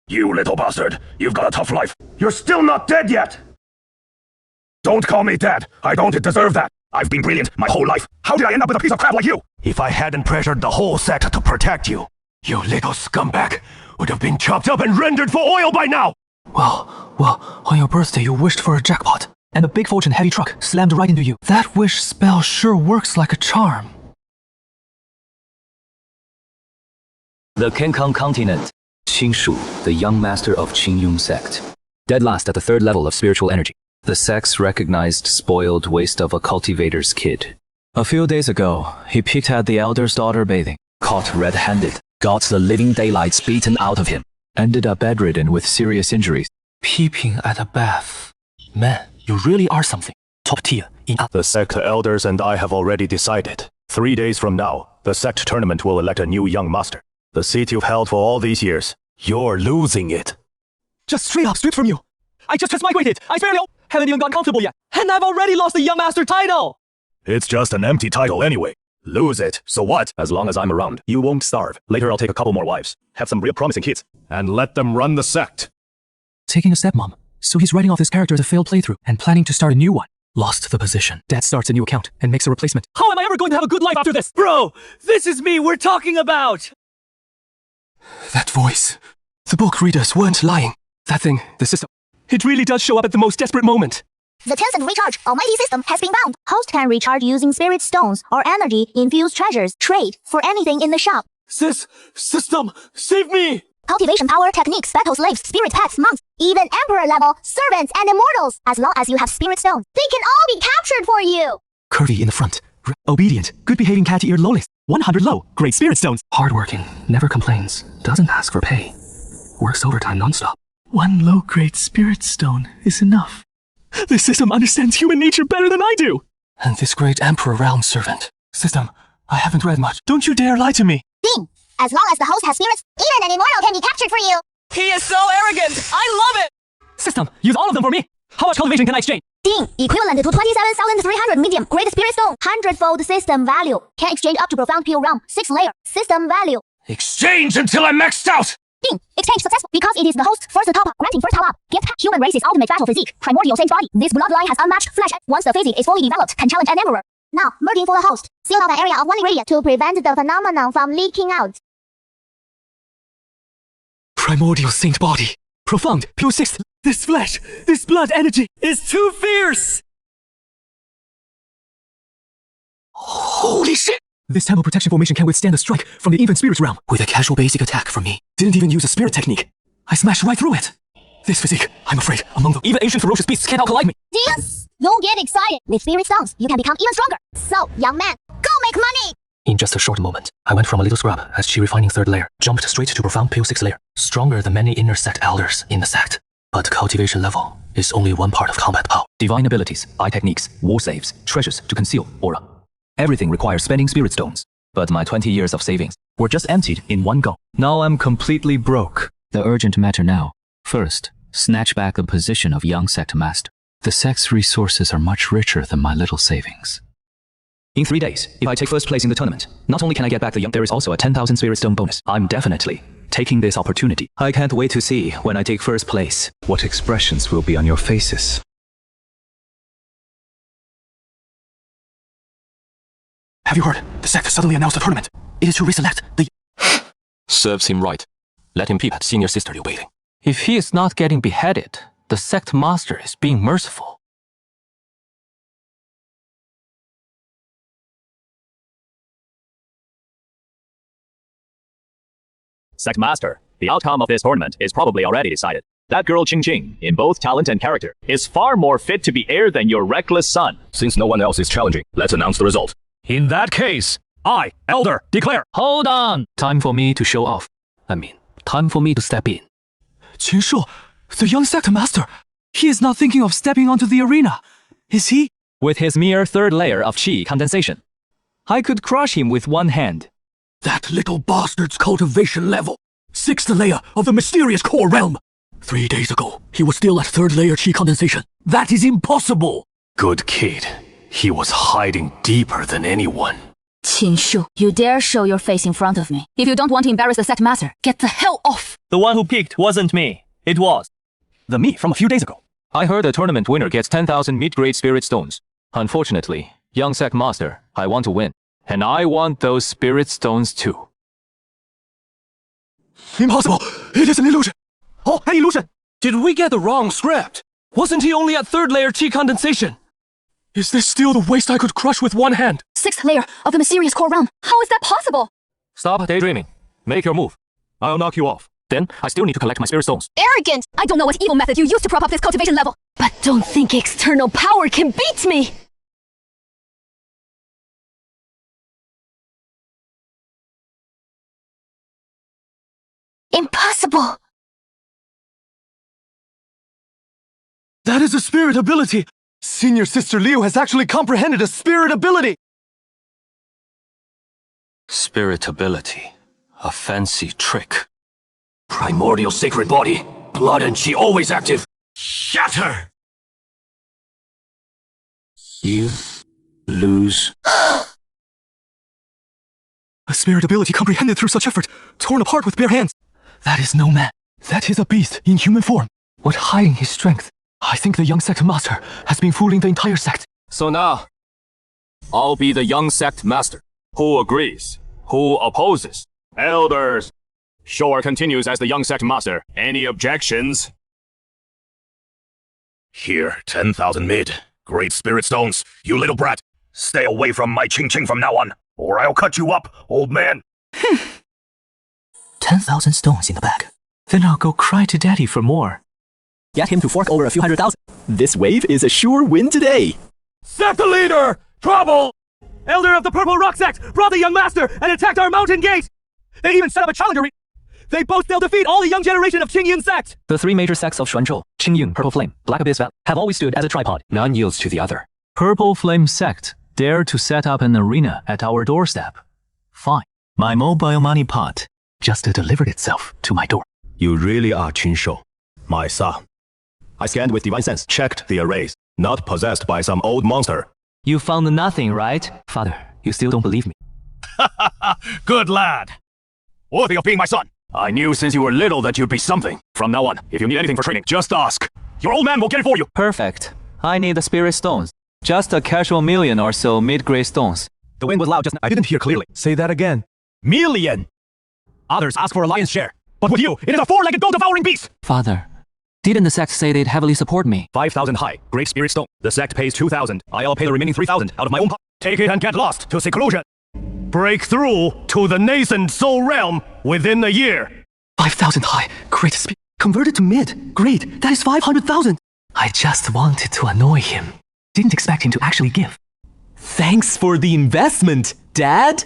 You little bastard, you've got a tough life. You're still not dead yet! Don't call me dad. I don't deserve that. I've been brilliant my whole life. How did I end up with a piece of crap like you? If I hadn't pressured the whole sect to protect you, you little scumbag would have been chopped up and rendered for oil by now! Well, on your birthday you wished for a jackpot, and a big fortune heavy truck slammed right into you. That wish spell sure works like a charm. The Qingyun continent. Qingshu, the young master of Qingyun Sect. Dead last at the 3rd level of spiritual energy. The sect's recognized spoiled waste of a cultivator's kid. A few days ago, he peeked at the elder's daughter bathing, caught red-handed, got the living daylights beaten out of him, ended up bedridden with serious injuries. Peeping at a bath. Man, you really are something. Top tier in The sect elders and I have already decided. 3 days from now, the sect tournament will elect a new young master. The seat you've held for all these years, you're losing it. Just straight up stripped from you. I just transmigrated. I barely haven't even gotten comfortable yet. And I've already lost the young master title. It's just an empty title anyway. Lose it, so what? As long as I'm around, you won't starve. Later I'll take a couple more wives, have some real promising kids, and let them run the sect. Taking a stepmom. So he's writing off his character as a failed playthrough and planning to start a new one. Lost the position. Dad starts a new account and makes a replacement. How am I ever going to have a good life after this? Bro, this is me we're talking about! That voice. The book readers weren't lying. That thing, the system. It really does show up at the most desperate moment. The Tencent Recharge Almighty system has been found. Host can recharge using spirit stones or energy-infused treasures. Trade for anything in the shop. System, save me! Cultivation power techniques, battle slaves, spirit pets, monks, even emperor level, servants and immortals. As long as you have spirit stones, they can all be captured for you. Curvy in the front. Obedient, good-behaving cat-eared lowlist. 100 low, great spirit stones. Hardworking, never complains, doesn't ask for pay. Works overtime non-stop. 1 low-grade spirit stone is enough. This system understands human nature better than I do. And this great emperor realm servant. System, I haven't read much. Don't you dare lie to me. Ding! As long as the host has spirits, even an immortal can be captured for you. He is so arrogant! I love it! System, use all of them for me. How much cultivation can I exchange? Ding! Equivalent to 27,300 medium grade spirit stone. 100-fold system value. Can exchange up to profound pure realm. 6 layer. System value. Exchange until I'm maxed out! Ding! Exchange successful because it is the host's first top-up. Granting first top-up. Gift pack. Human race's ultimate battle physique. Primordial sage body. This bloodline has unmatched flesh. Once the physique is fully developed, can challenge an emperor. Now, merging for the host. Seal out an area of 1 radius to prevent the phenomenon from leaking out. Primordial saint body. Profound, pure 6th. This flesh, this blood energy It's too fierce! Holy shit! This temple protection formation can withstand a strike from the even spirit realm with a casual basic attack from me. Didn't even use a spirit technique. I smashed right through it. This physique, I'm afraid, among the even ancient ferocious beasts can't out-collide me. Yes! Don't get excited. With spirit stones, you can become even stronger. So, young man, go make money! In just a short moment, I went from a little scrub as chi refining 3rd layer, jumped straight to profound pale 6th layer, stronger than many inner sect elders in the sect. But cultivation level is only one part of combat power. Divine abilities, eye techniques, war saves, treasures to conceal aura. Everything requires spending spirit stones. But my 20 years of savings were just emptied in one go. Now I'm completely broke. The urgent matter now. First, snatch back the position of young sect master. The sect's resources are much richer than my little savings. In 3 days, if I take first place in the tournament, not only can I get back the young, there is also a 10,000 spirit stone bonus. I'm definitely taking this opportunity. I can't wait to see when I take first place what expressions will be on your faces. Have you heard? The sect suddenly announced a tournament. It is to reselect the... Serves him right. Let him peep at senior sister you waiting. If he is not getting beheaded, the sect master is being merciful. Sect Master, the outcome of this tournament is probably already decided. That girl Qingjing, in both talent and character, is far more fit to be heir than your reckless son. Since no one else is challenging, let's announce the result. In that case, I, Elder, declare. Hold on! Time for me to show off. Time for me to step in. Qingshu, the young sect master. He is not thinking of stepping onto the arena. Is he? With his mere 3rd layer of chi condensation, I could crush him with one hand. That little bastard's cultivation level. 6th layer of the mysterious core realm. 3 days ago, he was still at 3rd layer chi condensation. That is impossible. Good kid. He was hiding deeper than anyone. Qingshu, you dare show your face in front of me. If you don't want to embarrass the sect master, get the hell off! The one who peaked wasn't me. It was The me from a few days ago. I heard the tournament winner gets 10,000 mid-grade spirit stones. Unfortunately, young Sect Master, I want to win. And I want those spirit stones too. Impossible! It is an illusion! Oh, an illusion! Did we get the wrong script? Wasn't he only at 3rd layer Qi condensation? Is this still the waste I could crush with one hand? 6th layer of the mysterious core realm. How is that possible? Stop daydreaming. Make your move. I'll knock you off. Then, I still need to collect my spirit stones. Arrogant! I don't know what evil method you used to prop up this cultivation level, but don't think external power can beat me! Impossible! That is a spirit ability! Senior Sister Liu has actually comprehended a spirit ability! Spirit ability. A fancy trick. Primordial sacred body. Blood and Qi always active. Shatter! You lose. A spirit ability comprehended through such effort, torn apart with bare hands. That is no man. That is a beast in human form. What hiding his strength? I think the young sect master has been fooling the entire sect. So now, I'll be the young sect master. Who agrees? Who opposes? Elders! Shore continues as the young sect master. Any objections? Here, 10,000 mid. Great spirit stones, you little brat. Stay away from my Qing from now on, or I'll cut you up, old man. 10,000 stones in the bag. Then I'll go cry to daddy for more. get him to fork over a few 100,000. This wave is a sure win today. Sect leader! Trouble! Elder of the Purple Rock Sect brought the young master and attacked our mountain gate. They even set up a challenger. They boast they'll defeat all the young generation of Qingyun Sect. The 3 major sects of Xuanzhou, Qingyun, Purple Flame, Black Abyss Valley, have always stood as a tripod. None yields to the other. Purple Flame Sect dare to set up an arena at our doorstep. Fine. My mobile money pot just delivered itself to my door. You really are Qinshou, my son. I scanned with divine sense, checked the arrays. Not possessed by some old monster. You found nothing, right? Father, you still don't believe me. Good lad. Worthy of being my son. I knew since you were little that you'd be something. From now on, if you need anything for training, just ask. Your old man will get it for you. Perfect. I need the spirit stones. Just a casual million or so mid-grade stones. The wind was loud just now. I didn't hear clearly. Say that again. Million! Others ask for a lion's share. But with you, it is a 4-legged gold-devouring beast! Father, didn't the sect say they'd heavily support me? 5,000 high, great spirit stone. The sect pays 2,000. I'll pay the remaining 3,000 out of my own pocket. Take it and get lost to seclusion. Break through to the nascent soul realm within a year. 5,000 high, great speed. Converted to mid, great, that is 500,000. I just wanted to annoy him. Didn't expect him to actually give. Thanks for the investment, Dad!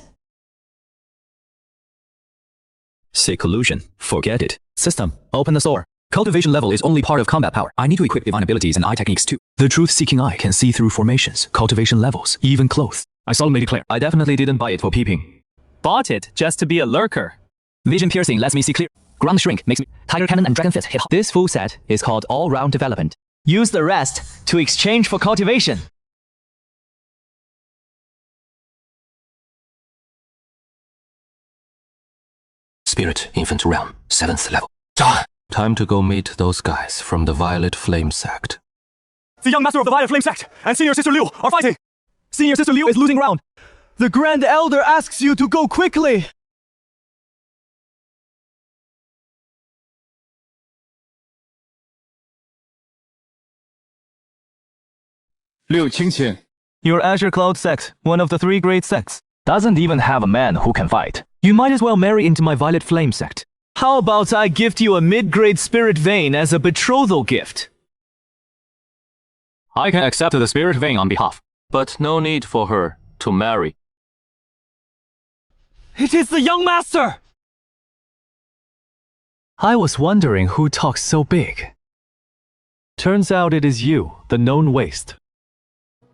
Seclusion. Forget it. System. Open the store. Cultivation level is only part of combat power. I need to equip divine abilities and eye techniques too. The truth-seeking eye can see through formations, cultivation levels, even clothes. I solemnly declare, I definitely didn't buy it for peeping. Bought it just to be a lurker. Vision piercing lets me see clear. Ground shrink makes me... Tiger cannon and dragon fist hit hard. This full set is called all-round development. Use the rest to exchange for cultivation. Spirit, infant realm, 7th level. Time to go meet those guys from the Violet Flame Sect. The young master of the Violet Flame Sect and Senior Sister Liu are fighting. Senior Sister Liu is losing ground. The Grand Elder asks you to go quickly. Liu Qingqing. Your Azure Cloud sect, one of the 3 great sects, doesn't even have a man who can fight. You might as well marry into my Violet Flame sect. How about I gift you a mid-grade spirit vein as a betrothal gift? I can accept the spirit vein on behalf. But no need for her to marry. It is the young master! I was wondering who talks so big. Turns out it is you, the known waste.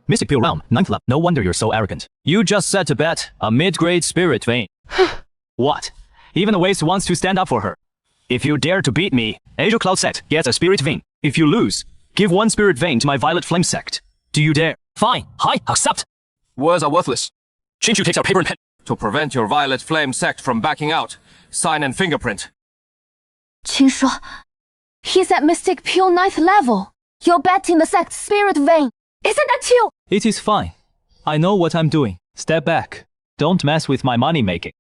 Mystic Pure Realm, 9th level. No wonder you're so arrogant. You just set to bet a mid-grade spirit vein. What? Even the waste wants to stand up for her. If you dare to beat me, Azure Cloud Sect gets a spirit vein. If you lose, give 1 spirit vein to my Violet Flame Sect. Do you dare? Fine, I accept. Words are worthless. Qinchu takes our paper and pen. To prevent your Violet Flame Sect from backing out, sign and fingerprint. Qinshu, he's at Mystic Pure 9th level. You're betting the sect's spirit vein. Isn't that you? It is fine. I know what I'm doing. Step back. Don't mess with my money making.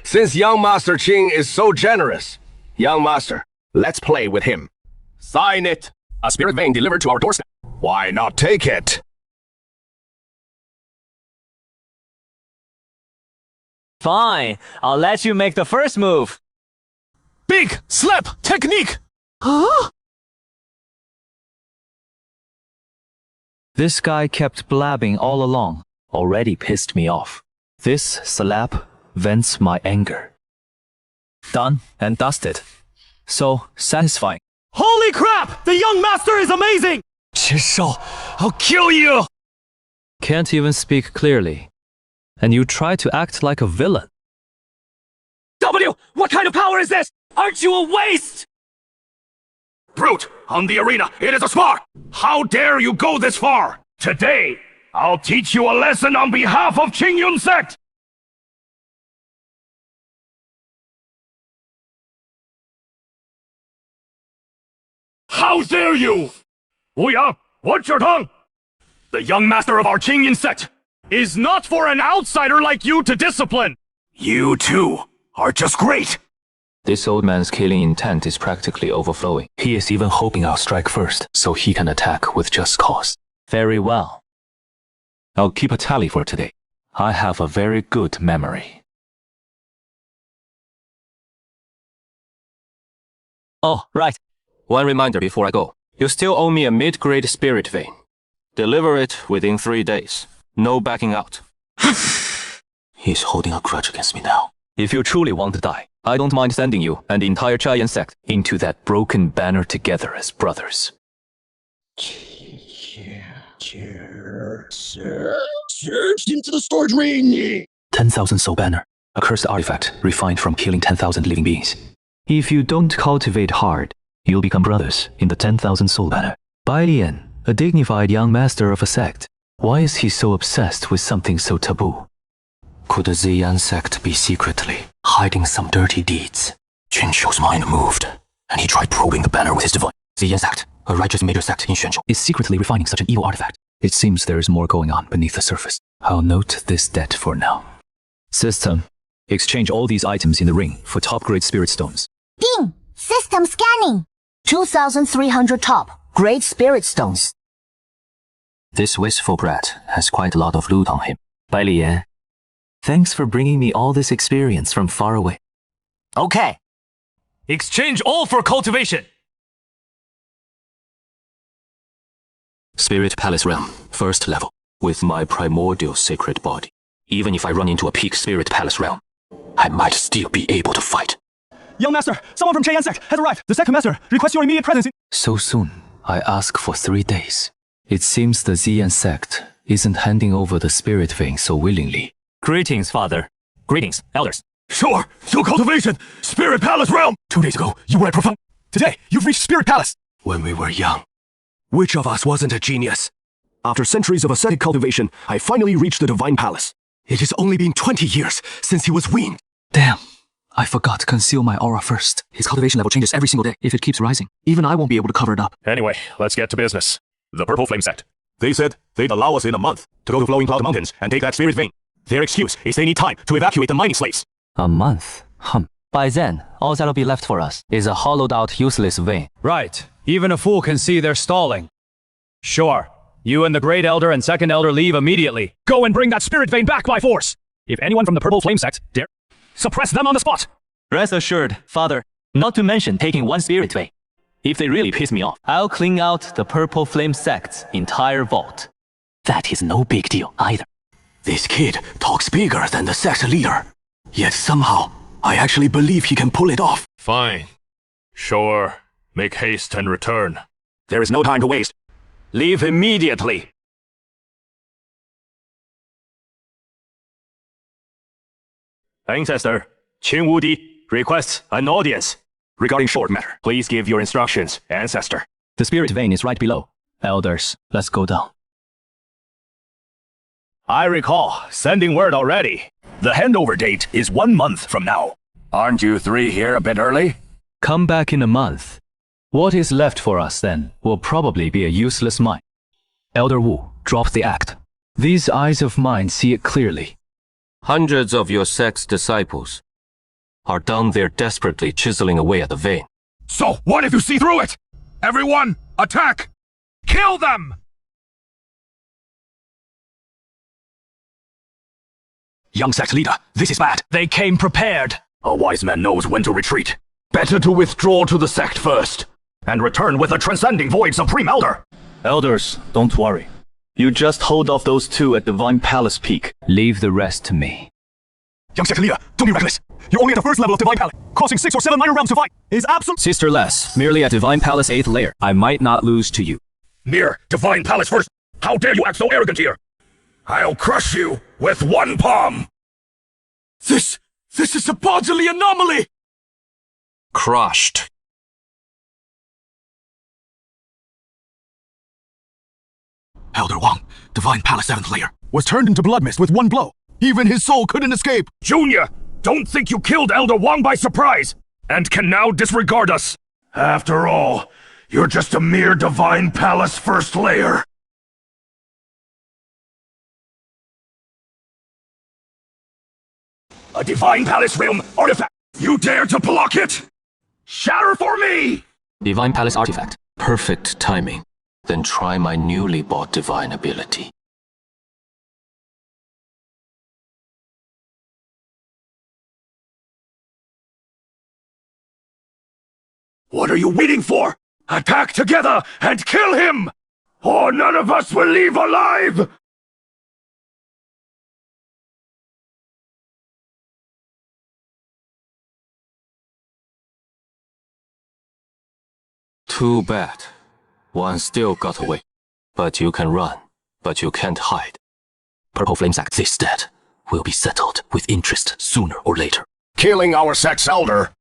Since young Master Qing is so generous, young Master, let's play with him. Sign it. A spirit vein delivered to our doorstep. Why not take it? Fine. I'll let you make the first move. Big slap technique. This guy kept blabbing all along. Already pissed me off. This slap vents my anger. Done and dusted. So satisfying. Holy crap! The young master is amazing! Qinshou, I'll kill you! Can't even speak clearly. And you try to act like a villain. W! What kind of power is this? Aren't you a waste? Brute! On the arena, it is a spar! How dare you go this far? Today, I'll teach you a lesson on behalf of Qingyun Sect! How dare you! Wuya, watch your tongue! The young master of our Qingyun Sect is not for an outsider like you to discipline! You too are just great! This old man's killing intent is practically overflowing. He is even hoping I'll strike first, so he can attack with just cause. Very well. I'll keep a tally for today. I have a very good memory. Oh, right. One reminder before I go. You still owe me a mid-grade spirit vein. Deliver it within 3 days. No backing out. He's holding a grudge against me now. If you truly want to die, I don't mind sending you and the entire Ziyan Sect into that broken banner together as brothers. 10,000 soul banner. A cursed artifact refined from killing 10,000 living beings. If you don't cultivate hard, you'll become brothers in the 10,000 soul banner. Bai Lian, a dignified young master of a sect. Why is he so obsessed with something so taboo? Could the Ziyan Sect be secretly hiding some dirty deeds? Qinshu's mind moved, and he tried probing the banner with his divine. Ziyan Sect, a righteous major sect in Xuanzhou, is secretly refining such an evil artifact. It seems there is more going on beneath the surface. I'll note this debt for now. System, exchange all these items in the ring for top-grade spirit stones. Ding! System scanning. 2,300 top-grade spirit stones. This wasteful brat has quite a lot of loot on him. Bai Lian, thanks for bringing me all this experience from far away. Okay. Exchange all for cultivation. Spirit Palace Realm, 1st level, with my primordial sacred body. Even if I run into a peak Spirit Palace Realm, I might still be able to fight. Young master, someone from Ziyan Sect has arrived. The second master requests your immediate presence in— So soon, I ask for 3 days. It seems the Ziyan Sect isn't handing over the spirit vein so willingly. Greetings, father. Greetings, elders. Sure, so cultivation, Spirit Palace Realm! 2 days ago, you were at profound. Today, you've reached Spirit Palace. When we were young, Which of us wasn't a genius? After centuries of ascetic cultivation, I finally reached the Divine Palace. It has only been 20 years since he was weaned. damn, I forgot to conceal my aura first. His cultivation level changes every single day. If it keeps rising, even I won't be able to cover it up. Anyway, let's get to business. The Purple Flame Sect. They said they'd allow us in a month to go to Flowing Cloud Mountains and take that spirit vein. Their excuse is they need time to evacuate the mining slaves. A month? By then, all that'll be left for us is a hollowed-out, useless vein. Right. Even a fool can see they're stalling. Sure. You and the Great Elder and Second Elder leave immediately. Go and bring that spirit vein back by force. If anyone from the Purple Flame Sect dare, suppress them on the spot. Rest assured, father, not to mention taking one spirit vein. If they really piss me off, I'll clean out the Purple Flame Sect's entire vault. That is no big deal either. This kid talks bigger than the sect leader. Yet somehow, I actually believe he can pull it off. Fine. Sure. Make haste and return. There is no time to waste. Leave immediately. Ancestor, Qin Wudi requests an audience. Regarding short matter, please give your instructions, Ancestor. The spirit vein is right below. Elders, let's go down. I recall sending word already. The handover date is 1 month from now. Aren't you 3 here a bit early? Come back in a month. What is left for us then will probably be a useless mine. Elder Wu, drop the act. These eyes of mine see it clearly. Hundreds of your sect's disciples are down there desperately chiseling away at the vein. So, what if you see through it? Everyone, attack! Kill them! Young Sect leader, this is bad. They came prepared. A wise man knows when to retreat. Better to withdraw to the sect first, and return with a transcending void supreme elder. Elders, don't worry. You just hold off those two at Divine Palace Peak. Leave the rest to me. Young Sect leader, don't be reckless. You're only at the first level of Divine Palace. Crossing 6 or 7 minor realms to fight is absolute. Sister Less, merely at Divine Palace 8th layer. I might not lose to you. Mere Divine Palace first. How dare you act so arrogant here? I'll crush you with one palm. This is a bodily anomaly. Crushed. Elder Wang, Divine Palace 7th layer, was turned into blood mist with one blow. Even his soul couldn't escape. Junior, don't think you killed Elder Wang by surprise, and can now disregard us. After all, you're just a mere Divine Palace 1st layer. A Divine Palace realm artifact. You dare to block it? Shatter for me! Divine Palace artifact. Perfect timing. Then try my newly bought divine ability. What are you waiting for? Attack together and kill him! Or none of us will leave alive! Too bad. One still got away. But you can run. But you can't hide. Purple Flame Sect, this debt will be settled with interest sooner or later. Killing our sect's elder.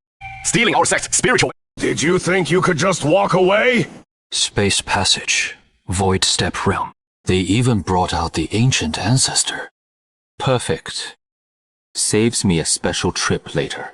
Stealing our sect's spiritual. Did you think you could just walk away? Space passage, void step realm. They even brought out the ancient ancestor. Perfect. Saves me a special trip later.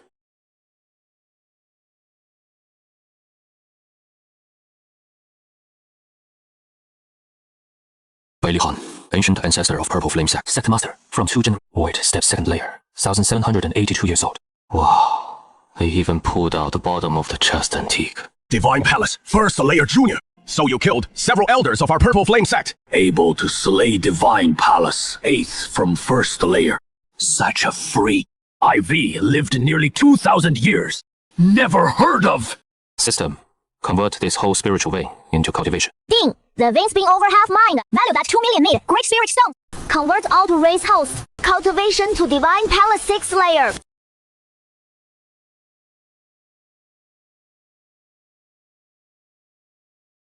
Bailihan, ancient ancestor of Purple Flame Sect, Sect Master, from 2 generations. Void step 2nd layer, 1782 years old. Wow. They even pulled out the bottom of the chest antique. Divine Palace, 1st layer junior. So you killed several elders of our Purple Flame Sect. Able to slay Divine Palace, 8th from 1st layer. Such a freak. IV lived nearly 2,000 years. Never heard of. System. Convert this whole spiritual vein into cultivation. Ding! The vein's being over half mined. Valued at 2 million need. Great Spirit Stone. Convert all to raise host. Cultivation to Divine Palace 6th layer.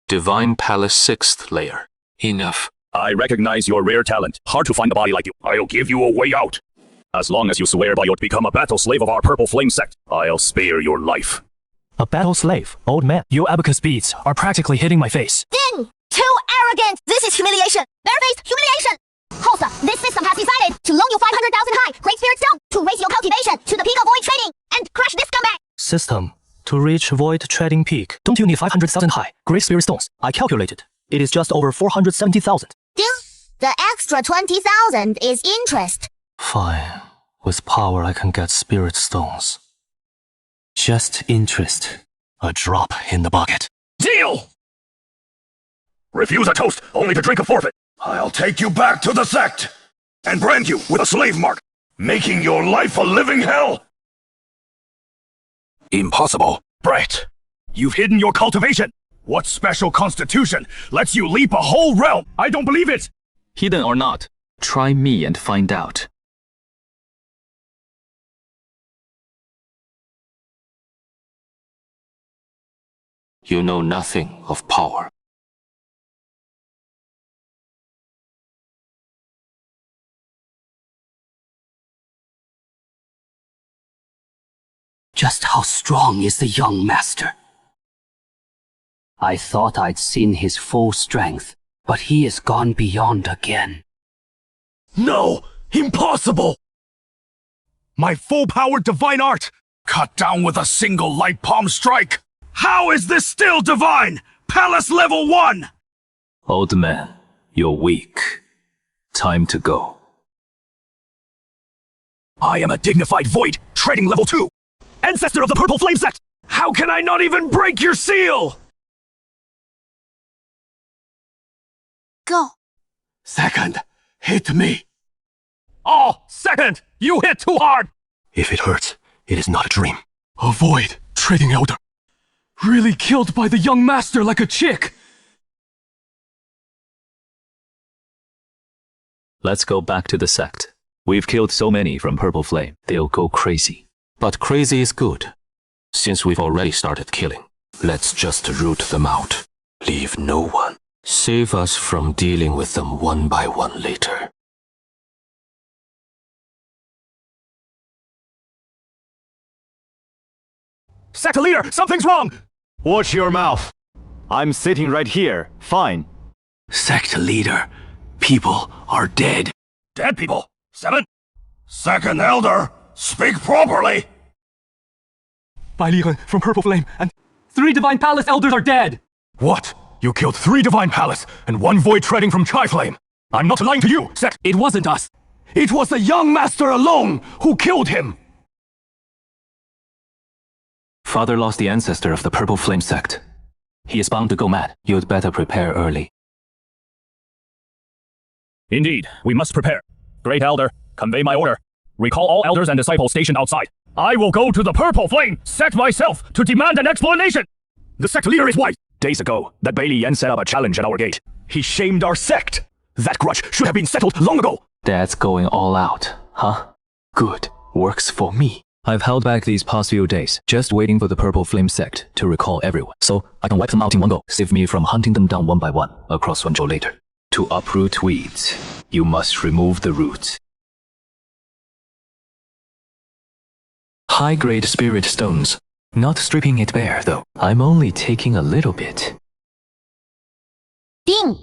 Divine Palace 6th layer. Enough. I recognize your rare talent. Hard to find a body like you. I'll give you a way out. As long as you swear by your to become a battle slave of our Purple Flame Sect, I'll spare your life. A battle slave? Old man, your abacus beads are practically hitting my face. Ding! Too arrogant! This is humiliation! Barefaced humiliation! Host, this system has decided to loan you 500,000 high Great Spirit Stone to raise your cultivation to the peak of void trading and crush this scumbag! System. To reach void trading peak, don't you need 500,000 high Great Spirit Stones? I calculated. It is just over 470,000. Ding! The extra 20,000 is interest. Fine. With power I can get Spirit Stones. Just interest. A drop in the bucket. Deal! Refuse a toast, only to drink a forfeit. I'll take you back to the sect and brand you with a slave mark, making your life a living hell. Impossible. Brett, you've hidden your cultivation. What special constitution lets you leap a whole realm? I don't believe it. Hidden or not, try me and find out. You know nothing of power. Just how strong is the young master? I thought I'd seen his full strength, but he has gone beyond again. No! Impossible! My full-powered divine art! Cut down with a single light palm strike! How is this still divine? Palace level 1! Old man, you're weak. Time to go. I am a dignified void, trading level 2. Ancestor of the Purple Flame Sect! How can I not even break your seal? Go. Second, hit me. Oh, second! You hit too hard! If it hurts, it is not a dream. A void, trading elder. Really killed by the young master like a chick! Let's go back to the sect. We've killed so many from Purple Flame, they'll go crazy. But crazy is good. Since we've already started killing, let's just root them out. Leave no one. Save us from dealing with them one by one later. Sect leader, something's wrong! Watch your mouth. I'm sitting right here, fine. Sect leader, people are dead. Dead people? 7? Second elder, speak properly! Bai Lihen from Purple Flame and 3 Divine Palace elders are dead! What? You killed 3 Divine Palace and 1 void treading from Chai Flame. I'm not lying to you, Sect. It wasn't us. It was the young master alone who killed him. Father lost the ancestor of the Purple Flame Sect. He is bound to go mad. You'd better prepare early. Indeed, we must prepare. Great Elder, convey my order. Recall all elders and disciples stationed outside. I will go to the Purple Flame Sect myself to demand an explanation. The sect leader is white. Days ago, that Bai Lihen set up a challenge at our gate. He shamed our sect. That grudge should have been settled long ago. Dad's going all out, huh? Good. Works for me. I've held back these past few days, just waiting for the Purple Flame Sect to recall everyone, so I can wipe them out in one go, save me from hunting them down one by one across Suzhou later. To uproot weeds, you must remove the roots. High-grade spirit stones. Not stripping it bare, though. I'm only taking a little bit. Ding!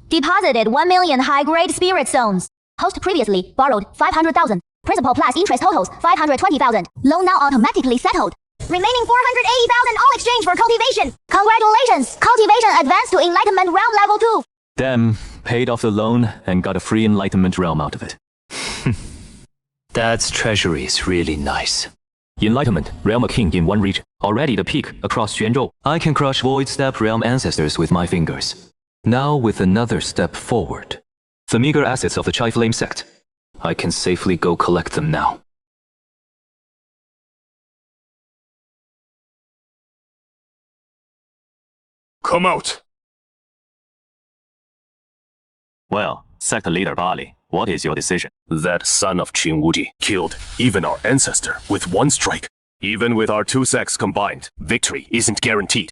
Deposited 1 million high-grade spirit stones. Host previously borrowed 500,000. Principal plus interest totals 520,000. Loan now automatically settled. Remaining 480,000 all exchange for cultivation. Congratulations! Cultivation advanced to Enlightenment Realm Level 2. Damn, paid off the loan and got a free Enlightenment Realm out of it. Dad's treasury is really nice. Enlightenment, Realm of King in one region. Already the peak across Quanzhou. I can crush Void Step Realm ancestors with my fingers. Now with another step forward. The meager assets of the Chai Flame Sect. I can safely go collect them now. Come out! Well, sect leader Bali, what is your decision? That son of Qin Wuji killed even our ancestor with 1 strike. Even with our 2 sects combined, victory isn't guaranteed.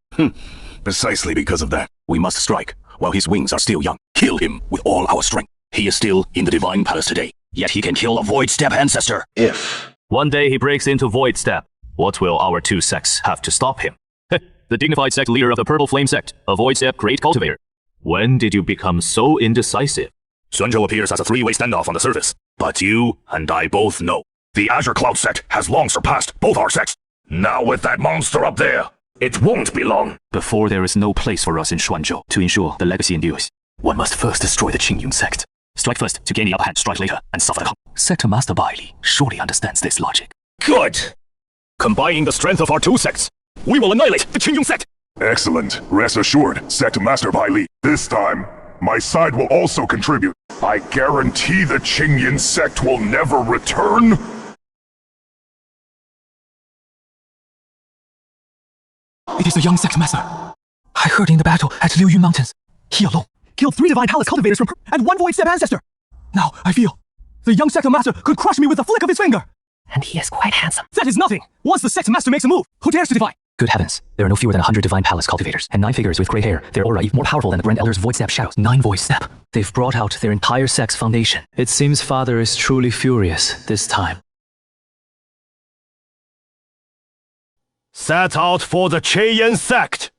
Precisely because of that, we must strike while his wings are still young. Kill him with all our strength. He is still in the Divine Palace today, yet he can kill a Void Step ancestor. If One day he breaks into Void Step. What will our 2 sects have to stop him? The dignified sect leader of the Purple Flame Sect, a Void Step great cultivator. When did you become so indecisive? Suzhou appears as a 3-way standoff on the surface, but you and I both know the Azure Cloud Sect has long surpassed both our sects. Now with that monster up there, it won't be long before there is no place for us in Suzhou to ensure the legacy endures. One must first destroy the Qingyun Sect. Strike first to gain the upper hand, strike later, and suffer the Sector Master Bai Li surely understands this logic. Good! Combining the strength of our 2 sects, we will annihilate the Qingyun Sect! Excellent. Rest assured, Sect Master Bai Li. This time, my side will also contribute. I guarantee the Qingyun Sect will never return. It is the young sect master. I heard in the battle at Liu Yun Mountains. He alone killed 3 Divine Palace cultivators from and 1 Void Step ancestor. Now I feel the young sect master could crush me with the flick of his finger. And he is quite handsome. That is nothing. Once the sect master makes a move, who dares to defy? Good heavens, there are no fewer than 100 Divine Palace cultivators, and 9 figures with grey hair. Their aura even more powerful than the Grand Elder's Void Step shadows. 9 Void Step. They've brought out their entire sect's foundation. It seems Father is truly furious this time. Set out for the Qingyun Sect!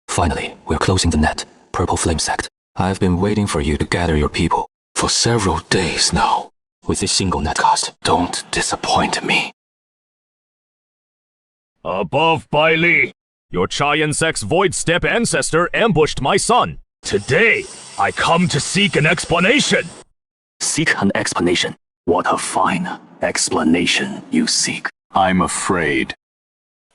Finally, we're closing the net. Purple Flame Sect. I've been waiting for you to gather your people for several days now. With this single netcast, don't disappoint me. Above Bai Li, your Qingyun Sect's void step ancestor ambushed my son. Today, I come to seek an explanation. Seek an explanation. What a fine explanation you seek. I'm afraid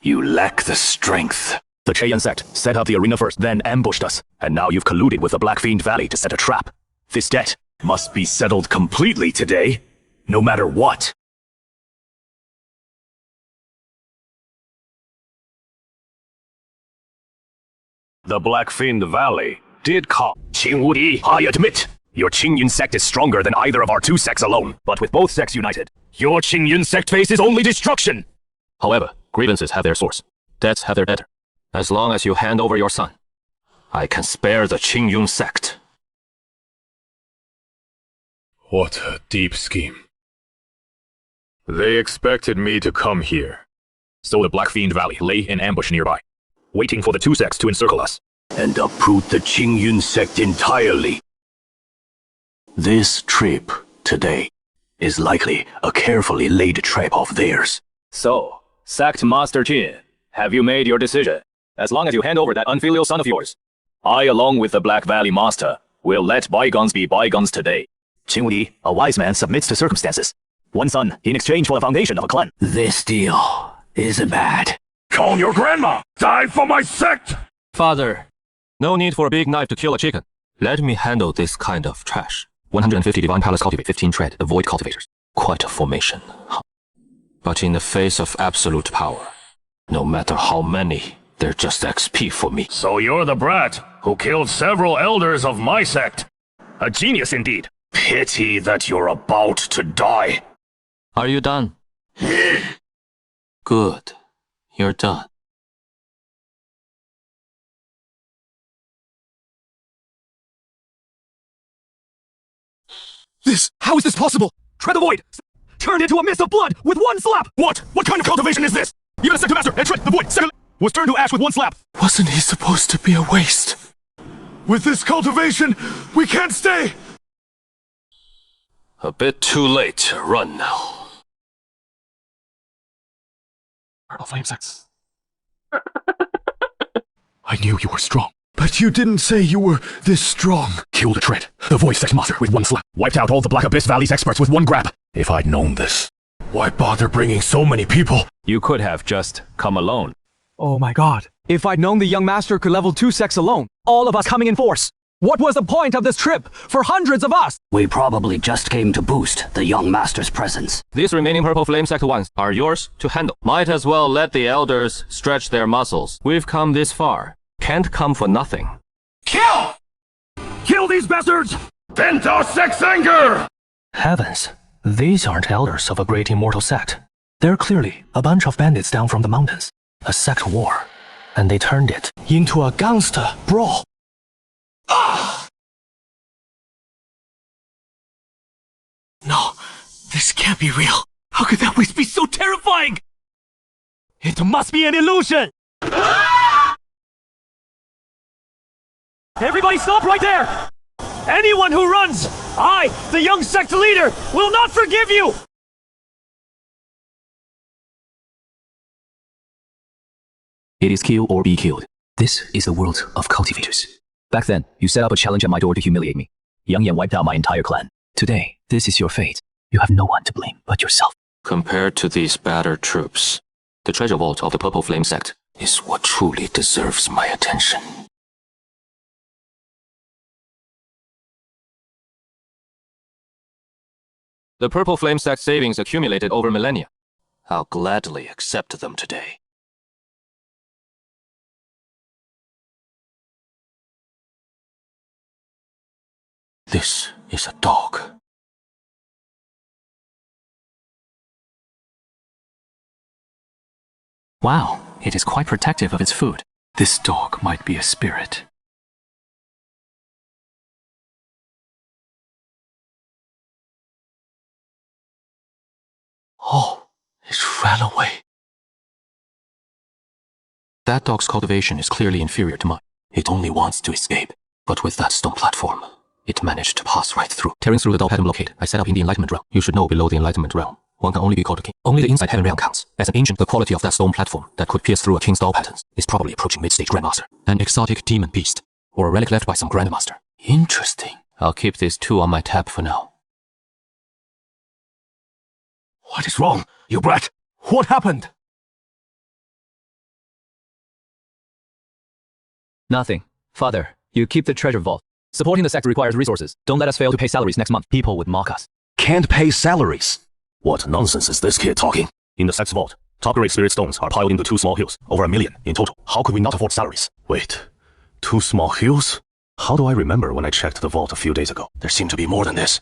you lack the strength. The Qingyun Sect set up the arena first, then ambushed us. And now you've colluded with the Black Fiend Valley to set a trap. This debt must be settled completely today, no matter what. The Black Fiend Valley did come. Qingwu, I admit, your Qingyun Sect is stronger than either of our two sects alone. But with both sects united, your Qingyun Sect faces only destruction. However, grievances have their source. Debts have their debtor. As long as you hand over your son, I can spare the Qingyun Sect. What a deep scheme. They expected me to come here. So the Black Fiend Valley lay in ambush nearby, waiting for the two sects to encircle us. And uproot the Qingyun Sect entirely. This trip today is likely a carefully laid trap of theirs. So, Sect Master Qin, have you made your decision? As long as you hand over that unfilial son of yours, I, along with the Black Valley Master, will let bygones be bygones today. Qingwu, a wise man submits to circumstances. One son in exchange for the foundation of a clan. This deal is bad. Call your grandma! Die for my sect! Father, no need for a big knife to kill a chicken. Let me handle this kind of trash. 150 Divine Palace cultivate, 15 tread, avoid cultivators. Quite a formation. But in the face of absolute power, no matter how many, they're just XP for me. So you're the brat who killed several elders of my sect. A genius indeed. Pity that you're about to die. Are you done? Good. You're done. How is this possible? Tread the void! Turned into a mist of blood with one slap! What? What kind of cultivation is this? Even a second master and tread the void second was turned to ash with one slap! Wasn't he supposed to be a waste? With this cultivation, we can't stay! A bit too late to run now. Purple Flame Sects. I knew you were strong. But you didn't say you were this strong. Killed a tread, the Void Sect Master, with one slap. Wiped out all the Black Abyss Valley's experts with one grab. If I'd known this, why bother bringing so many people? You could have just come alone. Oh my god. If I'd known the young master could level 2 sects alone, all of us coming in force, what was the point of this trip for hundreds of us? We probably just came to boost the young master's presence. These remaining Purple Flame Sect ones are yours to handle. Might as well let the elders stretch their muscles. We've come this far. Can't come for nothing. Kill! Kill these bastards! Vent our sect's anger! Heavens, these aren't elders of a great immortal sect. They're clearly a bunch of bandits down from the mountains. A sect war. And they turned it into a gangster brawl. Ah! No, this can't be real. How could that waste be so terrifying? It must be an illusion! Everybody stop right there! Anyone who runs, I, the young sect leader, will not forgive you! It is kill or be killed. This is the world of cultivators. Back then, you set up a challenge at my door to humiliate me. Yang Yan wiped out my entire clan. Today, this is your fate. You have no one to blame but yourself. Compared to these battered troops, the treasure vault of the Purple Flame Sect is what truly deserves my attention. The Purple Flame Sect savings accumulated over millennia. I'll gladly accept them today. This is a dog. Wow, it is quite protective of its food. This dog might be a spirit. Oh, it ran away. That dog's cultivation is clearly inferior to mine. It only wants to escape. But with that stone platform, it managed to pass right through. Tearing through the dog pattern blockade, I set up in the Enlightenment realm. You should know below the Enlightenment realm, one can only be called a king. Only the inside heaven realm counts. As an ancient, the quality of that stone platform that could pierce through a king's doll patterns is probably approaching mid-stage grandmaster. An exotic demon beast, or a relic left by some grandmaster. Interesting. I'll keep these two on my tab for now. What is wrong, you brat? What happened? Nothing. Father, you keep the treasure vault. Supporting the sect requires resources. Don't let us fail to pay salaries next month. People would mock us. Can't pay salaries? What nonsense is this kid talking? In the sect's vault, top-grade spirit stones are piled into 2 small hills, over 1 million in total. How could we not afford salaries? Wait, 2 small hills? How do I remember when I checked the vault a few days ago? There seemed to be more than this.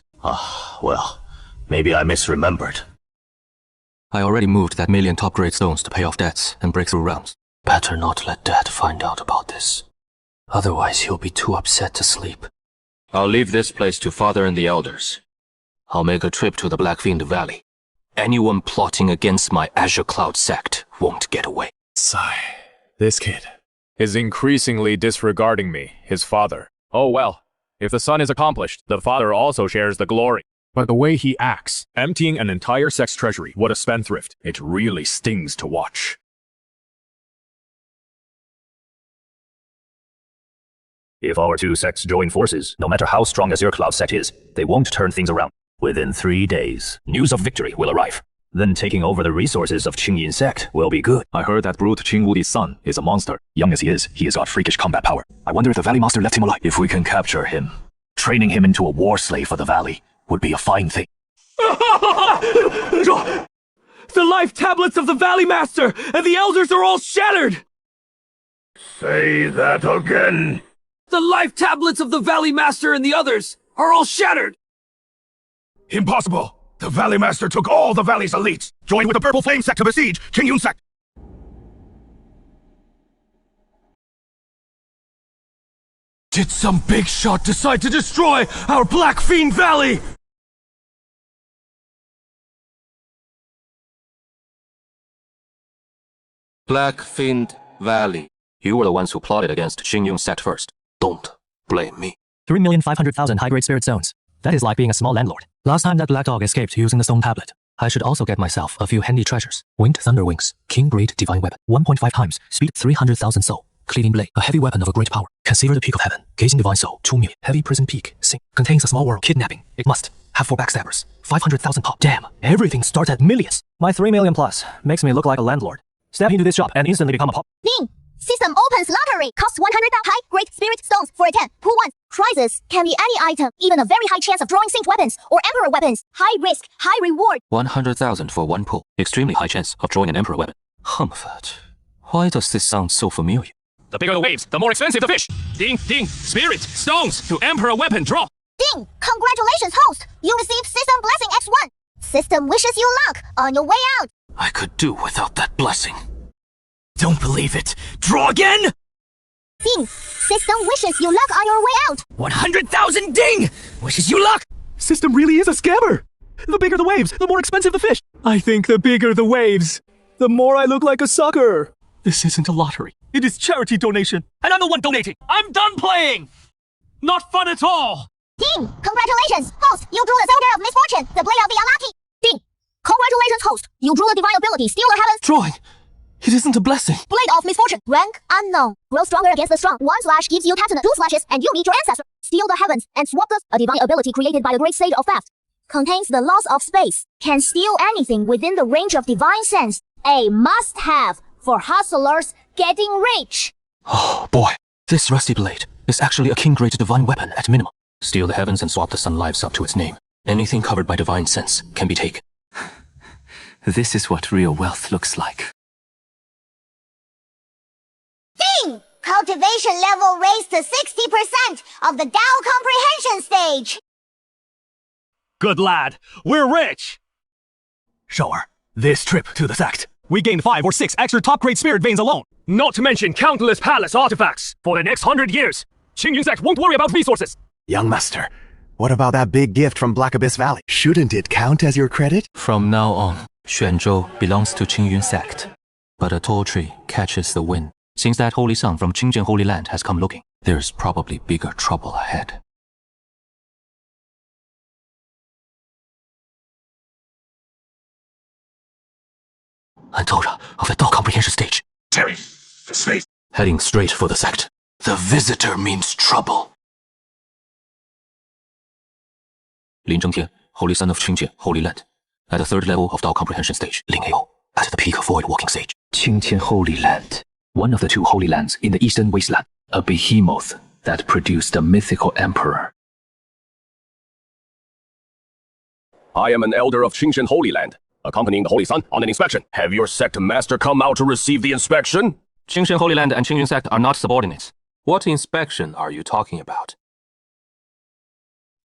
Well, maybe I misremembered. I already moved that 1 million top-grade stones to pay off debts and break through realms. Better not let Dad find out about this. Otherwise, he'll be too upset to sleep. I'll leave this place to Father and the elders. I'll make a trip to the Blackfiend Valley. Anyone plotting against my Azure Cloud sect won't get away. Sigh. This kid is increasingly disregarding me, his father. Oh well, if the son is accomplished, the father also shares the glory. But the way he acts, emptying an entire sect's treasury, what a spendthrift. It really stings to watch. If our 2 sects join forces, no matter how strong Azure Cloud Sect is, they won't turn things around. Within 3 days, news of victory will arrive. Then taking over the resources of Qingyun Sect will be good. I heard that brute Qing Wudi's son is a monster. Young as he has got freakish combat power. I wonder if the Valley Master left him alive. If we can capture him, training him into a war slave for the Valley would be a fine thing. The life tablets of the Valley Master and the elders are all shattered! Say that again. The life tablets of the Valley Master and the others are all shattered! Impossible! The Valley Master took all the Valley's elites, joined with the Purple Flame Sect to besiege Qingyun Sect. Did some big shot decide to destroy our Blackfiend Valley? Blackfiend Valley. You were the ones who plotted against Qingyun Sect first. Don't blame me. 3,500,000 high-grade spirit stones. That is like being a small landlord. Last time that black dog escaped using the stone tablet. I should also get myself a few handy treasures. Winged Thunder Wings, King Grade Divine Weapon, 1.5 times, speed 300,000 soul. Cleaving Blade, a heavy weapon of a great power. Can savor the peak of heaven. Gazing Divine Soul, 2 million. Heavy Prison Peak, Sing. Contains a small world. Kidnapping. It must. Have 4 backstabbers. 500,000 pop. Damn, everything starts at millions. My 3 million plus makes me look like a landlord. Step into this shop and instantly become a pop. Ding! System opens lottery. Costs 100,000 high-grade spirit stones for a 10. Who wants? Prizes can be any item, even a very high chance of drawing saint weapons or emperor weapons. High risk, high reward. 100,000 for 1 pull. Extremely high chance of drawing an emperor weapon. Humphat. Why does this sound so familiar? The bigger the waves, the more expensive the fish. Ding, ding, spirit, stones to emperor weapon draw. Ding! Congratulations, host! You received System Blessing X1. System wishes you luck on your way out. I could do without that blessing. Don't believe it. Draw again? Ding! System wishes you luck on your way out. 100,000 ding! Wishes you luck! System really is a scammer. The bigger the waves, the more expensive the fish. I think the bigger the waves, the more I look like a sucker. This isn't a lottery. It is charity donation. And I'm the one donating. I'm done playing. Not fun at all. Ding! Congratulations, host! You drew the Soldier of Misfortune, the Blade of the Unlucky. Ding! Congratulations, host! You drew a divine ability, Steal the Heavens. Drawing. It isn't a blessing. Blade of Misfortune. Rank unknown. Grow stronger against the strong. 1 slash gives you Tatana. 2 slashes and you meet your ancestor. Steal the Heavens and Swap this. A divine ability created by the Great Sage of Theft. Contains the loss of space. Can steal anything within the range of divine sense. A must-have for hustlers getting rich. Oh boy, this rusty blade is actually a king-grade divine weapon at minimum. Steal the heavens and swap the sun lives up to its name. Anything covered by divine sense can be taken. This is what real wealth looks like. Ding! Cultivation level raised to 60% of the Tao comprehension stage. Good lad. We're rich. Sure. This trip to the sect, we gained 5 or 6 extra top-grade spirit veins alone. Not to mention countless palace artifacts. For the next 100 years, Qingyun Sect won't worry about resources. Young master, what about that big gift from Black Abyss Valley? Shouldn't it count as your credit? From now on, Xuanzhou belongs to Qingyun Sect. But a tall tree catches the wind. Since that holy son from Qingjian Holy Land has come looking, there's probably bigger trouble ahead. Antora of the Dao comprehension stage. Terry, space. Heading straight for the sect. The visitor means trouble. 林正天, Holy Son of Qingyun, Holy Land. At the third level of Dao comprehension stage. Ling Ao, at the peak of void walking stage. Qingtian Holy Land, one of the two holy lands in the eastern wasteland, a behemoth that produced a mythical emperor. I am an elder of Qingtian Holy Land, accompanying the Holy Son on an inspection. Have your sect master come out to receive the inspection? Qingtian Holy Land and Qingyun Sect are not subordinates. What inspection are you talking about?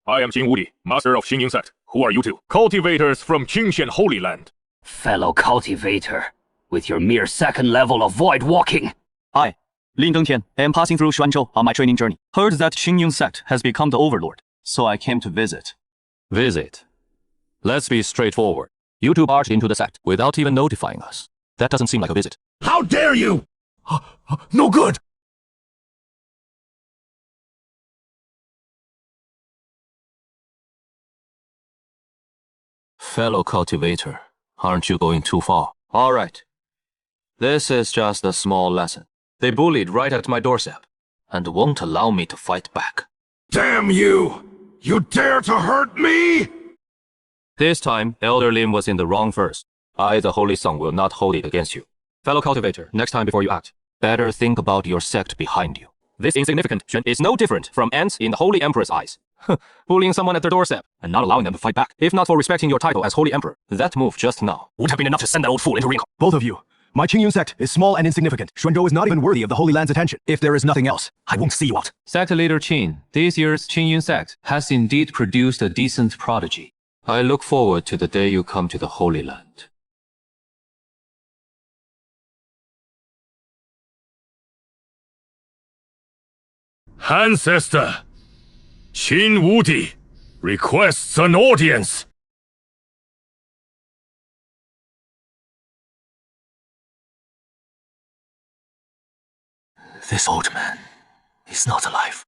I am Qin Wudi, master of Qingyun Sect. Who are you two? Cultivators from Qingtian Holy Land. Fellow cultivator, with your mere second level of void walking. I, Lin Dengtian, am passing through Xuanzhou on my training journey. Heard that Qingyun Sect has become the overlord, so I came to visit. Visit. Let's be straightforward. You two barged into the sect without even notifying us. That doesn't seem like a visit. How dare you! No good! Fellow cultivator, aren't you going too far? All right. This is just a small lesson. They bullied right at my doorstep and won't allow me to fight back. Damn you! You dare to hurt me? This time, Elder Lin was in the wrong first. I, the Holy Son, will not hold it against you. Fellow cultivator, next time before you act, better think about your sect behind you. This insignificant Xuan is no different from ants in the Holy Emperor's eyes. Bullying someone at their doorstep and not allowing them to fight back. If not for respecting your title as Holy Emperor, that move just now would have been enough to send that old fool into recall. Both of you. My Qingyun Sect is small and insignificant. Xuanzhou is not even worthy of the Holy Land's attention. If there is nothing else, I won't see you out. Sect leader Qin, this year's Qingyun Sect has indeed produced a decent prodigy. I look forward to the day you come to the Holy Land. Ancestor, Qin Wudi requests an audience. This old man is not alive.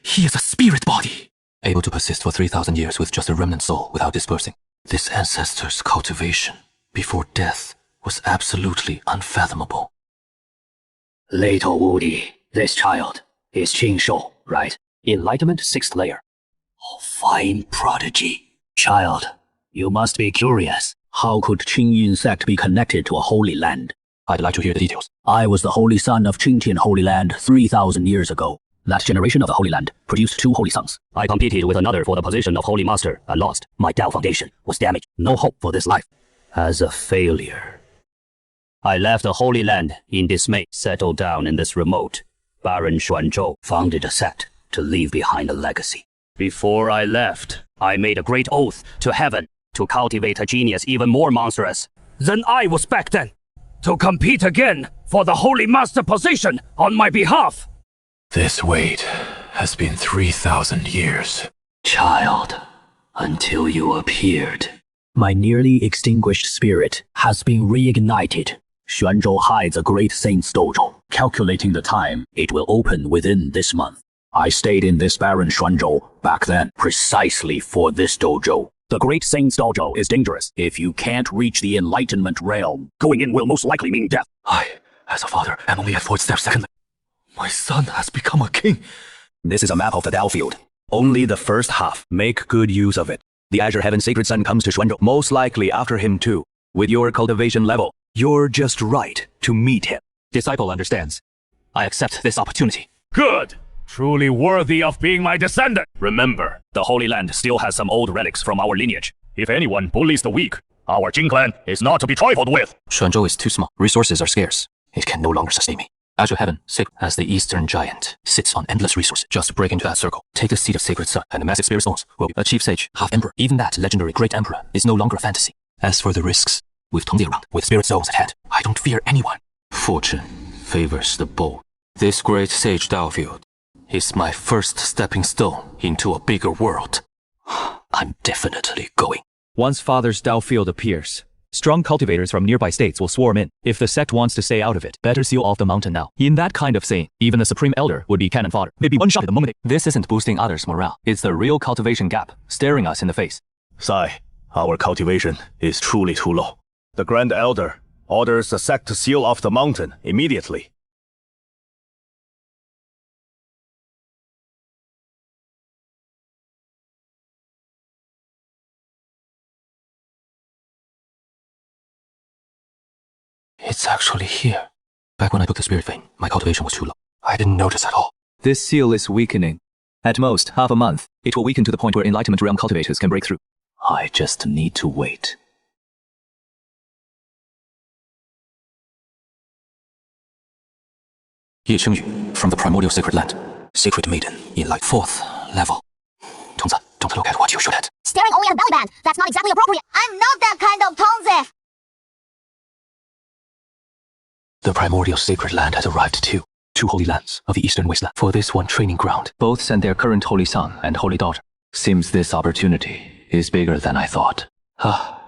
He is a spirit body, able to persist for 3,000 years with just a remnant soul without dispersing. This ancestor's cultivation before death was absolutely unfathomable. Little Wudi, this child is Qin Shou, right? Enlightenment 6th layer. A fine prodigy. Child, you must be curious. How could Qingyun Sect be connected to a holy land? I'd like to hear the details. I was the holy son of Qingtian Holy Land 3,000 years ago. That generation of the Holy Land produced 2 holy sons. I competed with another for the position of Holy Master and lost. My Dao foundation was damaged. No hope for this life. As a failure, I left the Holy Land in dismay, settled down in this remote, barren Xuanzhou, founded a sect to leave behind a legacy. Before I left, I made a great oath to heaven to cultivate a genius even more monstrous than I was back then, to compete again for the Holy Master position on my behalf. This wait has been 3,000 years. Child, until you appeared, my nearly extinguished spirit has been reignited. Xuanzhou hides a great saint's dojo. Calculating the time, it will open within this month. I stayed in this barren Xuanzhou back then precisely for this dojo. The great saint's dojo is dangerous. If you can't reach the enlightenment realm, going in will most likely mean death. I, as a father, am only at 4th step second. My son has become a king. This is a map of the Dao field. Only the first half. Make good use of it. The Azure Heaven Sacred Son comes to Xuanzhou, most likely after him too. With your cultivation level, you're just right to meet him. Disciple understands. I accept this opportunity. Good! Truly worthy of being my descendant. Remember, the Holy Land still has some old relics from our lineage. If anyone bullies the weak, our Jin clan is not to be trifled with. Xuanzhou is too small. Resources are scarce. It can no longer sustain me. Azure Heaven, Sacred, as the Eastern Giant, sits on endless resources. Just break into that circle. Take the seat of Sacred Son, and the massive spirit stones will be a chief sage, half emperor. Even that legendary great emperor is no longer a fantasy. As for the risks, with Tongzi around, with spirit stones at hand, I don't fear anyone. Fortune favors the bold. This great sage Dao field is my first stepping stone into a bigger world. I'm definitely going. Once Father's Dao field appears, strong cultivators from nearby states will swarm in. If the sect wants to stay out of it, better seal off the mountain now. In that kind of scene, even the Supreme Elder would be cannon fodder. Maybe one shot at the moment. This isn't boosting others' morale. It's the real cultivation gap staring us in the face. Sai, our cultivation is truly too low. The Grand Elder orders the sect to seal off the mountain immediately. It's actually here. Back when I took the spirit vein, my cultivation was too low. I didn't notice at all. This seal is weakening. At most, half a month, it will weaken to the point where Enlightenment Realm cultivators can break through. I just need to wait. Ye Qingyun, from the primordial sacred land. Sacred maiden, in like 4th level. Tongzi, don't look at what you should at. Staring only at the belly band. That's not exactly appropriate. I'm not that kind of Tongzi. The primordial sacred land has arrived too. 2 holy lands of the eastern wasteland. For this one training ground. Both send their current holy son and holy daughter. Seems this opportunity is bigger than I thought.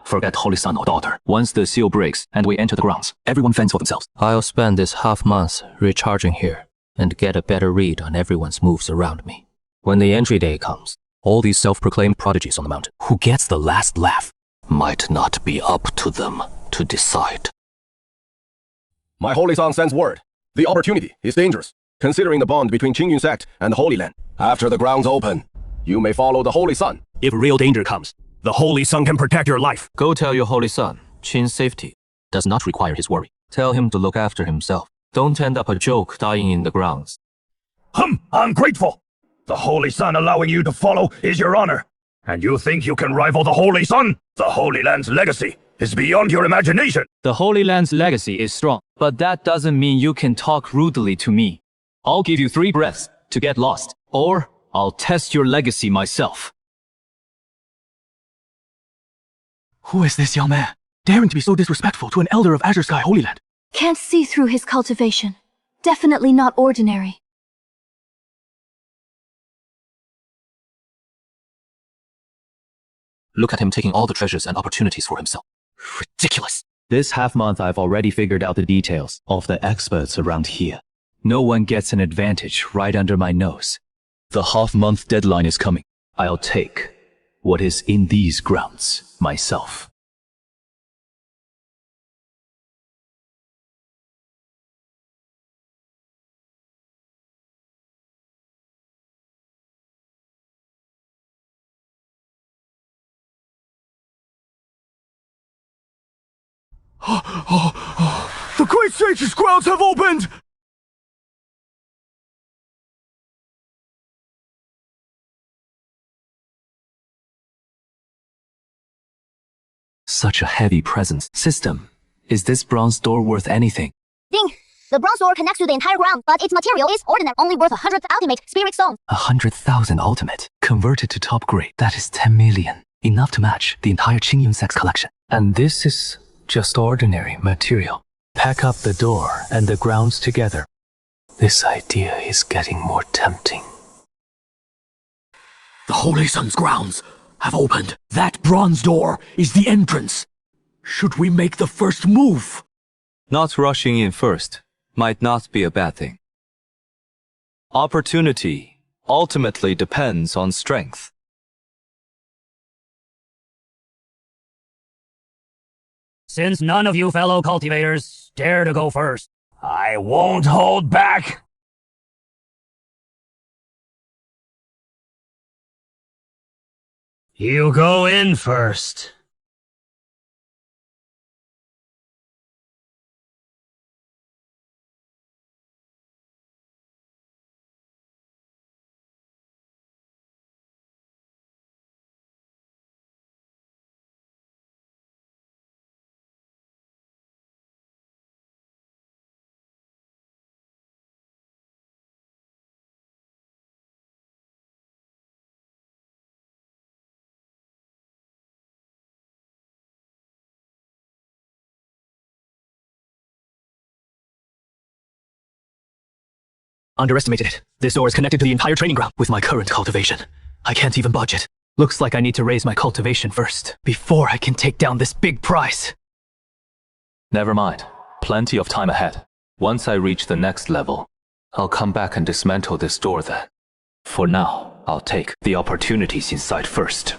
Forget holy son or daughter. Once the seal breaks and we enter the grounds, everyone fends for themselves. I'll spend this half month recharging here and get a better read on everyone's moves around me. When the entry day comes, all these self-proclaimed prodigies on the mountain, who gets the last laugh, might not be up to them to decide. My holy son sends word. The opportunity is dangerous, considering the bond between Qingyun Sect and the Holy Land. After the grounds open, you may follow the holy son. If real danger comes, the holy son can protect your life. Go tell your holy son, Qin's safety does not require his worry. Tell him to look after himself. Don't end up a joke dying in the grounds. Ungrateful! The holy son allowing you to follow is your honor. And you think you can rival the holy son? The Holy Land's legacy is beyond your imagination. The Holy Land's legacy is strong, but that doesn't mean you can talk rudely to me. I'll give you 3 breaths to get lost, or I'll test your legacy myself. Who is this young man, daring to be so disrespectful to an elder of Azure Sky Holy Land? Can't see through his cultivation. Definitely not ordinary. Look at him taking all the treasures and opportunities for himself. Ridiculous. This half month I've already figured out the details of the experts around here. No one gets an advantage right under my nose. The half-month deadline is coming. I'll take what is in these grounds myself. The Great Sage's grounds have opened! Such a heavy presence. System, is this bronze door worth anything? Ding! The bronze door connects to the entire ground, but its material is ordinary, only worth 100 ultimate spirit stones. 100,000 ultimate, converted to top grade. That is 10 million. Enough to match the entire Qingyun Sect's collection. And this is just ordinary material. Pack up the door and the grounds together. This idea is getting more tempting. The Holy Sun's grounds have opened. That bronze door is the entrance. Should we make the first move? Not rushing in first might not be a bad thing. Opportunity ultimately depends on strength. Since none of you fellow cultivators dare to go first, I won't hold back. you go in first. Underestimated it. This door is connected to the entire training ground. With my current cultivation, I can't even budge it. Looks like I need to raise my cultivation first, before I can take down this big prize. Never mind. Plenty of time ahead. Once I reach the next level, I'll come back and dismantle this door then. For now, I'll take the opportunities inside first.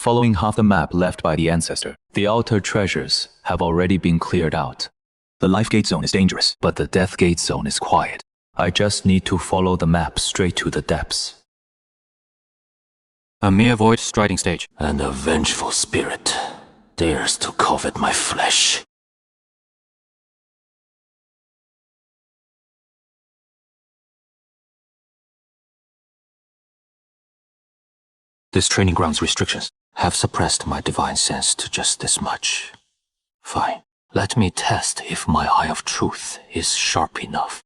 Following half the map left by the ancestor, the outer treasures have already been cleared out. The life gate zone is dangerous, but the death gate zone is quiet. I just need to follow the map straight to the depths. A mere void striding stage. And a vengeful spirit dares to covet my flesh. This training ground's restrictions have suppressed my divine sense to just this much. Fine. Let me test if my eye of truth is sharp enough.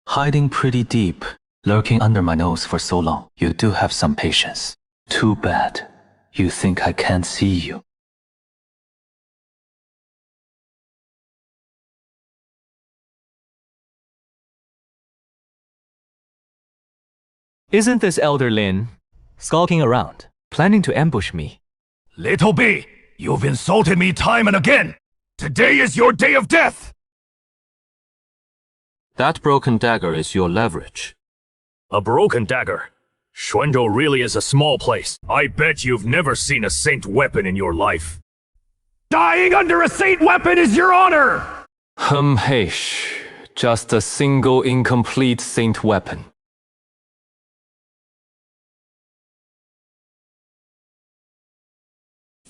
Hiding pretty deep, lurking under my nose for so long. You do have some patience. Too bad. You think I can't see you. Isn't this Elder Lin skulking around, planning to ambush me? Little B, you've insulted me time and again. Today is your day of death. That broken dagger is your leverage. A broken dagger? Xuanzhou really is a small place. I bet you've never seen a saint weapon in your life. Dying under a saint weapon is your honor! Heish. Just a single incomplete saint weapon.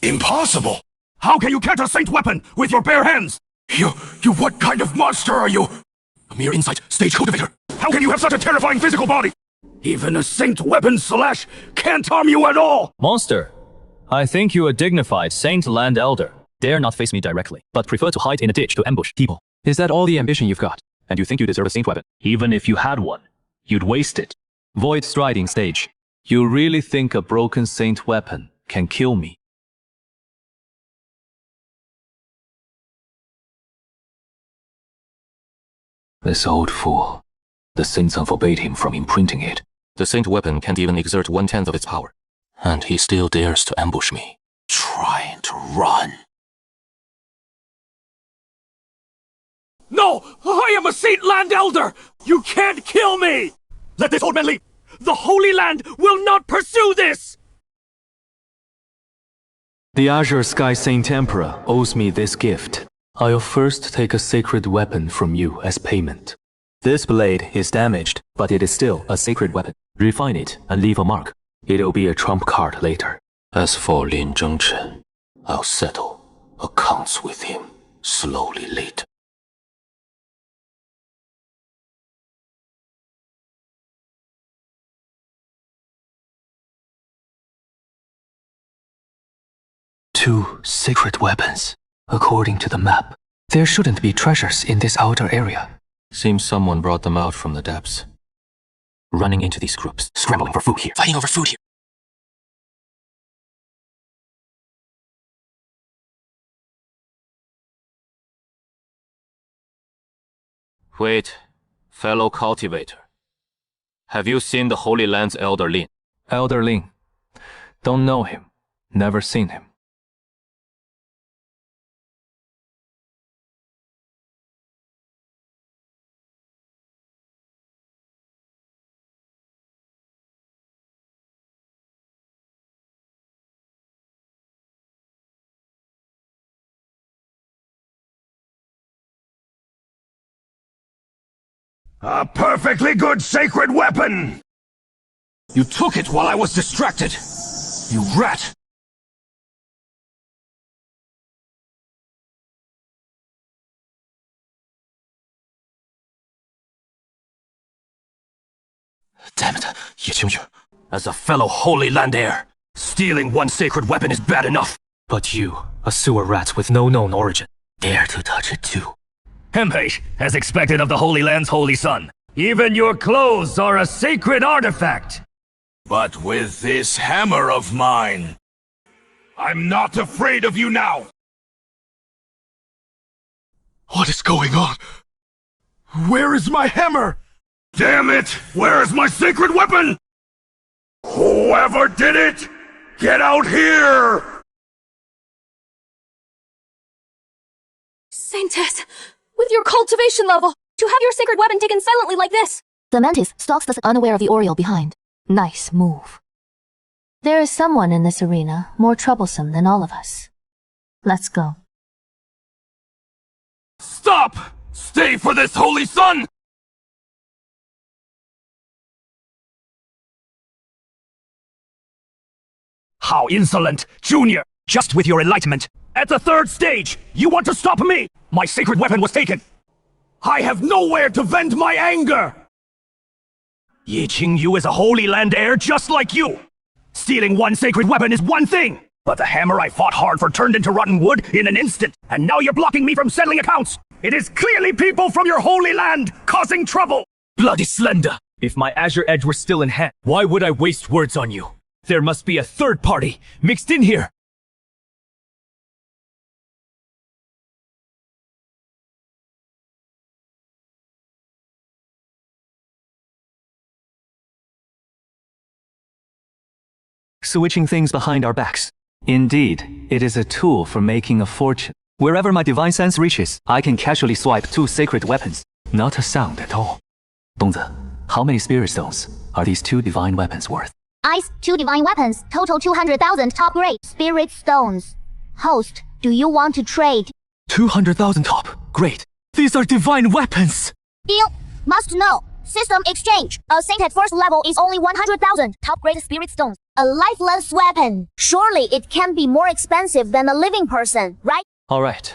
Impossible! How can you catch a saint weapon with your bare hands? You what kind of monster are you? A mere insight stage cultivator. How can you have such a terrifying physical body? Even a saint weapon slash can't harm you at all! Monster, I think you a dignified saint land elder. Dare not face me directly, but prefer to hide in a ditch to ambush people. Is that all the ambition you've got? And you think you deserve a saint weapon? Even if you had one, you'd waste it. Void striding stage. You really think a broken saint weapon can kill me? This old fool. The saints forbade him from imprinting it. The saint weapon can't even exert 1/10 of its power. And he still dares to ambush me. Trying to run. No! I am a saint land elder! You can't kill me! Let this old man leave! The Holy Land will not pursue this! The Azure Sky Saint Emperor owes me this gift. I'll first take a sacred weapon from you as payment. This blade is damaged, but it is still a sacred weapon. Refine it and leave a mark. It'll be a trump card later. As for Lin Zhengchen, I'll settle accounts with him slowly later. Two sacred weapons. According to the map, there shouldn't be treasures in this outer area. Seems someone brought them out from the depths. Running into these groups, scrambling for food here, Fighting over food here. Wait, fellow cultivator. Have you seen the Holy Land's Elder Lin? Elder Lin. Don't know him. Never seen him. A perfectly good sacred weapon! You took it while I was distracted! You rat! Damn it, Ye Qingyun. As a fellow Holy Land heir, stealing one sacred weapon is bad enough. But you, a sewer rat with no known origin, dare to touch it too. Hempage, as expected of the Holy Land's holy son. Even your clothes are a sacred artifact! But with this hammer of mine, I'm not afraid of you now! What is going on? Where is my hammer? Damn it! Where is my sacred weapon? Whoever did it, get out here! Saintess, with your cultivation level, to have your sacred weapon taken silently like this! The mantis stalks the unaware of the Oriole behind. Nice move. There is someone in this arena more troublesome than all of us. Let's go. Stop! Stay for this holy sun! How insolent, Junior! Just with your enlightenment. At the third stage, you want to stop me! My sacred weapon was taken! I have nowhere to vent my anger! Yi Qingyu is a Holy Land heir just like you! Stealing one sacred weapon is one thing! But the hammer I fought hard for turned into rotten wood in an instant, and now you're blocking me from settling accounts! It is clearly people from your Holy Land causing trouble! Bloody slender! If my Azure Edge were still in hand, why would I waste words on you? There must be a third party mixed in here! Switching things behind our backs. Indeed, it is a tool for making a fortune. Wherever my divine sense reaches, I can casually swipe two sacred weapons. Not a sound at all. Dongzi, how many spirit stones are these two divine weapons worth? Ice, 2 divine weapons, total 200,000 top grade spirit stones. Host, do you want to trade? 200,000 top. Great. These are divine weapons! You must know. System exchange. A saint at first level is only 100,000 top grade spirit stones. A lifeless weapon. Surely it can be more expensive than a living person, right? Alright.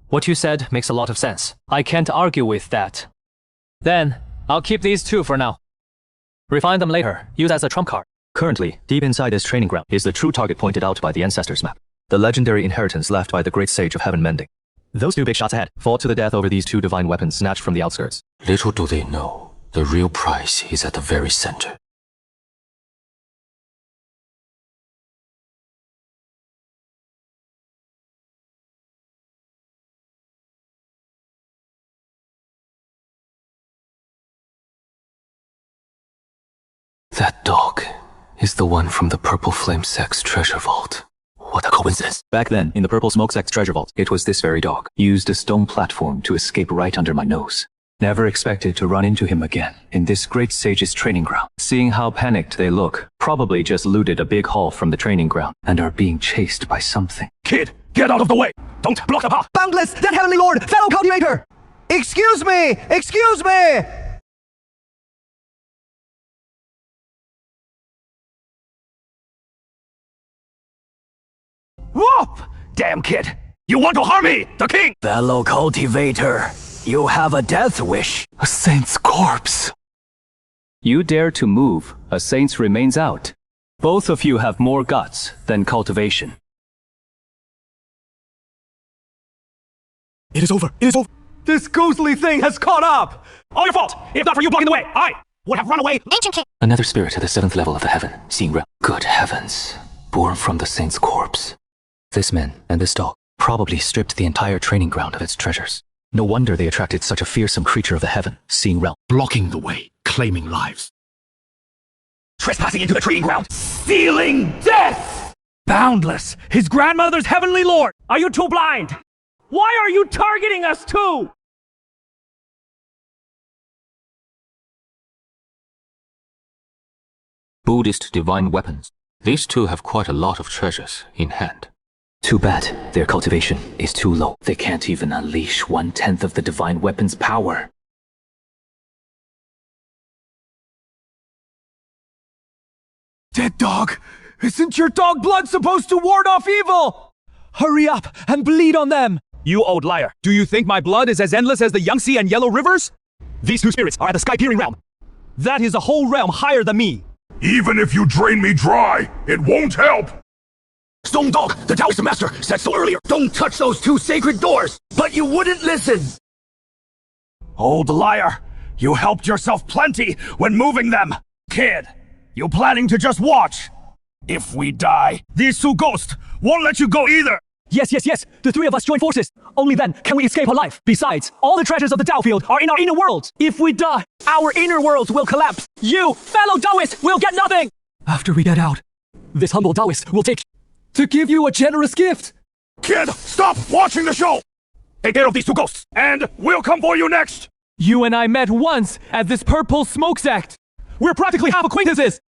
What you said makes a lot of sense. I can't argue with that. Then, I'll keep these two for now. Refine them later, use as a trump card. Currently, deep inside this training ground is the true target pointed out by the Ancestors map. The legendary inheritance left by the great sage of Heaven Mending. Those two big shots ahead fought to the death over these two divine weapons snatched from the outskirts. Little do they know, the real price is at the very center. That dog is the one from the Purple Flame Sect's treasure vault. What a coincidence. Back then, in the Purple Smoke Sect's treasure vault, it was this very dog. Used a stone platform to escape right under my nose. Never expected to run into him again in this great sage's training ground. Seeing how panicked they look, probably just looted a big haul from the training ground and are being chased by something. Kid, get out of the way! Don't block the path! Boundless, that heavenly lord, fellow cultivator! Excuse me! Excuse me! Whoop! Damn kid! You want to harm me, the king! Fellow cultivator, you have a death wish. A saint's corpse. You dare to move, a saint's remains out. Both of you have more guts than cultivation. It is over. It is over. This ghostly thing has caught up. All your fault! If not for you blocking the way, I would have run away! Ancient king. Another spirit at the 7th level of the heaven, seeing realm. Good heavens. Born from the saint's corpse. This man and this dog probably stripped the entire training ground of its treasures. No wonder they attracted such a fearsome creature of the heaven, seeing realm. Blocking the way, claiming lives. Trespassing into the training ground, stealing death! Boundless, his grandmother's heavenly lord! Are you too blind? Why are you targeting us too? Buddhist divine weapons. These two have quite a lot of treasures in hand. Too bad, their cultivation is too low. They can't even unleash 1/10 of the divine weapon's power. Dead dog! Isn't your dog blood supposed to ward off evil? Hurry up and bleed on them! You old liar. Do you think my blood is as endless as the Yangtze and Yellow Rivers? These two spirits are at the sky-peering realm. That is a whole realm higher than me. Even if you drain me dry, it won't help! Stone Dog, the Taoist master, said so earlier. Don't touch those two sacred doors! But you wouldn't listen! Old liar, you helped yourself plenty when moving them. Kid, you planning to just watch? If we die, these two ghosts won't let you go either! Yes. The three of us join forces. Only then can we escape alive. Besides, all the treasures of the Tao field are in our inner worlds. If we die, our inner worlds will collapse. You, fellow Taoist, will get nothing. After we get out, this humble Taoist will take to give you a generous gift. Kid, stop watching the show! Take care of these two ghosts, and we'll come for you next! You and I met once at this Purple Smoke Sect. We're practically half acquaintances.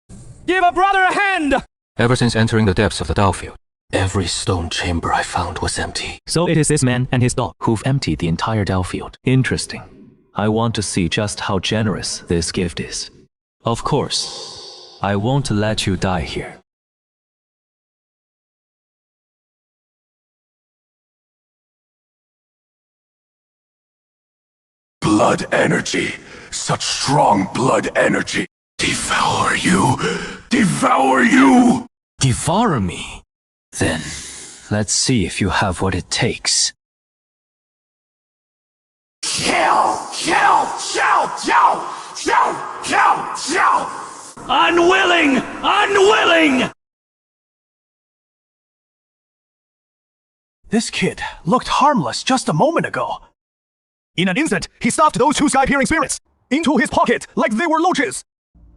Give a brother a hand! Ever since entering the depths of the Daofield, Every stone chamber I found was empty. So it is this man and his dog who've emptied the entire Daofield. Interesting. I want to see just how generous this gift is. Of course, I won't let you die here. Blood energy. Such strong blood energy. Devour you. Devour you. Devour me? Then, let's see if you have what it takes. Kill! Kill! Kill! Kill! Kill! Kill! Kill! Unwilling! Unwilling! This kid looked harmless just a moment ago. In an instant, he stuffed those two sky-peering spirits into his pocket like they were loaches,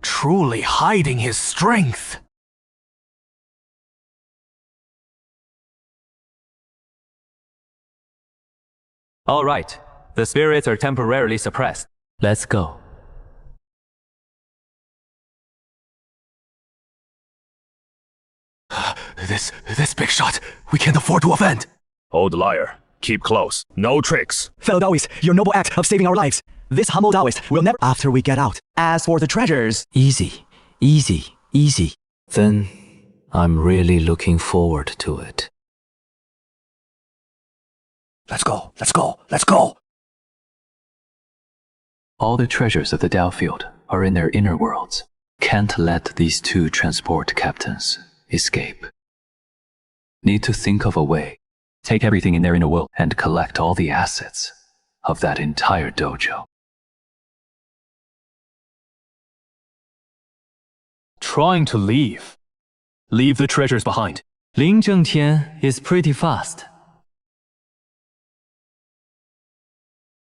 truly hiding his strength. All right, the spirits are temporarily suppressed. Let's go. This big shot, we can't afford to offend. Old liar. Keep close. No tricks. Fellow Daoist, your noble act of saving our lives. This humble Daoist will never after we get out. As for the treasures... Easy, easy, easy. Then, I'm really looking forward to it. Let's go, let's go, let's go! All the treasures of the Daofield are in their inner worlds. Can't let these two transport captains escape. Need to think of a way. Take everything in their inner world and collect all the assets of that entire dojo. Trying to leave. Leave the treasures behind. Lin Zhengtian is pretty fast.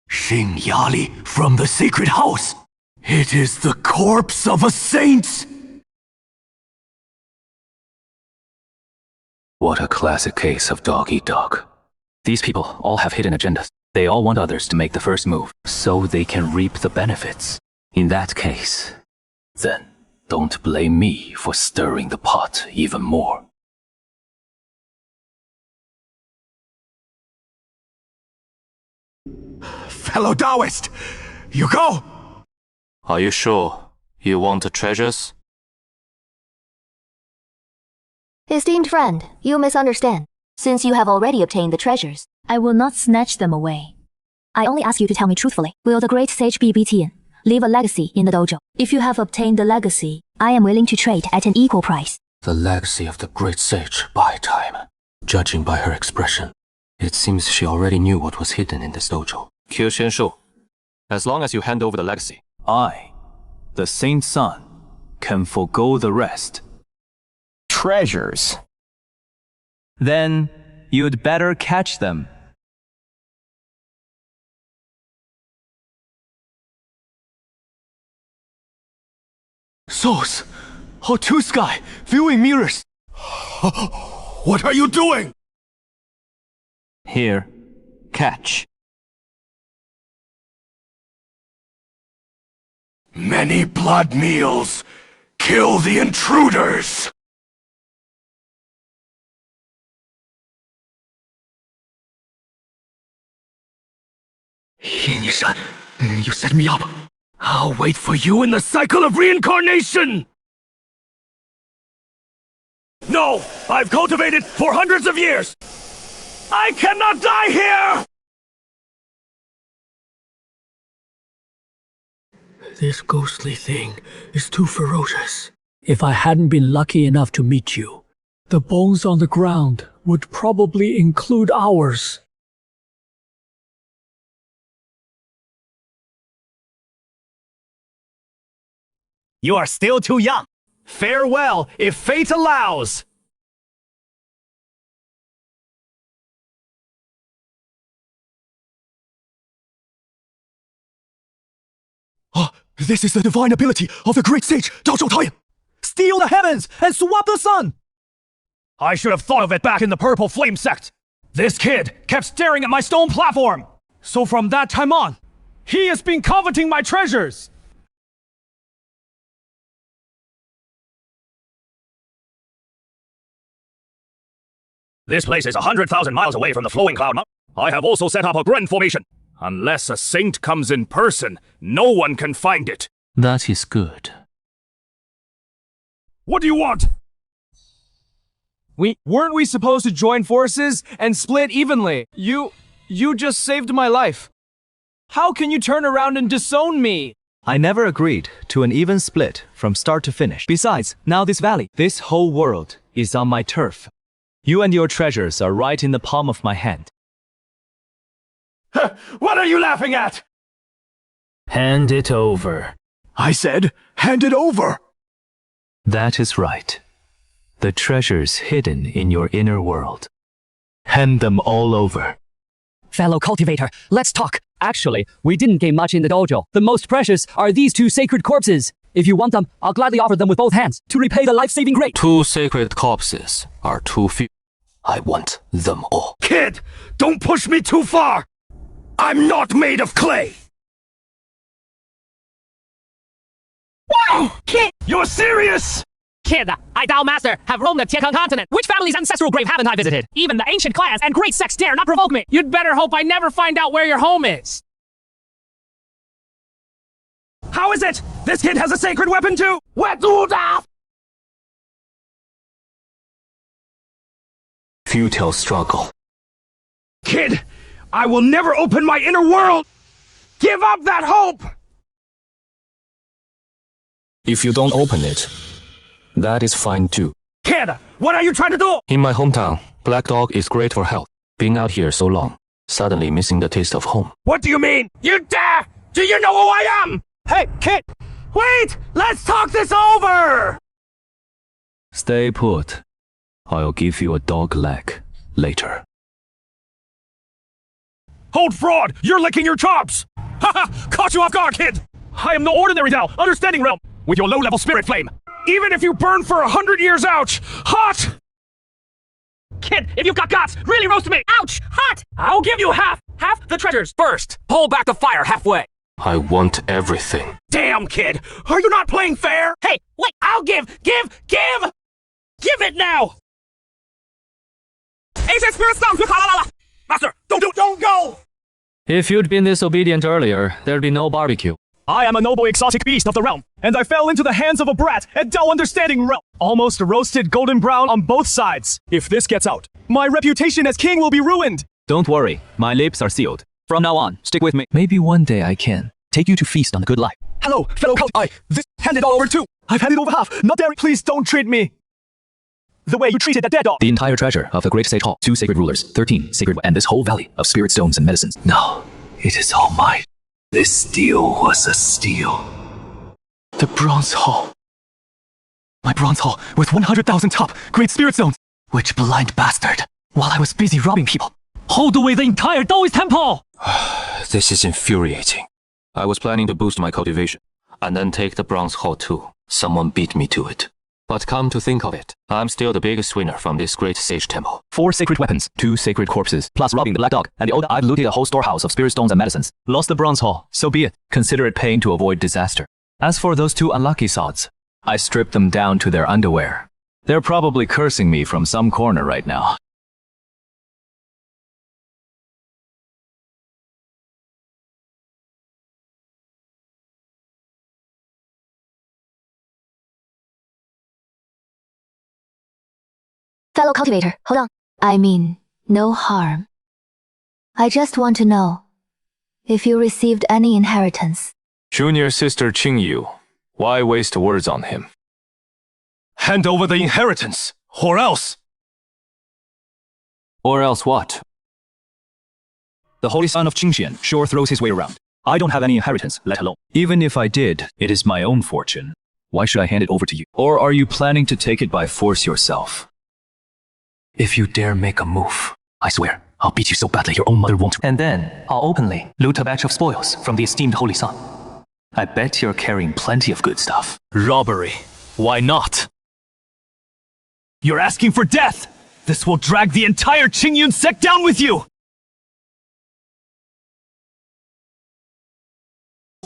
Xing Yali from the sacred house. It is the corpse of a saint. What a classic case of dog-eat-dog. These people all have hidden agendas. They all want others to make the first move, so they can reap the benefits. In that case, then don't blame me for stirring the pot even more. Fellow Daoist, you go! Are you sure you want the treasures? Esteemed friend, you misunderstand. Since you have already obtained the treasures, I will not snatch them away. I only ask you to tell me truthfully. Will the great sage be beaten? Leave a legacy in the dojo. If you have obtained the legacy, I am willing to trade at an equal price. The legacy of the great sage by time. Judging by her expression, it seems she already knew what was hidden in this dojo. Qingyun Sect, as long as you hand over the legacy. I, the Saint Son, can forgo the rest. Treasures. Then you'd better catch them. Souls! Oh, two sky! Viewing mirrors! What are you doing? Here, catch. Many blood meals. Kill the intruders. Yin-Shan, you set me up. I'll wait for you in the cycle of reincarnation! No! I've cultivated for hundreds of years! I cannot die here! This ghostly thing is too ferocious. If I hadn't been lucky enough to meet you, the bones on the ground would probably include ours. You are still too young. Farewell, if fate allows. This is the divine ability of the great sage, Zhao Zhoutai! Steal the heavens and swap the sun! I should have thought of it back in the Purple Flame Sect. This kid kept staring at my stone platform. So from that time on, he has been coveting my treasures! This place is 100,000 miles away from the flowing cloud mountain. I have also set up a grand formation. Unless a saint comes in person, no one can find it. That is good. What do you want? Weren't we supposed to join forces and split evenly? You just saved my life. How can you turn around and disown me? I never agreed to an even split from start to finish. Besides, now this valley, this whole world is on my turf. You and your treasures are right in the palm of my hand. What are you laughing at? Hand it over. I said, hand it over! That is right. The treasures hidden in your inner world. Hand them all over. Fellow cultivator, let's talk. Actually, we didn't gain much in the dojo. The most precious are these 2 sacred corpses. If you want them, I'll gladly offer them with both hands to repay the life-saving grace. 2 sacred corpses are too few. I want them all. Kid, don't push me too far! I'm not made of clay! Wow! Kid! You're serious?! Kid, I, Dao Master, have roamed the Qingyun continent. Which family's ancestral grave haven't I visited? Even the ancient clans and great sects dare not provoke me. You'd better hope I never find out where your home is. How is it? This kid has a sacred weapon too! Futile struggle. Kid, I will never open my inner world! Give up that hope! If you don't open it, that is fine too. Kid, what are you trying to do? In my hometown, Black Dog is great for health. Being out here so long, suddenly missing the taste of home. What do you mean? You dare? Do you know who I am? Hey, kid! Wait! Let's talk this over! Stay put. I'll give you a dog leg later. Hold fraud! You're licking your chops! Haha! Caught you off guard, kid! I am no ordinary Dao, understanding realm, with your low-level spirit flame. Even if you burn for 100 years, ouch! Hot! Kid, if you've got guts, really roast me! Ouch! Hot! I'll give you half the treasures. First, pull back the fire halfway. I want everything. Damn, kid! Are you not playing fair? Hey, wait! I'll give it now! Ancient spirit stone! Master, don't go! If you'd been disobedient earlier, there'd be no barbecue. I am a noble exotic beast of the realm, and I fell into the hands of a brat at Dao Understanding Realm. Almost roasted golden brown on both sides. If this gets out, my reputation as king will be ruined. Don't worry, my lips are sealed. From now on, stick with me. Maybe one day I can take you to feast on the good life. Hello, fellow cult. Hand it all over too. I've handed over half. Not daring. Please don't treat me the way you treated that dead dog. The entire treasure of the Great Sage Hall, 2 sacred rulers, 13 sacred, and this whole valley of spirit stones and medicines. No, it is all mine. This steal was a steal. The Bronze Hall. My Bronze Hall with 100,000 top Great Spirit Stones. Which blind bastard, while I was busy robbing people, hold away the entire Daoist temple! This is infuriating. I was planning to boost my cultivation, and then take the Bronze Hall too. Someone beat me to it. But come to think of it, I'm still the biggest winner from this great sage temple. 4 sacred weapons, 2 sacred corpses, plus robbing the black dog, and the old I've looted a whole storehouse of spirit stones and medicines. Lost the Bronze Hall, so be it. Consider it pain to avoid disaster. As for those 2 unlucky sods, I stripped them down to their underwear. They're probably cursing me from some corner right now. Fellow cultivator, hold on. I mean, no harm. I just want to know if you received any inheritance. Junior sister Qingyu, why waste words on him? Hand over the inheritance, or else! Or else what? The holy son of Qingyun sure throws his weight around. I don't have any inheritance, let alone. Even if I did, it is my own fortune. Why should I hand it over to you? Or are you planning to take it by force yourself? If you dare make a move, I swear, I'll beat you so badly your own mother won't. And then, I'll openly loot a batch of spoils from the esteemed holy son. I bet you're carrying plenty of good stuff. Robbery. Why not? You're asking for death! This will drag the entire Qingyun Sect down with you!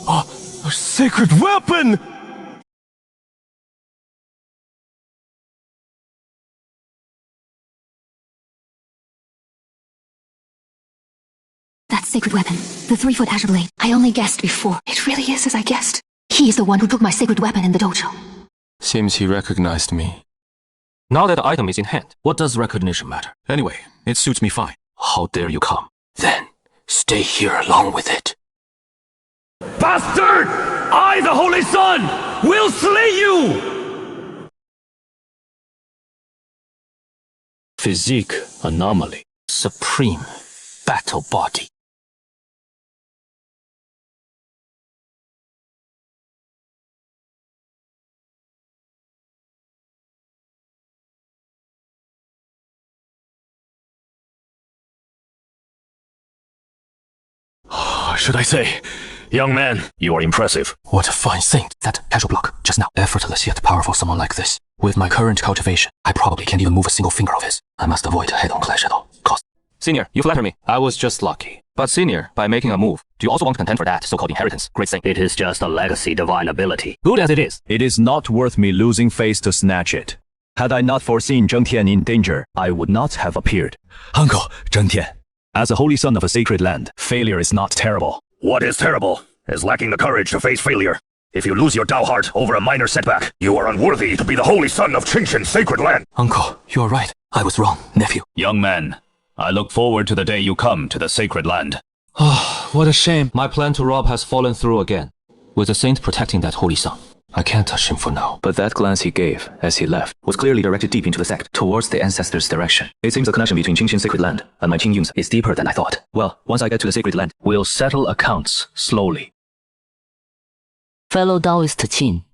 A sacred weapon! sacred weapon, the 3-foot azure blade. I only guessed before. It really is as I guessed. He is the one who took my sacred weapon in the dojo. Seems he recognized me. Now that the item is in hand, what does recognition matter? Anyway, it suits me fine. How dare you come? Then, stay here along with it. Bastard! I, the Holy Sun, will slay you! Physique anomaly. Supreme battle body. Should I say, young man, you are impressive. What a fine saint. That casual block, just now. Effortless yet powerful someone like this. With my current cultivation, I probably can't even move a single finger of his. I must avoid head-on clash at all costs. Senior, you flatter me. I was just lucky. But senior, by making a move, do you also want to contend for that so-called inheritance, great saint? It is just a legacy divine ability. Good as it is not worth me losing face to snatch it. Had I not foreseen Zheng Tian in danger, I would not have appeared. Uncle, Zheng Tian. As a holy son of a sacred land, failure is not terrible. What is terrible is lacking the courage to face failure. If you lose your Dao heart over a minor setback, you are unworthy to be the holy son of Qingyun sacred land. Uncle, you are right. I was wrong, nephew. Young man, I look forward to the day you come to the sacred land. Oh, what a shame. My plan to rob has fallen through again, with the saint protecting that holy son. I can't touch him for now. But that glance he gave as he left was clearly directed deep into the sect, towards the ancestors' direction. It seems the connection between Qingyun sacred land and my Qingyun is deeper than I thought. Well, once I get to the sacred land, we'll settle accounts slowly. Fellow Taoist Qin,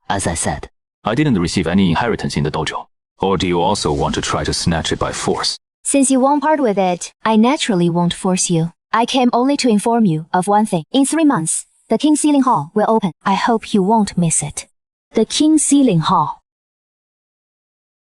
as I said, I didn't receive any inheritance in the dojo. Or do you also want to try to snatch it by force? Since you won't part with it, I naturally won't force you. I came only to inform you of one thing. In 3 months, the King Sealing Hall will open. I hope you won't miss it. The King Sealing Hall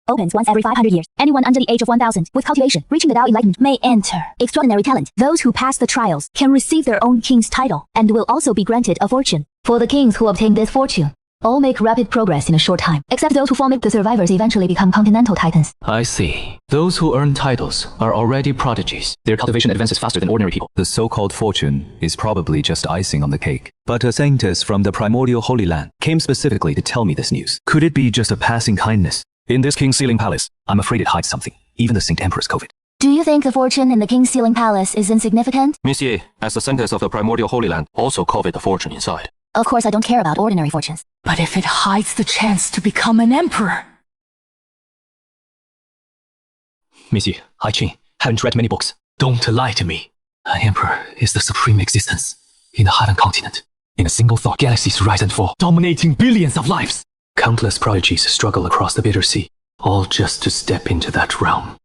opens once every 500 years. Anyone under the age of 1000 with cultivation reaching the Dao Enlightenment may enter. Extraordinary talent. Those who pass the trials can receive their own king's title and will also be granted a fortune. For the kings who obtain this fortune, all make rapid progress in a short time, except those who form it. The survivors eventually become continental titans. I see. Those who earn titles are already prodigies. Their cultivation advances faster than ordinary people. The so-called fortune is probably just icing on the cake. But a saintess from the primordial Holy Land came specifically to tell me this news. Could it be just a passing kindness? In this King's Sealing Palace, I'm afraid it hides something. Even the Saint Emperor's COVID. Do you think the fortune in the King's Sealing Palace is insignificant? Monsieur, as the saintess of the primordial Holy Land, also covet the fortune inside. Of course I don't care about ordinary fortunes. But if it hides the chance to become an emperor... Monsieur, I Qin, haven't read many books. Don't lie to me. An emperor is the supreme existence in the Heaven continent. In a single thought, galaxies rise and fall, dominating billions of lives. Countless prodigies struggle across the bitter sea, all just to step into that realm.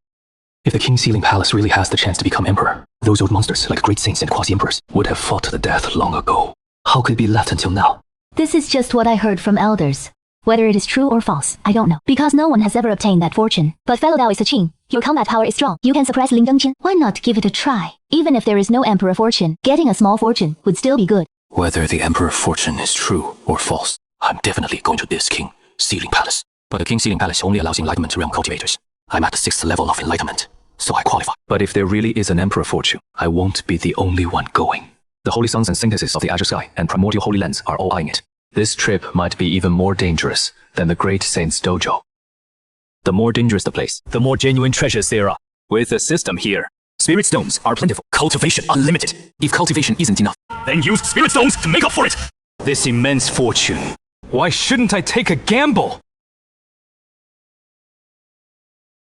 If the King's Sealing Palace really has the chance to become emperor, those old monsters like great saints and quasi-emperors would have fought to the death long ago. How could it be left until now? This is just what I heard from elders. Whether it is true or false, I don't know, because no one has ever obtained that fortune. But fellow Taoist Qin, your combat power is strong. You can suppress Lin Dengqian. Why not give it a try? Even if there is no emperor fortune, getting a small fortune would still be good. Whether the emperor fortune is true or false, I'm definitely going to this King Sealing Palace. But the King Sealing Palace only allows enlightenment realm cultivators. I'm at the 6th level of enlightenment, so I qualify. But if there really is an emperor fortune, I won't be the only one going. The holy sons and saintesses of the Azure Sky and primordial holy lands are all eyeing it. This trip might be even more dangerous than the great saint's dojo. The more dangerous the place, the more genuine treasures there are. With the system here, spirit stones are plentiful, cultivation unlimited. If cultivation isn't enough, then use spirit stones to make up for it. This immense fortune. Why shouldn't I take a gamble?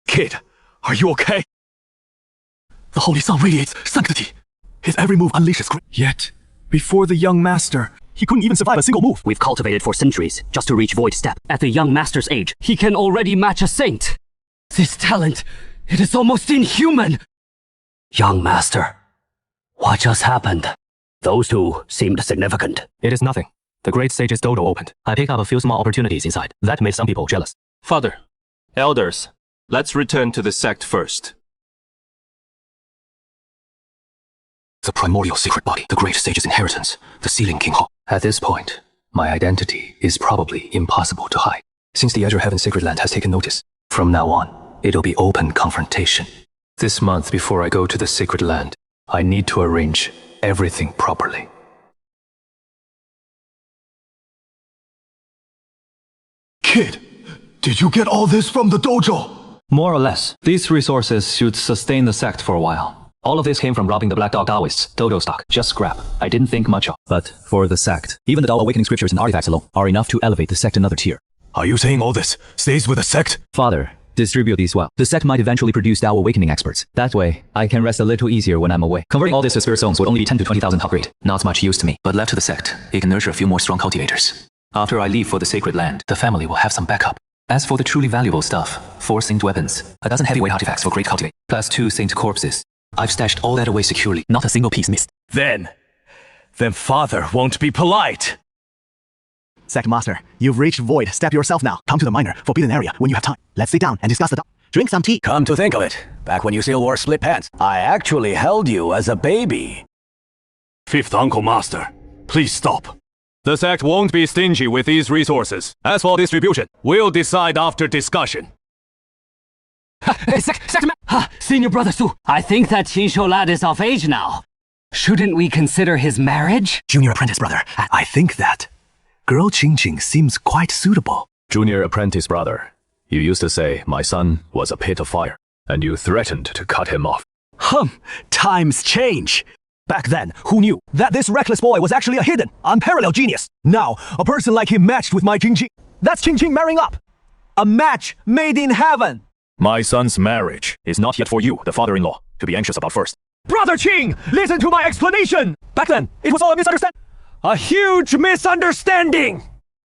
Kid, are you okay? The Holy Sun radiates sanctity. His every move unleashes great. Yet, before the young master, he couldn't even survive a single move. We've cultivated for centuries just to reach Void Step. At the young master's age, he can already match a saint. This talent, it is almost inhuman. Young master, what just happened? Those two seemed significant. It is nothing. The great sage's dojo opened. I picked up a few small opportunities inside. That made some people jealous. Father, elders, let's return to the sect first. The primordial secret body, the great sage's inheritance, the Sealing King Hall. At this point, my identity is probably impossible to hide. Since the Azure Heaven Sacred Land has taken notice, from now on, it'll be open confrontation. This month before I go to the Sacred Land, I need to arrange everything properly. Kid, did you get all this from the dojo? More or less. These resources should sustain the sect for a while. All of this came from robbing the Black Dog Taoists' dojo stock. Just scrap. I didn't think much of. But for the sect, even the Dao awakening scriptures and artifacts alone are enough to elevate the sect another tier. Are you saying all this stays with the sect? Father, distribute these well. The sect might eventually produce Dao awakening experts. That way, I can rest a little easier when I'm away. Converting all this to spirit zones would only be 10 to 20,000 upgrade. Not much use to me. But left to the sect, it can nurture a few more strong cultivators. After I leave for the sacred land, the family will have some backup. As for the truly valuable stuff, 4 saint weapons, a dozen heavyweight artifacts for great cultivate, plus 2 saint corpses. I've stashed all that away securely, not a single piece missed. Then father won't be polite. Sect Master, you've reached Void. Step yourself now. Come to the minor forbidden area when you have time. Let's sit down and discuss the Drink some tea. Come to think of it, back when you still wore split pants, I actually held you as a baby. Fifth Uncle Master, please stop. The sect won't be stingy with these resources. As for distribution, we'll decide after discussion. Senior brother Su, I think that Qinshou lad is of age now. Shouldn't we consider his marriage? Junior apprentice brother, I think that girl Qingqing seems quite suitable. Junior apprentice brother, you used to say my son was a pit of fire, and you threatened to cut him off. Times change. Back then, who knew that this reckless boy was actually a hidden, unparalleled genius? Now, a person like him matched with my Qingqing. That's Qingqing marrying up. A match made in heaven. My son's marriage is not yet for you, the father-in-law, to be anxious about first. Brother Qing, listen to my explanation. Back then, it was all a misunderstanding. A huge misunderstanding.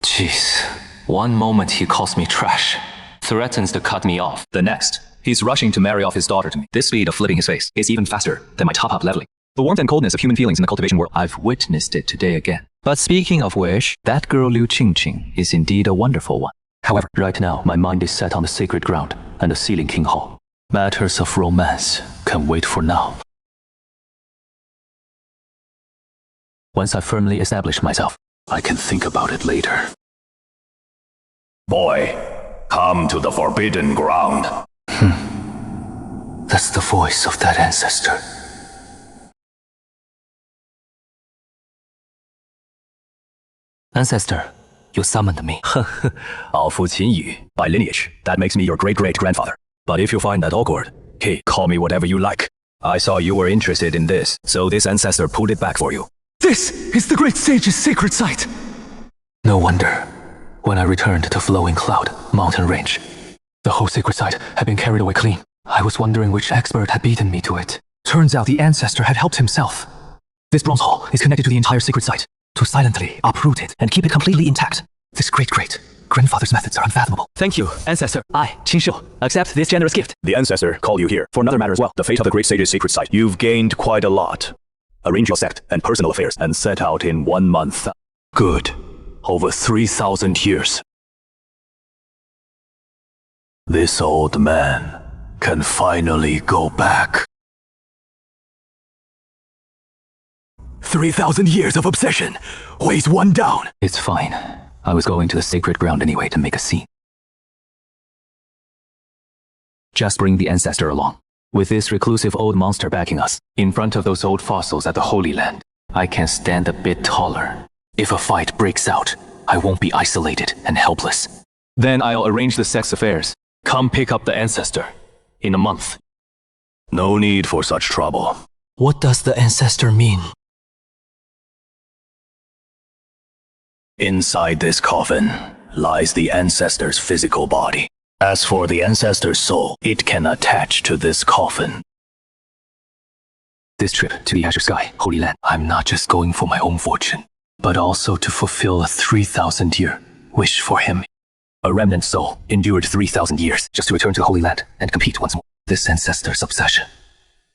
Jeez. One moment he calls me trash, threatens to cut me off. The next, he's rushing to marry off his daughter to me. This speed of flipping his face is even faster than my top-up leveling. The warmth and coldness of human feelings in the cultivation world, I've witnessed it today again. But speaking of which, that girl Liu Qingqing is indeed a wonderful one. However, right now, my mind is set on the sacred ground and the Sealing King Hall. Matters of romance can wait for now. Once I firmly establish myself, I can think about it later. Boy, come to the forbidden ground. That's the voice of that ancestor. Ancestor, you summoned me. 老父秦羽, by lineage, that makes me your great-great-grandfather. But if you find that awkward, hey, call me whatever you like. I saw you were interested in this, so this ancestor pulled it back for you. This is the great sage's sacred site. No wonder. When I returned to Flowing Cloud mountain range, the whole sacred site had been carried away clean. I was wondering which expert had beaten me to it. Turns out the ancestor had helped himself. This bronze hall is connected to the entire sacred site, to silently uproot it and keep it completely intact. This great-great-grandfather's methods are unfathomable. Thank you, ancestor. I, Qinshou, accept this generous gift. The ancestor called you here for another matter as well. The fate of the great sage's sacred site. You've gained quite a lot. Arrange your sect and personal affairs and set out in 1 month. Good. Over 3,000 years. This old man can finally go back. 3,000 years of obsession weighs one down. It's fine. I was going to the sacred ground anyway to make a scene. Just bring the ancestor along. With this reclusive old monster backing us, in front of those old fossils at the Holy Land, I can stand a bit taller. If a fight breaks out, I won't be isolated and helpless. Then I'll arrange the sect's affairs. Come pick up the ancestor. In a month. No need for such trouble. What does the ancestor mean? Inside this coffin lies the ancestor's physical body. As for the ancestor's soul, it can attach to this coffin. This trip to the Azure Sky, Holy Land, I'm not just going for my own fortune, but also to fulfill a 3,000-year wish for him. A remnant soul endured 3,000 years just to return to the Holy Land and compete once more. This ancestor's obsession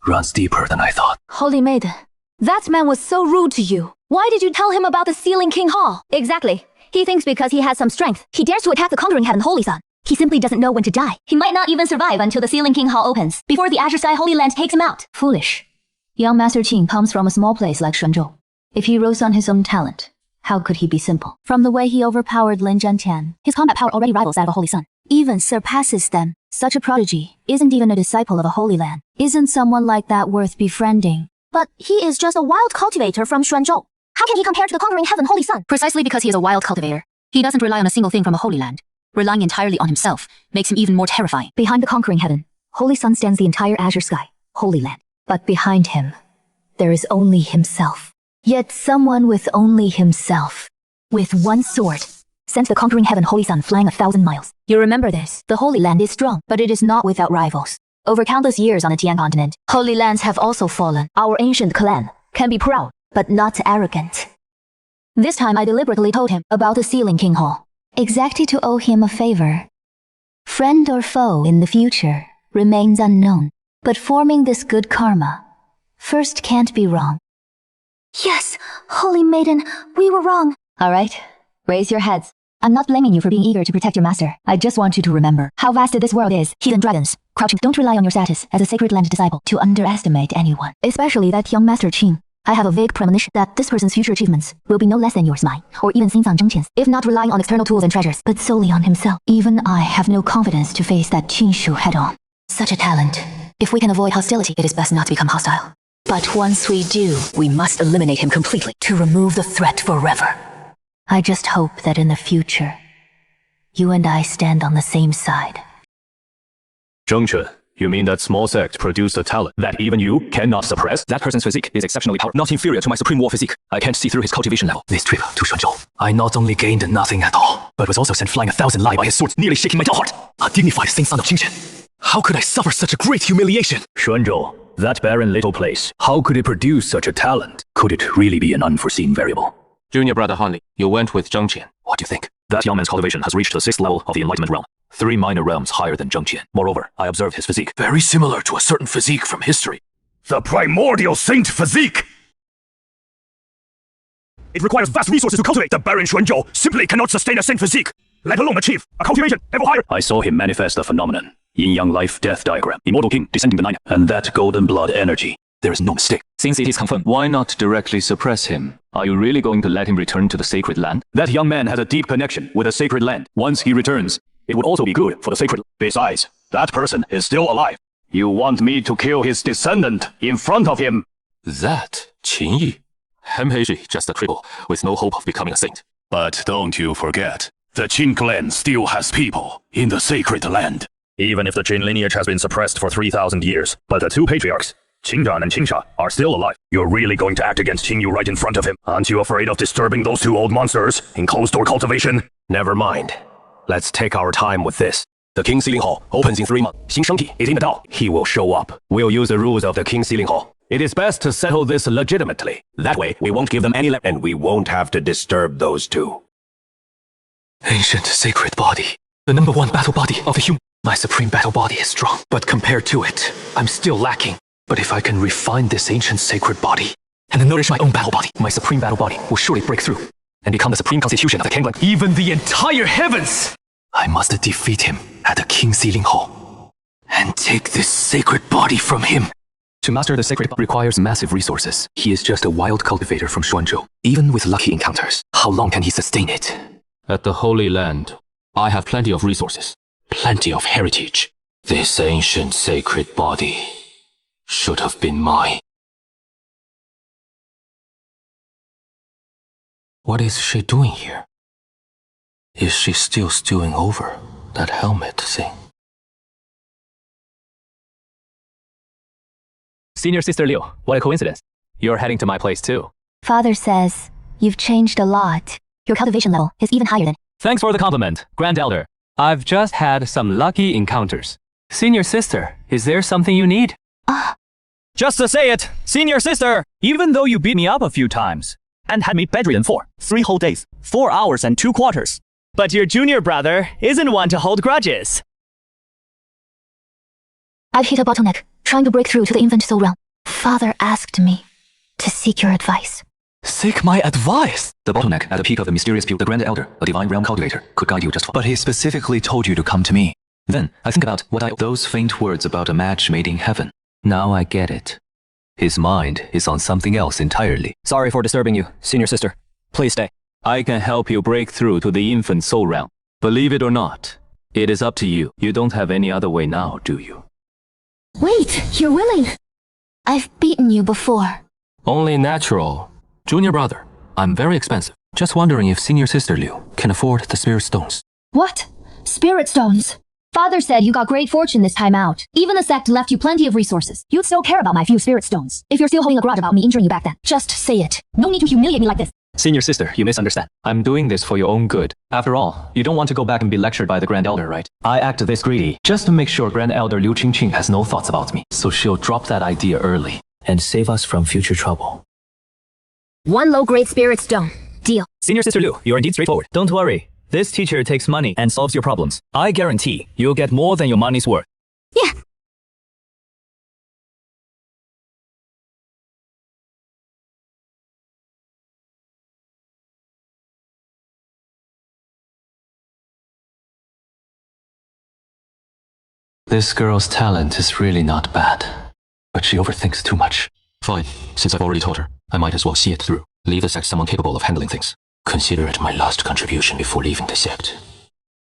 runs deeper than I thought. Holy Maiden, that man was so rude to you. Why did you tell him about the Sealing King Hall? Exactly. He thinks because he has some strength, he dares to attack the Conquering Heaven Holy Sun. He simply doesn't know when to die. He might not even survive until the Sealing King Hall opens, before the Azure Sky Holy Land takes him out. Foolish. Young Master Qing comes from a small place like Shenzhou. If he rose on his own talent, how could he be simple? From the way he overpowered Lin Zhantian, his combat power already rivals that of a Holy Sun. Even surpasses them. Such a prodigy isn't even a disciple of a Holy Land. Isn't someone like that worth befriending? But he is just a wild cultivator from Xuanzhou. How can he compare to the conquering heaven Holy Sun? Precisely because he is a wild cultivator. He doesn't rely on a single thing from a holy land. Relying entirely on himself makes him even more terrifying. Behind the conquering heaven, Holy Sun stands the entire azure sky, Holy Land. But behind him, there is only himself. Yet someone with only himself, with one sword, sent the conquering heaven Holy Sun flying 1,000 miles. You remember this. The Holy Land is strong, but it is not without rivals. Over countless years on the Tian continent, holy lands have also fallen. Our ancient clan can be proud, but not arrogant. This time I deliberately told him about the Sealing King Hall, exactly to owe him a favor. Friend or foe in the future remains unknown, but forming this good karma first can't be wrong. Yes, Holy Maiden, we were wrong. Alright, raise your heads. I'm not blaming you for being eager to protect your master. I just want you to remember how vast this world is. Hidden dragons, crouching. Don't rely on your status as a sacred land disciple to underestimate anyone, especially that young master Qing. I have a vague premonition that this person's future achievements will be no less than yours, mine, or even Xinzang Zhengqian's, if not relying on external tools and treasures, but solely on himself. Even I have no confidence to face that Qinshu head-on. Such a talent. If we can avoid hostility, it is best not to become hostile. But once we do, we must eliminate him completely to remove the threat forever. I just hope that in the future, you and I stand on the same side. Zhengquan, you mean that small sect produced a talent that even you cannot suppress? That person's physique is exceptionally powerful, not inferior to my supreme war physique. I can't see through his cultivation level. This trip to Xuanzhou, I not only gained nothing at all, but was also sent flying 1,000 li by his swords, nearly shaking my heart. A dignified saint son of Qingchen. How could I suffer such a great humiliation? Xuanzhou, that barren little place, how could it produce such a talent? Could it really be an unforeseen variable? Junior brother Hanli, you went with Zheng Qian. What do you think? That young man's cultivation has reached the 6th level of the Enlightenment realm. 3 minor realms higher than Zheng Qian. Moreover, I observed his physique. Very similar to a certain physique from history. The primordial saint physique! It requires vast resources to cultivate. The barren Xuanzhou simply cannot sustain a saint physique, let alone achieve a cultivation ever higher. I saw him manifest the phenomenon. Yin-yang life-death diagram. Immortal king descending the 9. And that golden blood energy. There is no mistake. Since it is confirmed, why not directly suppress him? Are you really going to let him return to the sacred land? That young man has a deep connection with the sacred land. Once he returns, it would also be good for the sacred. Besides, that person is still alive. You want me to kill his descendant in front of him? That, Qinyi? Hemheiji, just a cripple with no hope of becoming a saint. But don't you forget, the Qin clan still has people in the sacred land. Even if the Qin lineage has been suppressed for 3,000 years, but the 2 patriarchs, Qingzhan and Qingsha, are still alive. You're really going to act against Qingyu right in front of him? Aren't you afraid of disturbing those 2 old monsters in closed-door cultivation? Never mind. Let's take our time with this. The King Sealing Hall opens in 3 months. Xing Shengti is in the Dao. He will show up. We'll use the rules of the King Sealing Hall. It is best to settle this legitimately. That way, we won't give them any and we won't have to disturb those 2. Ancient sacred body. The #1 battle body of the human. My supreme battle body is strong, but compared to it, I'm still lacking. But if I can refine this ancient sacred body and then nourish my own battle body, my supreme battle body will surely break through and become the supreme constitution of the kingdom. Even the entire heavens! I must defeat him at the King Sealing Hall and take this sacred body from him. To master the sacred requires massive resources. He is just a wild cultivator from Xuanzhou. Even with lucky encounters, how long can he sustain it? At the Holy Land, I have plenty of resources. Plenty of heritage. This ancient sacred body should have been mine. What is she doing here? Is she still stewing over that helmet thing? Senior Sister Liu, what a coincidence. You're heading to my place too. Father says, you've changed a lot. Your cultivation level is even higher than... Thanks for the compliment, Grand Elder. I've just had some lucky encounters. Senior Sister, is there something you need? Just to say it, Senior Sister, even though you beat me up a few times and had me bedridden for 3 whole days, 4 hours and 2 quarters, but your junior brother isn't one to hold grudges. I've hit a bottleneck, trying to break through to the infant soul realm. Father asked me to seek your advice. Seek my advice? The bottleneck at the peak of the mysterious peak, the Grand Elder, a divine realm cultivator, could guide you just fine. But he specifically told you to come to me. Then I think about those faint words about a match made in heaven. Now I get it. His mind is on something else entirely. Sorry for disturbing you, Senior Sister. Please stay. I can help you break through to the infant soul realm. Believe it or not, it is up to you. You don't have any other way now, do you? Wait, you're willing? I've beaten you before. Only natural. Junior brother, I'm very expensive. Just wondering if senior sister Liu can afford the spirit stones. What? Spirit stones? Father said you got great fortune this time out. Even the sect left you plenty of resources. You'd still care about my few spirit stones. If you're still holding a grudge about me injuring you back then, just say it. No need to humiliate me like this. Senior sister, you misunderstand. I'm doing this for your own good. After all, you don't want to go back and be lectured by the Grand Elder, right? I act this greedy just to make sure Grand Elder Liu Qingqing has no thoughts about me, so she'll drop that idea early and save us from future trouble. 1 low-grade spirit stone. Deal. Senior sister Liu, you're indeed straightforward. Don't worry. This teacher takes money and solves your problems. I guarantee you'll get more than your money's worth. Yeah. This girl's talent is really not bad, but she overthinks too much. Fine, since I've already taught her, I might as well see it through. Leave the sect someone capable of handling things. Consider it my last contribution before leaving the sect.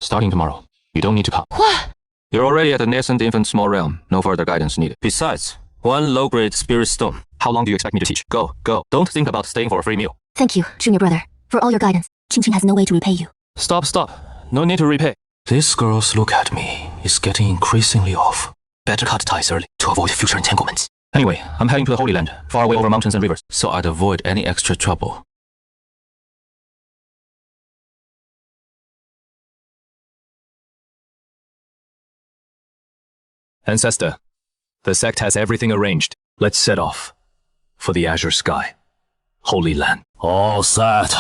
Starting tomorrow, you don't need to come. What? You're already at the nascent infant small realm. No further guidance needed. Besides, 1 low-grade spirit stone. How long do you expect me to teach? Go, go. Don't think about staying for a free meal. Thank you, junior brother, for all your guidance. Qingqing has no way to repay you. Stop, stop. No need to repay. This girl's look at me is getting increasingly off. Better cut ties early to avoid future entanglements. Anyway, I'm heading to the Holy Land, far away over mountains and rivers, so I'd avoid any extra trouble. Ancestor, the sect has everything arranged. Let's set off for the Azure Sky, Holy Land. All set.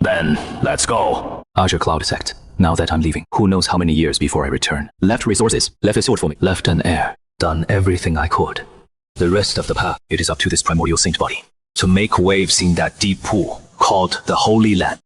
Then, let's go. Azure Cloud Sect. Now that I'm leaving, who knows how many years before I return. Left resources, left a sword for me, left an heir, done everything I could. The rest of the path, it is up to this primordial saint body to make waves in that deep pool called the Holy Land.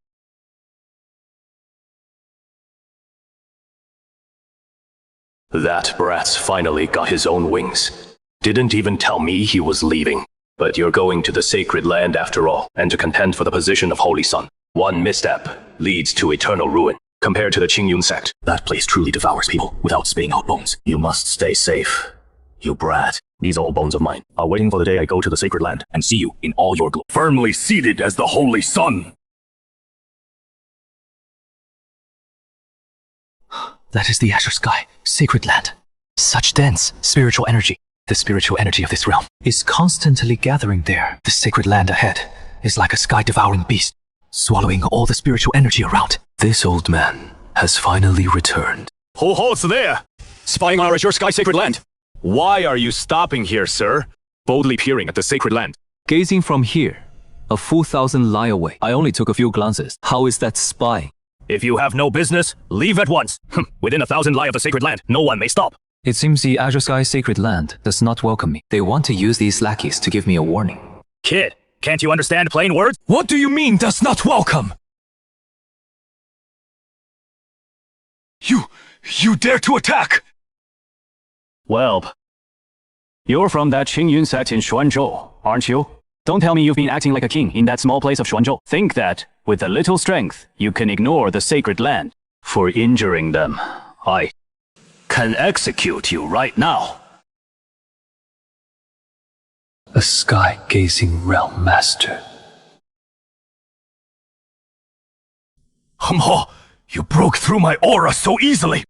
That brat's finally got his own wings. Didn't even tell me he was leaving. But you're going to the sacred land after all, and to contend for the position of Holy Son. 1 misstep leads to eternal ruin. Compared to the Qingyun Sect, that place truly devours people without spitting out bones. You must stay safe, you brat. These old bones of mine are waiting for the day I go to the sacred land and see you in all your glory. Firmly seated as the Holy Son. That is the Azure Sky, sacred land. Such dense spiritual energy. The spiritual energy of this realm is constantly gathering there. The sacred land ahead is like a sky-devouring beast, swallowing all the spiritual energy around. This old man has finally returned. Who holds there? Spying our Azure Sky sacred land. Why are you stopping here, sir? Boldly peering at the sacred land. Gazing from here, a full 1,000 li away. I only took a few glances. How is that spying? If you have no business, leave at once. Within 1,000 li of the sacred land, no one may stop. It seems the Azure Sky sacred land does not welcome me. They want to use these lackeys to give me a warning. Kid, can't you understand plain words? What do you mean does not welcome? You dare to attack? Well, you're from that Qingyun Sect in Xuanzhou, aren't you? Don't tell me you've been acting like a king in that small place of Xuanzhou. Think that, with a little strength, you can ignore the sacred land. For injuring them, I can execute you right now. A sky-gazing realm master. Humho, you broke through my aura so easily.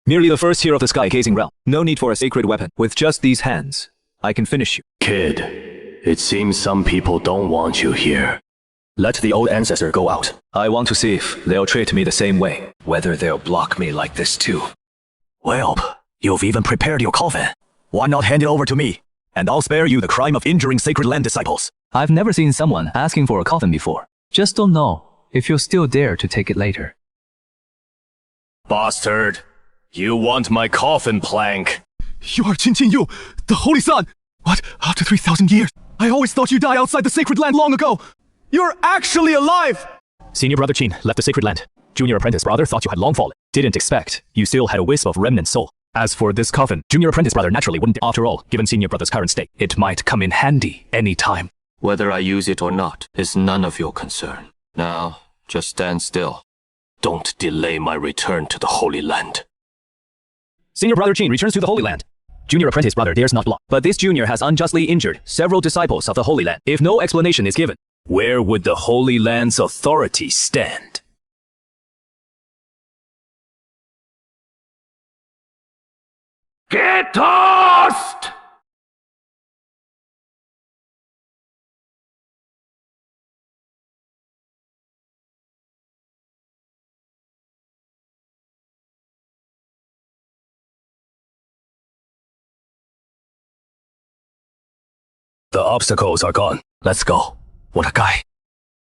Merely the first tier of the sky-gazing realm. No need for a sacred weapon. With just these hands, I can finish you. Kid, it seems some people don't want you here. Let the old ancestor go out. I want to see if they'll treat me the same way, whether they'll block me like this too. Well, you've even prepared your coffin. Why not hand it over to me? And I'll spare you the crime of injuring sacred land disciples. I've never seen someone asking for a coffin before. Just don't know if you'll still dare to take it later. Bastard, you want my coffin plank? You are Qingyun Yu, the Holy Son! What, after 3,000 years? I always thought you died outside the sacred land long ago! You're actually alive! Senior brother Qin left the sacred land. Junior apprentice brother thought you had long fallen. Didn't expect you still had a wisp of remnant soul. As for this coffin, junior apprentice brother naturally wouldn't. After all, given senior brother's current state, it might come in handy any time. Whether I use it or not is none of your concern. Now, just stand still. Don't delay my return to the Holy Land. Senior brother Qin returns to the Holy Land. Junior apprentice brother dares not block. But this junior has unjustly injured several disciples of the Holy Land. If no explanation is given, where would the Holy Land's authority stand? Get tossed! The obstacles are gone. Let's go. What a guy.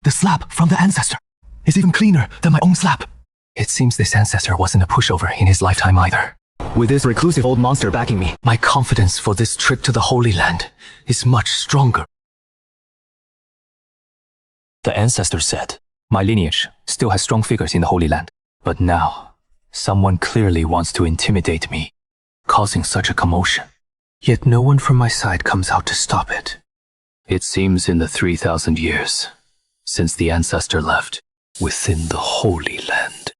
The slap from the ancestor is even cleaner than my own slap. It seems this ancestor wasn't a pushover in his lifetime either. With this reclusive old monster backing me, my confidence for this trip to the Holy Land is much stronger. The ancestor said, my lineage still has strong figures in the Holy Land. But now, someone clearly wants to intimidate me, causing such a commotion. Yet no one from my side comes out to stop it. It seems in the 3,000 years since the ancestor left within the Holy Land,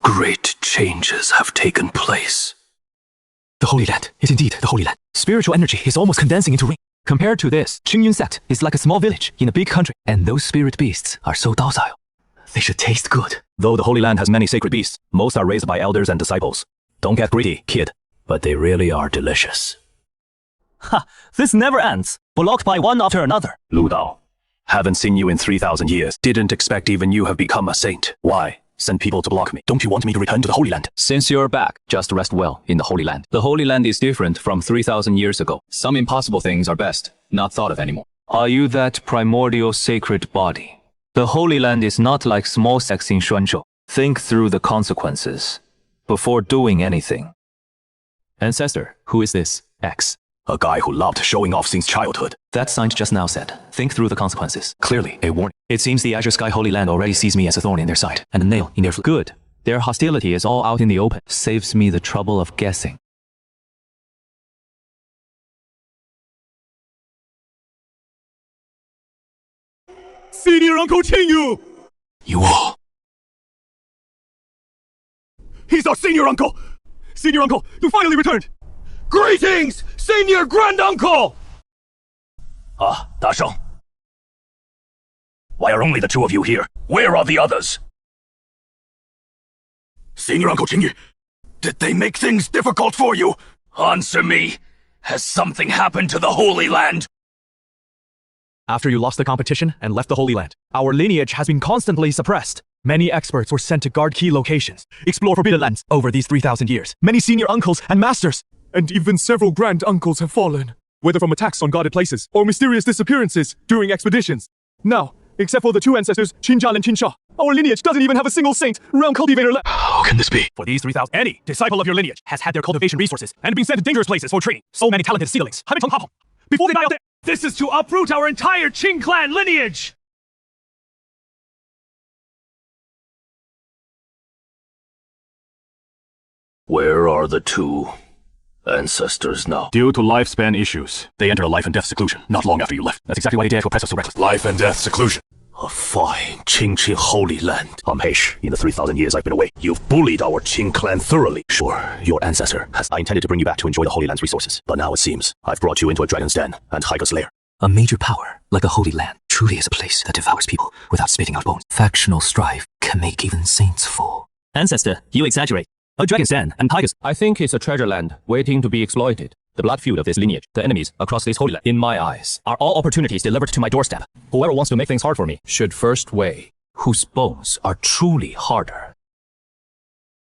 great changes have taken place. The Holy Land is indeed the Holy Land. Spiritual energy is almost condensing into ring. Compared to this, Qingyun Sect is like a small village in a big country, and those spirit beasts are so docile. They should taste good. Though the Holy Land has many sacred beasts, most are raised by elders and disciples. Don't get greedy, kid. But they really are delicious. Ha! This never ends. Blocked by one after another. Lu Dao, haven't seen you in 3,000 years. Didn't expect even you have become a saint. Why? Send people to block me. Don't you want me to return to the Holy Land? Since you're back, just rest well in the Holy Land. The Holy Land is different from 3,000 years ago. Some impossible things are best not thought of anymore. Are you that primordial sacred body? The Holy Land is not like small sects in Xuanzhou. Think through the consequences before doing anything. Ancestor, who is this X? A guy who loved showing off since childhood. That saint just now said, think through the consequences. Clearly, a warning. It seems the Azure Sky Holy Land already sees me as a thorn in their side, and a nail in their flesh. Good. Their hostility is all out in the open. Saves me the trouble of guessing. Senior Uncle Qingyun! You all. He's our senior uncle! Senior uncle, you finally returned! Greetings, senior granduncle! Ah, Da Sheng. Why are only the two of you here? Where are the others? Senior Uncle Qingyun, did they make things difficult for you? Answer me. Has something happened to the Holy Land? After you lost the competition and left the Holy Land, our lineage has been constantly suppressed. Many experts were sent to guard key locations, explore forbidden lands over these 3,000 years. Many senior uncles and masters, and even several grand uncles have fallen, whether from attacks on guarded places or mysterious disappearances during expeditions. Now, except for the two ancestors, Qinjia and Qinsha, our lineage doesn't even have a single saint around cultivator left. How can this be? For these 3,000, any disciple of your lineage has had their cultivation resources and been sent to dangerous places for training. So many talented seedlings have become hapong. Before they die out there, this is to uproot our entire Qing clan lineage! Where are the two ancestors now? Due to lifespan issues, they entered a life and death seclusion not long after you left. That's exactly why they dared to oppress us so recklessly. Life and death seclusion. A fine Qingqing Holy Land. I'm Heish. In the 3,000 years I've been away, you've bullied our Qing clan thoroughly. Sure, your ancestor has. I intended to bring you back to enjoy the Holy Land's resources, but now it seems I've brought you into a dragon's den and Tiger's lair. A major power, like the Holy Land, truly is a place that devours people without spitting out bones. Factional strife can make even saints fall. Ancestor, you exaggerate. A dragon's den and tigers. I think it's a treasure land waiting to be exploited. The blood feud of this lineage, the enemies across this Holy Land, in my eyes, are all opportunities delivered to my doorstep. Whoever wants to make things hard for me should first weigh whose bones are truly harder.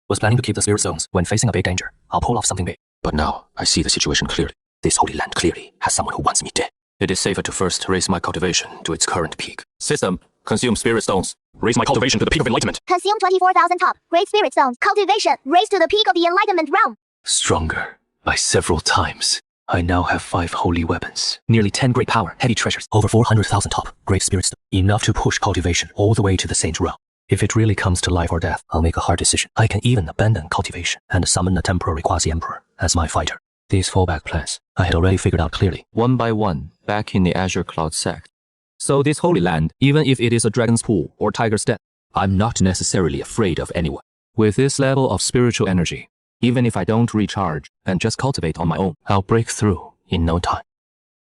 Was planning to keep the spirit zones when facing a big danger. I'll pull off something big. But now I see the situation clearly. This Holy Land clearly has someone who wants me dead. It is safer to first raise my cultivation to its current peak. System, consume spirit stones. Raise my cultivation to the peak of enlightenment. Consume 24,000 top. Great spirit stones. Cultivation. Raise to the peak of the enlightenment realm. Stronger by several times. I now have 5 holy weapons, nearly 10 great power, heavy treasures, over 400,000 top, great spirits, enough to push cultivation all the way to the saint realm. If it really comes to life or death, I'll make a hard decision. I can even abandon cultivation and summon a temporary quasi-emperor as my fighter. These fallback plans, I had already figured out clearly. One by one, back in the Azure Cloud Sect. So this Holy Land, even if it is a dragon's pool or tiger's den, I'm not necessarily afraid of anyone. With this level of spiritual energy, Even if I don't recharge and just cultivate on my own, I'll break through in no time.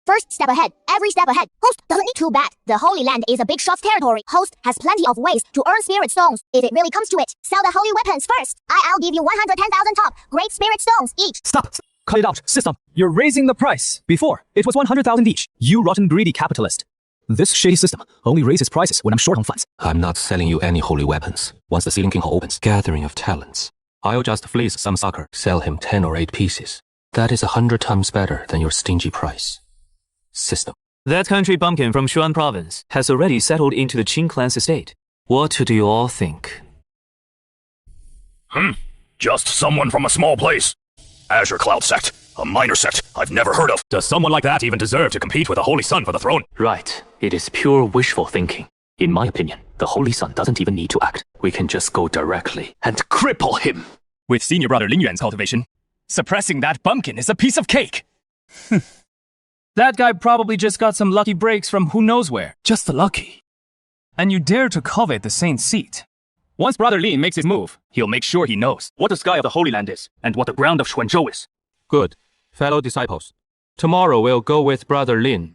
First step ahead, every step ahead. Host doesn't need too bad. The Holy Land is a big shot's territory. Host has plenty of ways to earn spirit stones. If it really comes to it, sell the holy weapons first. I'll give you 110,000 top great spirit stones each. Stop! Cut it out, system. You're raising the price. Before, it was 100,000 each. You rotten greedy capitalist. This shady system only raises prices when I'm short on funds. I'm not selling you any holy weapons. Once the Ceiling King Hall opens, gathering of talents, I'll just fleece some sucker, sell him 10 or 8 pieces. That is 100 times better than your stingy price. System. That country bumpkin from Shuan province has already settled into the Qin clan's estate. What do you all think? Just someone from a small place. Azure Cloud Sect, a minor sect I've never heard of. Does someone like that even deserve to compete with the Holy Sun for the throne? Right. It is pure wishful thinking. In my opinion, the Holy Sun doesn't even need to act. We can just go directly and cripple him. With senior brother Lin Yuan's cultivation, suppressing that bumpkin is a piece of cake. That guy probably just got some lucky breaks from who knows where. Just the lucky. And you dare to covet the saint's seat. Once Brother Lin makes his move, he'll make sure he knows what the sky of the Holy Land is and what the ground of Xuanzhou is. Good. Fellow disciples, tomorrow we'll go with Brother Lin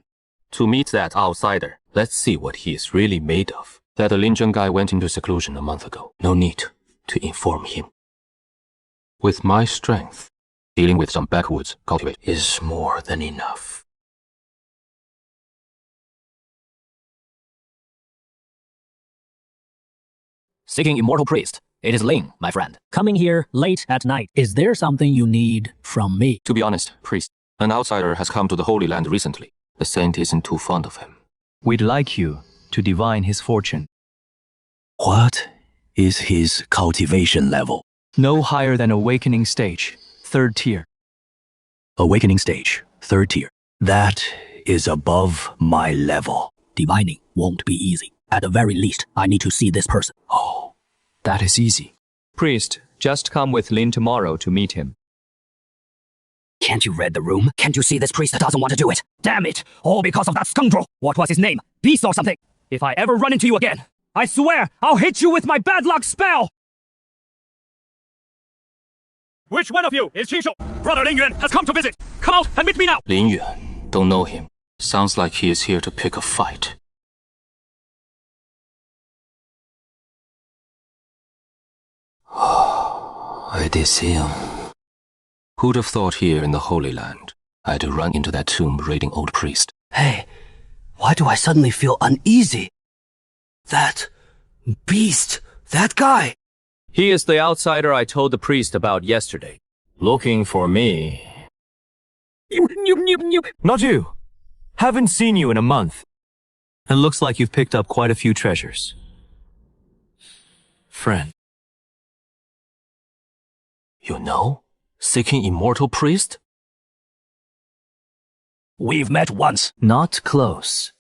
to meet that outsider. Let's see what he is really made of. That Lin Zheng guy went into seclusion a month ago. No need to inform him. With my strength, dealing with some backwoods cultivate is more than enough. Seeking immortal priest. It is Ling, my friend. Coming here late at night. Is there something you need from me? To be honest, priest, an outsider has come to the Holy Land recently. The saint isn't too fond of him. We'd like you to divine his fortune. What is his cultivation level? No higher than awakening stage, 3rd tier. Awakening stage, 3rd tier. That is above my level. Divining won't be easy. At the very least, I need to see this person. Oh, that is easy. Priest, just come with Lin tomorrow to meet him. Can't you read the room? Can't you see this priest doesn't want to do it? Damn it! All because of that scoundrel! What was his name? Beast or something? If I ever run into you again, I swear I'll hit you with my bad luck spell! Which one of you is Qingyun? Brother Lin Yuan has come to visit! Come out and meet me now! Lin Yuan, don't know him. Sounds like he is here to pick a fight. It is him. Who'd have thought here in the Holy Land I'd run into that tomb raiding old priest? Hey, why do I suddenly feel uneasy? That beast, that guy. He is the outsider I told the priest about yesterday. Looking for me. Not you. Haven't seen you in a month. And looks like you've picked up quite a few treasures. Friend. You know? Seeking immortal priest? We've met once. Not close.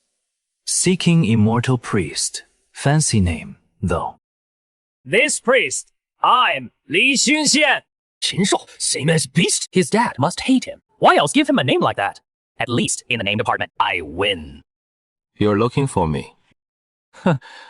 Seeking immortal priest. Fancy name, though. This priest, I'm Li Xunxian. Qinshou, same as beast? His dad must hate him. Why else give him a name like that? At least in the name department, I win. You're looking for me.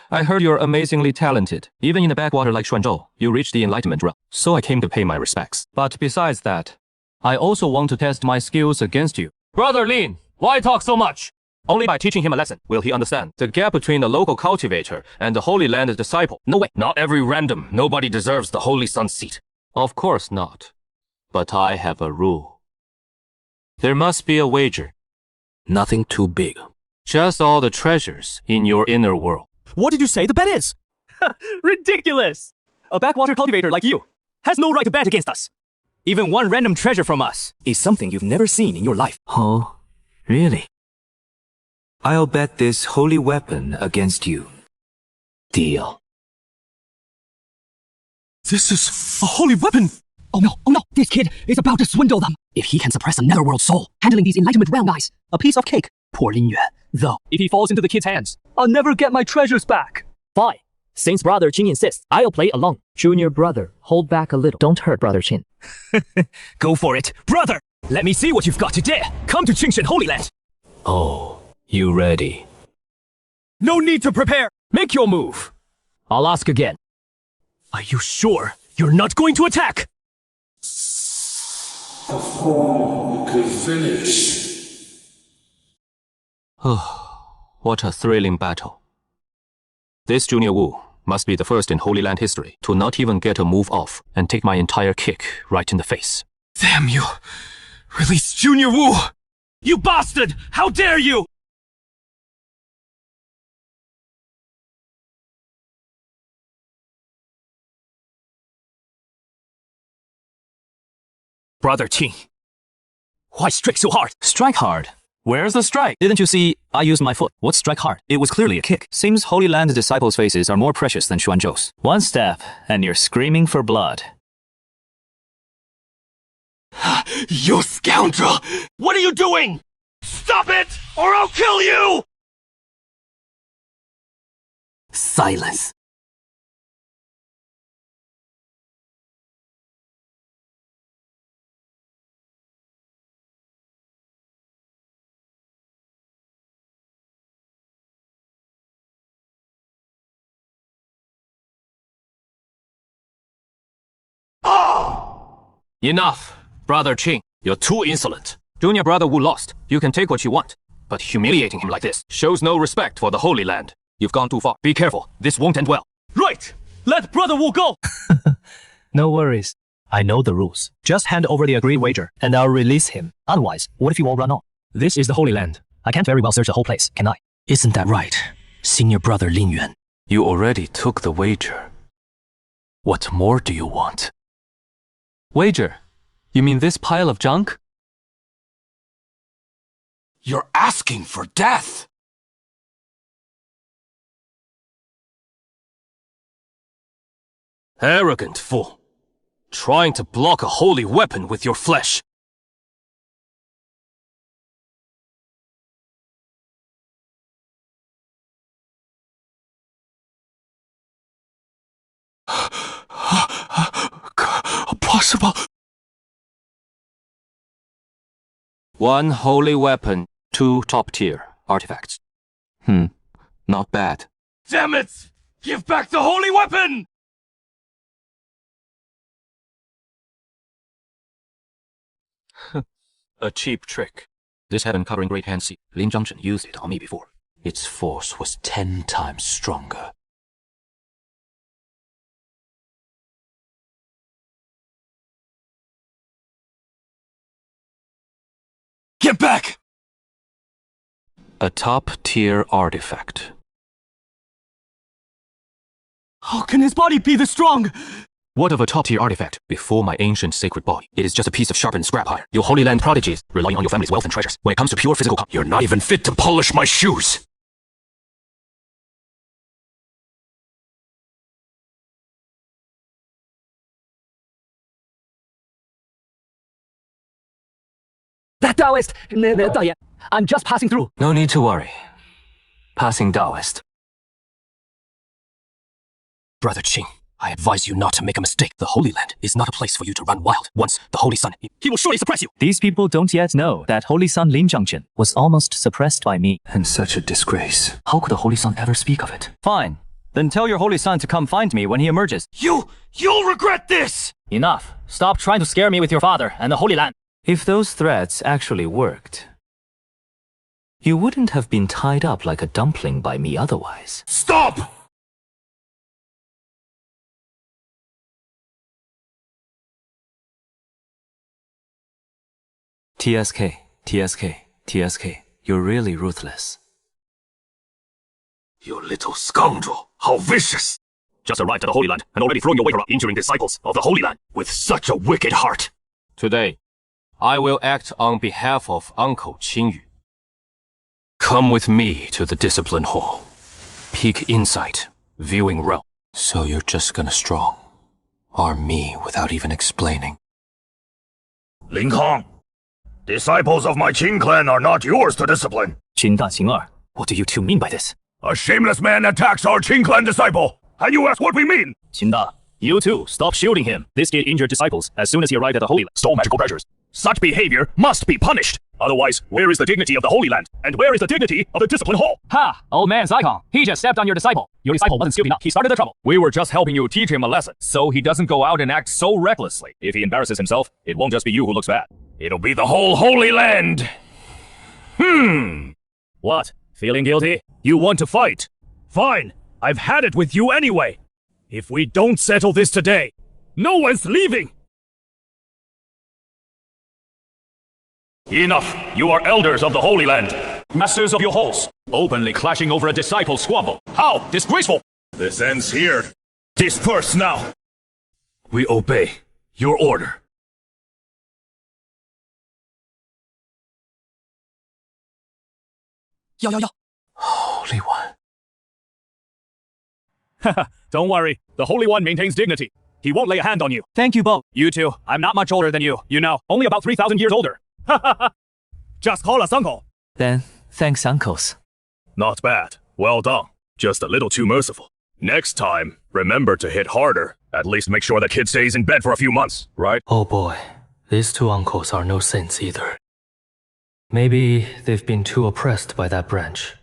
I heard you're amazingly talented. Even in a backwater like Xuanzhou, you reached the enlightenment realm. So I came to pay my respects. But besides that, I also want to test my skills against you. Brother Lin, why talk so much? Only by teaching him a lesson will he understand the gap between the local cultivator and the Holy Land disciple. No way. Not every random. Nobody deserves the Holy Sun seat. Of course not. But I have a rule. There must be a wager. Nothing too big. Just all the treasures in your inner world. What did you say the bet is? Ridiculous! A backwater cultivator like you has no right to bet against us. Even one random treasure from us is something you've never seen in your life. Oh, really? I'll bet this holy weapon against you. Deal. This is a holy weapon! Oh no, this kid is about to swindle them. If he can suppress a netherworld soul, handling these enlightenment realm guys, a piece of cake. Poor Lin Yuan, though. If he falls into the kid's hands, I'll never get my treasures back. Fine. Since Brother Qin insists, I'll play along. Junior brother, hold back a little. Don't hurt Brother Qin. Go for it, brother! Let me see what you've got to dare. Come to Qingchen Holy Land. Oh, you ready? No need to prepare. Make your move. I'll ask again. Are you sure you're not going to attack? Before we could finish. What a thrilling battle. This Junior Wu must be the first in Holy Land history to not even get a move off and take my entire kick right in the face. Damn you! Release Junior Wu! You bastard! How dare you! Brother Qing, why strike so hard? Strike hard? Where's the strike? Didn't you see I used my foot? What's strike hard? It was clearly a kick. Seems Holy Land disciples' faces are more precious than Xuanzhou's. One step, and you're screaming for blood. You scoundrel! What are you doing? Stop it, or I'll kill you! Silence. Enough, Brother Qing. You're too insolent. Junior Brother Wu lost. You can take what you want. But humiliating him like this shows no respect for the Holy Land. You've gone too far. Be careful. This won't end well. Right! Let Brother Wu go! No worries. I know the rules. Just hand over the agreed wager, and I'll release him. Otherwise, what if you all run off? This is the Holy Land. I can't very well search the whole place, can I? Isn't that right, Senior Brother Lin Yuan? You already took the wager. What more do you want? Wager? You mean this pile of junk? You're asking for death! Arrogant fool. Trying to block a holy weapon with your flesh. Possible. One holy weapon, 2 top-tier artifacts. Not bad. Damn it! Give back the holy weapon! A cheap trick. This heaven-covering great hand seed, Lin Zhangzhen used it on me before. Its force was 10 times stronger. Get back! A top-tier artifact. How can his body be this strong? What of a top-tier artifact before my ancient sacred body? It is just a piece of sharpened scrap iron. You Holy Land prodigies, relying on your family's wealth and treasures. When it comes to pure physical you're not even fit to polish my shoes! That Taoist! I'm just passing through. No need to worry. Passing Taoist. Brother Qing, I advise you not to make a mistake. The Holy Land is not a place for you to run wild. Once the Holy Sun, he will surely suppress you. These people don't yet know that Holy Son Lin Zhangzhen was almost suppressed by me. And such a disgrace. How could the Holy Sun ever speak of it? Fine. Then tell your Holy Son to come find me when he emerges. You'll regret this! Enough. Stop trying to scare me with your father and the Holy Land. If those threats actually worked, you wouldn't have been tied up like a dumpling by me otherwise. Stop! TSK, you're really ruthless. You little scoundrel, how vicious! Just arrived at the Holy Land and already throwing your weight around, injuring disciples of the Holy Land with such a wicked heart. Today, I will act on behalf of Uncle Qingyun. Come with me to the Discipline Hall. Peek insight, viewing realm. So you're just gonna arm me without even explaining. Lin Kang, disciples of my Qin clan are not yours to discipline. Qin Da, Qin Er, what do you two mean by this? A shameless man attacks our Qin clan disciple, and you ask what we mean? Qin Da, you too, stop shielding him. This kid injured disciples as soon as he arrived at the Holy Land. Stole magical treasures. Such behavior must be punished. Otherwise, where is the dignity of the Holy Land? And where is the dignity of the Discipline Hall? Ha! Old man Zikong, he just stepped on your disciple. Your disciple wasn't stupid enough. He started the trouble. We were just helping you teach him a lesson, so he doesn't go out and act so recklessly. If he embarrasses himself, it won't just be you who looks bad. It'll be the whole Holy Land. What? Feeling guilty? You want to fight? Fine. I've had it with you anyway. If we don't settle this today, no one's leaving. Enough! You are elders of the Holy Land, masters of your halls, openly clashing over a disciple squabble. How disgraceful! This ends here. Disperse now. We obey your order. Holy One. Don't worry. The Holy One maintains dignity. He won't lay a hand on you. Thank you both. You two, I'm not much older than you, only about 3,000 years older. Just call us uncle. Then, thanks, uncles. Not bad. Well done. Just a little too merciful. Next time, remember to hit harder. At least make sure the kid stays in bed for a few months, right? Oh boy, these two uncles are no saints either. Maybe they've been too oppressed by that branch.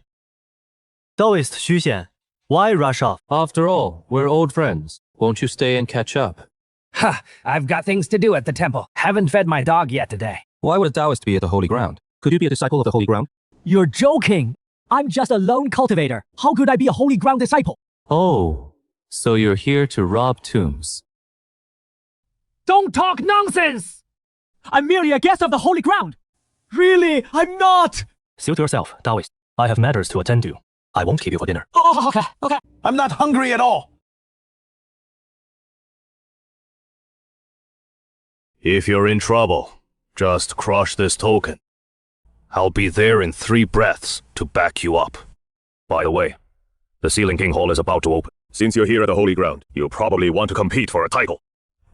Taoist Xu Xian, why rush off? After all, we're old friends. Won't you stay and catch up? Ha! I've got things to do at the temple. Haven't fed my dog yet today. Why would a Taoist be at the Holy Ground? Could you be a disciple of the Holy Ground? You're joking! I'm just a lone cultivator. How could I be a Holy Ground disciple? Oh, so you're here to rob tombs. Don't talk nonsense! I'm merely a guest of the Holy Ground! Really, I'm not! Suit yourself, Taoist. I have matters to attend to. I won't keep you for dinner. Oh, okay. I'm not hungry at all. If you're in trouble, just crush this token. I'll be there in 3 breaths to back you up. By the way, the Sealing King Hall is about to open. Since you're here at the Holy Ground, you'll probably want to compete for a title.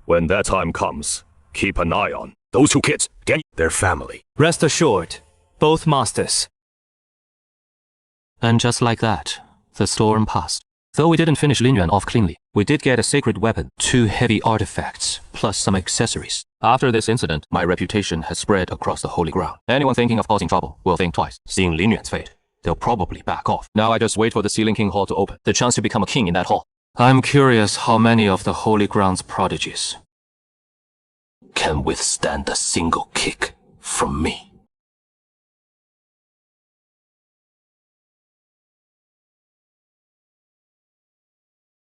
When that time comes, keep an eye on those 2 kids, their family. Rest assured, both masters. And just like that, the storm passed. Though we didn't finish Linyuan off cleanly, we did get a sacred weapon, 2 heavy artifacts, plus some accessories. After this incident, my reputation has spread across the Holy Ground. Anyone thinking of causing trouble will think twice. Seeing Linyuan's fate, they'll probably back off. Now I just wait for the Sealing King Hall to open, the chance to become a king in that hall. I'm curious how many of the Holy Ground's prodigies can withstand a single kick from me.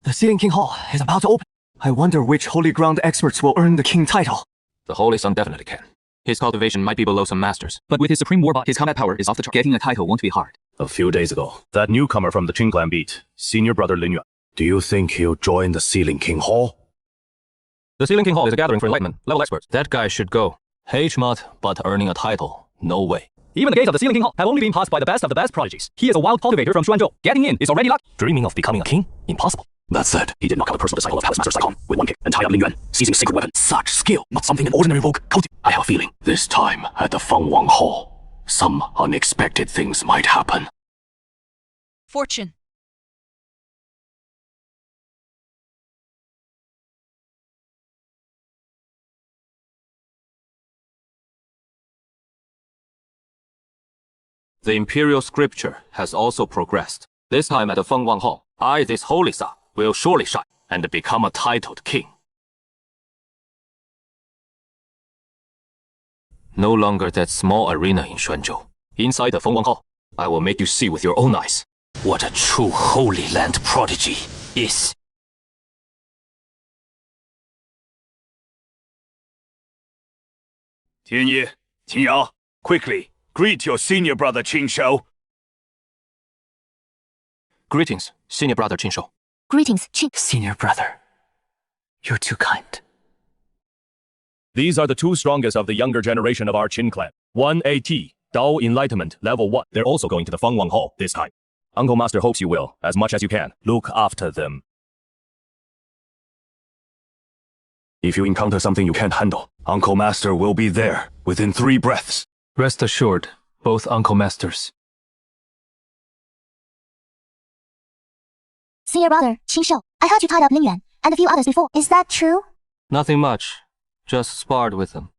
The Sealing King Hall is about to open. I wonder which Holy Ground experts will earn the king title. The Holy Son definitely can. His cultivation might be below some masters, but with his supreme warbot, his combat power is off the chart. Getting a title won't be hard. A few days ago, that newcomer from the Qing clan beat senior brother Linyuan. Do you think he'll join the Sealing King Hall? The Sealing King Hall is a gathering for enlightenment, level experts. That guy should go. HMOT, but earning a title, no way. Even the gates of the Sealing King Hall have only been passed by the best of the best prodigies. He is a wild cultivator from Xuanzhou. Getting in is already luck. Dreaming of becoming a king? Impossible. That said, he did not become a personal disciple of Palace Master Zikong with 1 kick and tie up Lingyuan, seizing sacred weapon. Such skill, not something an ordinary rogue I have a feeling, this time at the Fengwang Hall, some unexpected things might happen. Fortune. The imperial scripture has also progressed. This time at the Fengwang Hall, I, this holy son, will surely shine and become a titled king. No longer that small arena in Xuanzhou. Inside the Fengwang Hall, I will make you see with your own eyes what a true Holy Land prodigy is. Tianyi, Qingyao, quickly, greet your senior brother Qingshou. Greetings, senior brother Qingshou. Greetings, Qing. Senior brother, you're too kind. These are the 2 strongest of the younger generation of our Qin clan. 1 AT, Dao Enlightenment, level 1. They're also going to the Fengwang Hall this time. Uncle Master hopes you will, as much as you can. Look after them. If you encounter something you can't handle, Uncle Master will be there within 3 breaths. Rest assured, both Uncle Masters. Senior brother, Qingshou, I heard you tied up Lingyuan and a few others before. Is that true? Nothing much. Just sparred with them.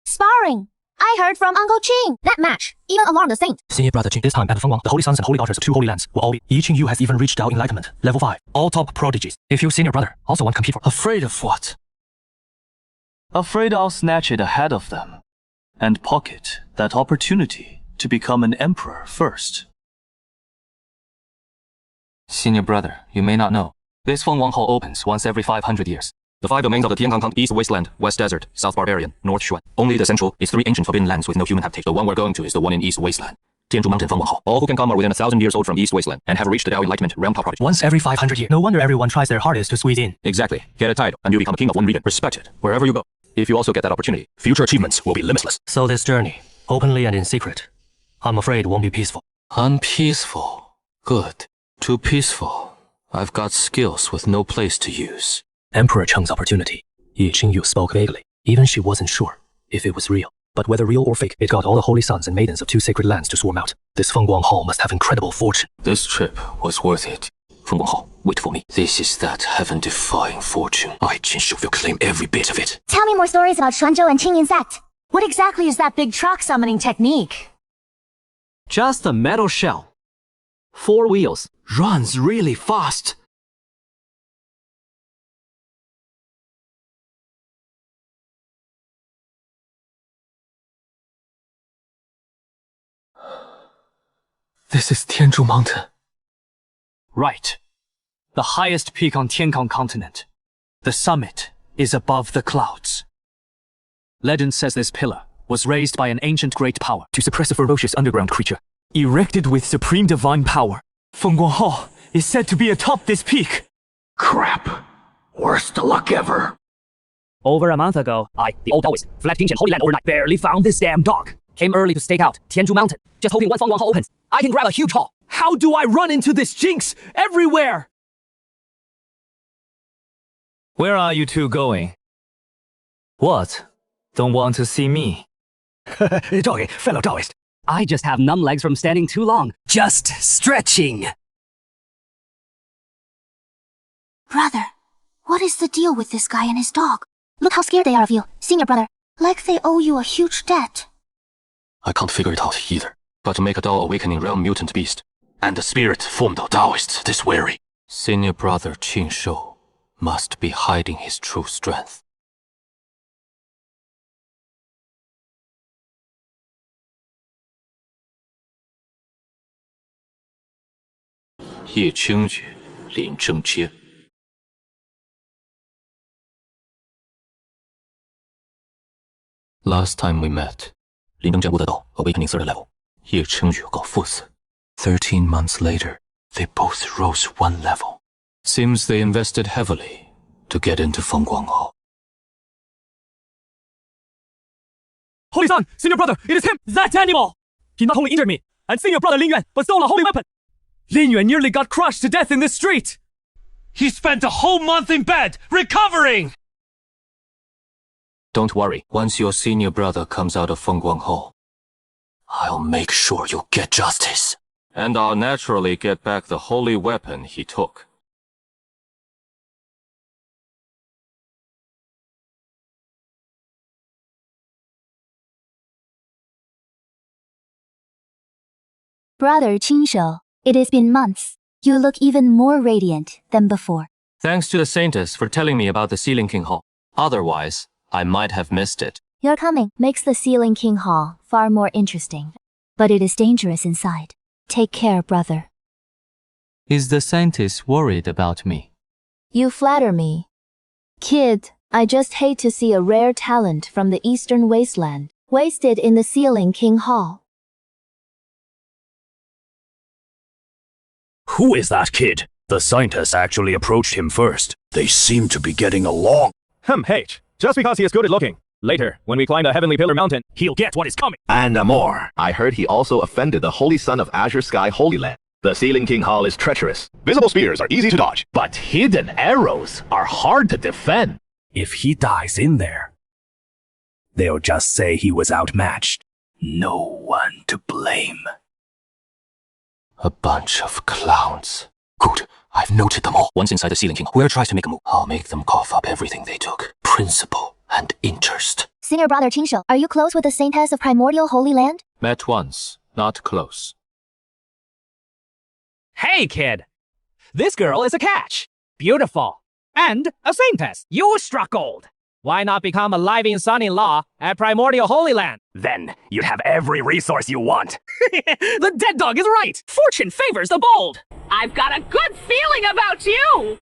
Sparring. I heard from Uncle Qing. That match even alarmed the saint. Senior brother Qing, this time at the Fengwang, the holy sons and holy daughters of two holy lands will all be. Yi Qingyu has even reached out enlightenment, level 5. All top prodigies. If you senior brother also want to compete for. Afraid of what? Afraid I'll snatch it ahead of them and pocket that opportunity to become an emperor first. Senior brother, you may not know, this Fengwang Hall opens once every 500 years. The 5 domains of the Tiankang East Wasteland, West Desert, South Barbarian, North Shuan. Only the central is 3 ancient forbidden lands with no human habitation. The one we're going to is the one in East Wasteland. Tianzhu Mountain Fengwang Hall. All who can come are within 1,000 years old from East Wasteland and have reached the Dao Enlightenment realm top prodigy. Once every 500 years. No wonder everyone tries their hardest to squeeze in. Exactly. Get a title, and you become a king of one region. Respected wherever you go. If you also get that opportunity, future achievements will be limitless. So this journey, openly and in secret, I'm afraid won't be peaceful. Unpeaceful. Good. Too peaceful. I've got skills with no place to use. Emperor Cheng's opportunity. Yi Qingyu spoke vaguely. Even she wasn't sure if it was real. But whether real or fake, it got all the holy sons and maidens of 2 sacred lands to swarm out. This Fengwang Hall must have incredible fortune. This trip was worth it. Fengwang Hall, wait for me. This is that heaven-defying fortune. I, Jinshu, will claim every bit of it. Tell me more stories about Xuanzhou and Qingyun Sect. What exactly is that big truck summoning technique? Just a metal shell. 4 wheels. Runs really fast. This is Tianzhu Mountain. Right. The highest peak on Tiankang continent. The summit is above the clouds. Legend says this pillar was raised by an ancient great power to suppress a ferocious underground creature. Erected with supreme divine power, Fengwang Hall is said to be atop this peak. Crap. Worst luck ever. Over a month ago, I, the old Taoist, fled Qingyan Holy Land overnight. Barely found this damn dog. Came early to stake out Tianzhu Mountain, just hoping when Fengwang Hall opens, I can grab a huge haul. How do I run into this jinx everywhere? Where are you two going? What? Don't want to see me? Doggy, fellow Taoist. I just have numb legs from standing too long. Just stretching. Brother, what is the deal with this guy and his dog? Look how scared they are of you, senior brother. Like they owe you a huge debt. I can't figure it out either. But to make a Dao awakening realm mutant beast, and a spirit formed of Taoists this wary, senior brother Qing Shou must be hiding his true strength. Ye Qingyu, Lin Zhengjie. Last time we met, Lin Zhengjie悟得到 awakening 3rd level. Ye Qingyu 搞父子. 13 months later, they both rose 1 level. Seems they invested heavily to get into Fengwang Hall. Holy Son, senior brother, it is him, that animal! He not only injured me, and senior brother Lin Yuan, but stole a holy weapon. Lin Yuan nearly got crushed to death in this street. He spent a whole month in bed, recovering! Don't worry, once your senior brother comes out of Fengwang Hall, I'll make sure you get justice. And I'll naturally get back the holy weapon he took. Brother Qingshou, it has been months. You look even more radiant than before. Thanks to the Saintess for telling me about the Sealing King Hall. Otherwise, I might have missed it. Your coming makes the Sealing King Hall far more interesting. But it is dangerous inside. Take care, brother. Is the Saintess worried about me? You flatter me. Kid, I just hate to see a rare talent from the Eastern Wasteland wasted in the Sealing King Hall. Who is that kid? The scientists actually approached him first. They seem to be getting along. H. Just because he is good at looking. Later, when we climb the Heavenly Pillar Mountain, he'll get what is coming. And more. I heard he also offended the Holy Son of Azure Sky Holy Land. The Sealing King Hall is treacherous. Visible spears are easy to dodge, but hidden arrows are hard to defend. If he dies in there, they'll just say he was outmatched. No one to blame. A bunch of clowns. Good. I've noted them all. Once inside the Sealing King, whoever tries to make a move, I'll make them cough up everything they took. Principle and interest. Senior brother Qingyun, are you close with the saintess of primordial Holy Land? Met once, not close. Hey, kid! This girl is a catch. Beautiful. And a saintess. You struck gold. Why not become a living son-in-law at primordial Holy Land? Then you'd have every resource you want. The dead dog is right. Fortune favors the bold. I've got a good feeling about you!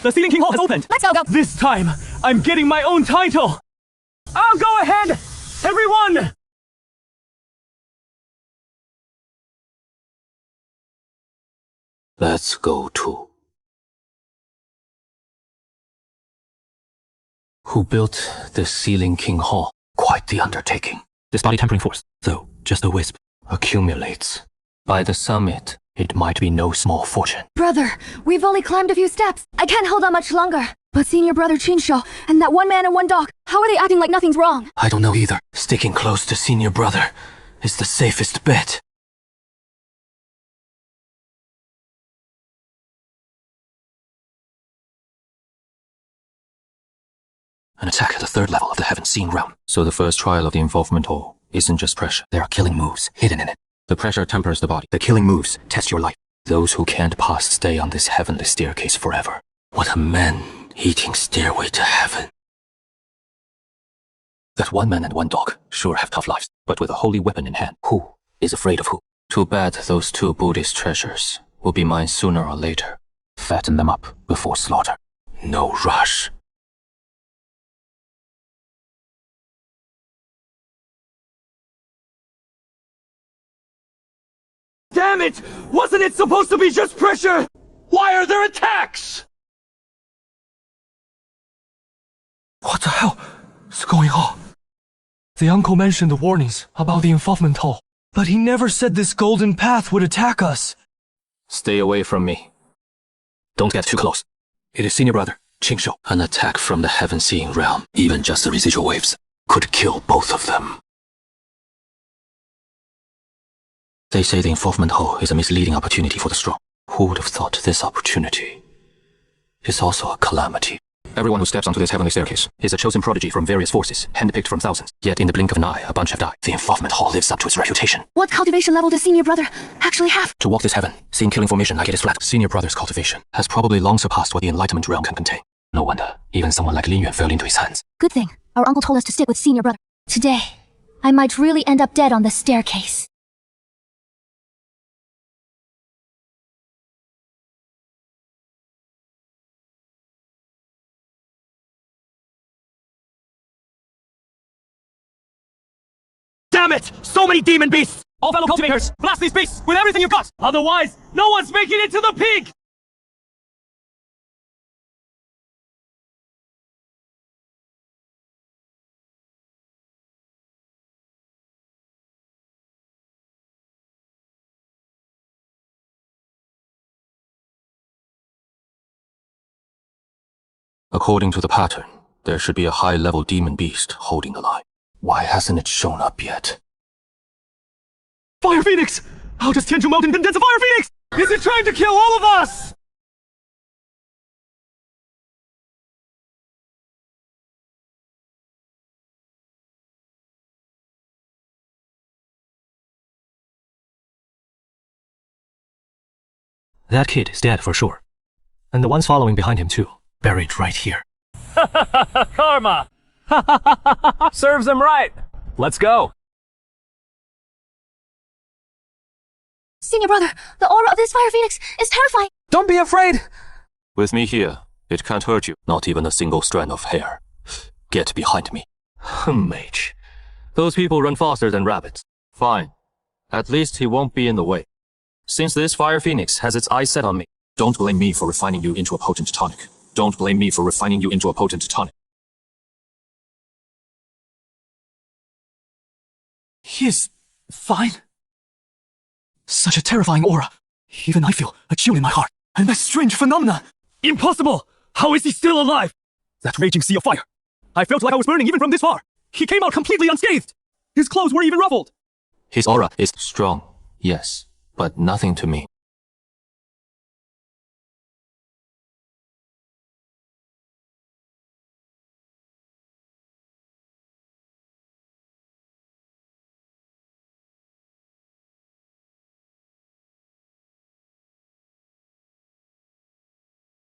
The Sealing King Hall has opened! Let's go. This time, I'm getting my own title! I'll go ahead! Everyone! Let's go too. Who built the Sealing King Hall? Quite the undertaking. This body tempering force, though just a wisp, accumulates. By the summit, it might be no small fortune. Brother, we've only climbed a few steps. I can't hold on much longer. But senior brother Qingyun and that one man and one dog, how are they acting like nothing's wrong? I don't know either. Sticking close to senior brother is the safest bet. An attack at the third level of the heaven-seen realm. So the first trial of the involvement hole isn't just pressure. There are killing moves hidden in it. The pressure tempers the body. The killing moves test your life. Those who can't pass stay on this heavenly staircase forever. What a man-eating stairway to heaven. That one man and one dog sure have tough lives, but with a holy weapon in hand, who is afraid of who? Too bad those two Buddhist treasures will be mine sooner or later. Fatten them up before slaughter. No rush. Damn it! Wasn't it supposed to be just pressure? Why are there attacks? What the hell is going on? The uncle mentioned the warnings about the involvement hole, but he never said this golden path would attack us. Stay away from me. Don't get too close. It is senior brother, Qingyun. An attack from the heaven-seeing realm, even just the residual waves, could kill both of them. They say the involvement hole is a misleading opportunity for the strong. Who would have thought this opportunity is also a calamity? Everyone who steps onto this heavenly staircase is a chosen prodigy from various forces, handpicked from thousands. Yet in the blink of an eye, a bunch have died. The involvement hall lives up to its reputation. What cultivation level does senior brother actually have? To walk this heaven, seeing killing formation like it is flat, senior brother's cultivation has probably long surpassed what the enlightenment realm can contain. No wonder, even someone like Lin Yuan fell into his hands. Good thing our uncle told us to stick with senior brother. Today, I might really end up dead on the staircase. Damn it! So many demon beasts! All fellow cultivators, blast these beasts with everything you've got! Otherwise, no one's making it to the peak! According to the pattern, there should be a high-level demon beast holding the line. Why hasn't it shown up yet? Fire Phoenix! How does Tianzhu Mountain condense a Fire Phoenix? Is it trying to kill all of us? That kid is dead for sure. And the ones following behind him too, buried right here. Karma! Serves him right. Let's go. Senior brother, the aura of this Fire Phoenix is terrifying. Don't be afraid. With me here, it can't hurt you. Not even a single strand of hair. Get behind me. Mage. Those people run faster than rabbits. Fine. At least he won't be in the way. Since this Fire Phoenix has its eyes set on me, don't blame me for refining you into a potent tonic. Don't blame me for refining you into a potent tonic. He is fine. Such a terrifying aura. Even I feel a chill in my heart. And that strange phenomenon. Impossible! How is he still alive? That raging sea of fire. I felt like I was burning even from this far. He came out completely unscathed. His clothes were even ruffled. His aura is strong, yes, but nothing to me.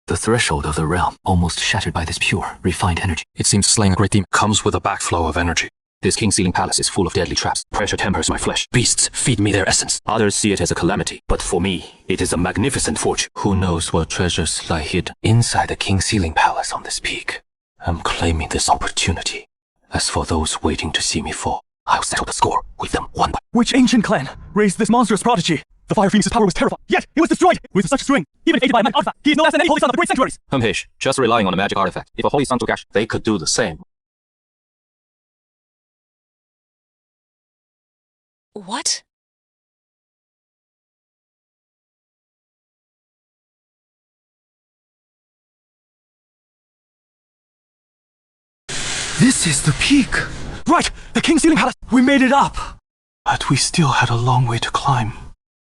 The threshold of the realm, almost shattered by this pure, refined energy. It seems slaying a great demon comes with a backflow of energy. This King Ceiling Palace is full of deadly traps. Pressure tempers my flesh. Beasts feed me their essence. Others see it as a calamity, but for me, it is a magnificent fortune. Who knows what treasures lie hidden inside the King Ceiling Palace on this peak? I'm claiming this opportunity. As for those waiting to see me fall, I'll settle the score with them one by one. Which ancient clan raised this monstrous prodigy? The Fire Phoenix's power was terrifying, yet it was destroyed with such strength. Even if aided by a magic artifact, he is no less than any holy son of the great sanctuaries. Humpish, just relying on a magic artifact. If a holy son took action, they could do the same. What? This is the peak. Right, the King Ceiling Palace. We made it up. But we still had a long way to climb.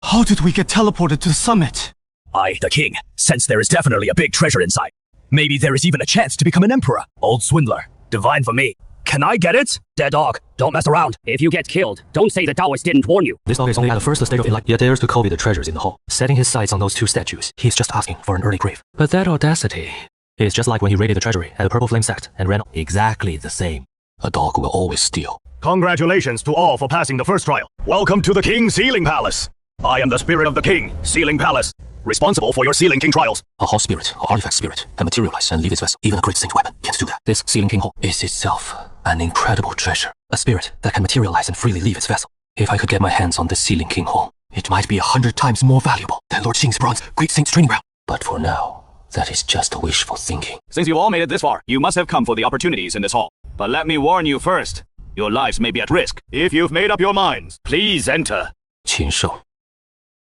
How did we get teleported to the summit? I, the king, sense there is definitely a big treasure inside. Maybe there is even a chance to become an emperor. Old swindler. Divine for me. Can I get it? Dead dog, don't mess around. If you get killed, don't say the Taoist didn't warn you. This dog is only at the first stage of life, yet dares to copy the treasures in the hall. Setting his sights on those two statues, he's just asking for an early grave. But that audacity is just like when he raided the treasury at the Purple Flame Sect and ran exactly the same. A dog will always steal. Congratulations to all for passing the first trial. Welcome to the King Ceiling Palace. I am the spirit of the King, Ceiling Palace, responsible for your Ceiling King trials. A hall spirit, or artifact spirit, can materialize and leave its vessel. Even a great saint weapon can't do that. This Ceiling King Hall is itself an incredible treasure. A spirit that can materialize and freely leave its vessel. If I could get my hands on this Ceiling King Hall, it might be 100 times more valuable than Lord Xing's bronze Great Saint's training ground. But for now, that is just wishful thinking. Since you all made it this far, you must have come for the opportunities in this hall. But let me warn you first, your lives may be at risk. If you've made up your minds, please enter. Qin Shou,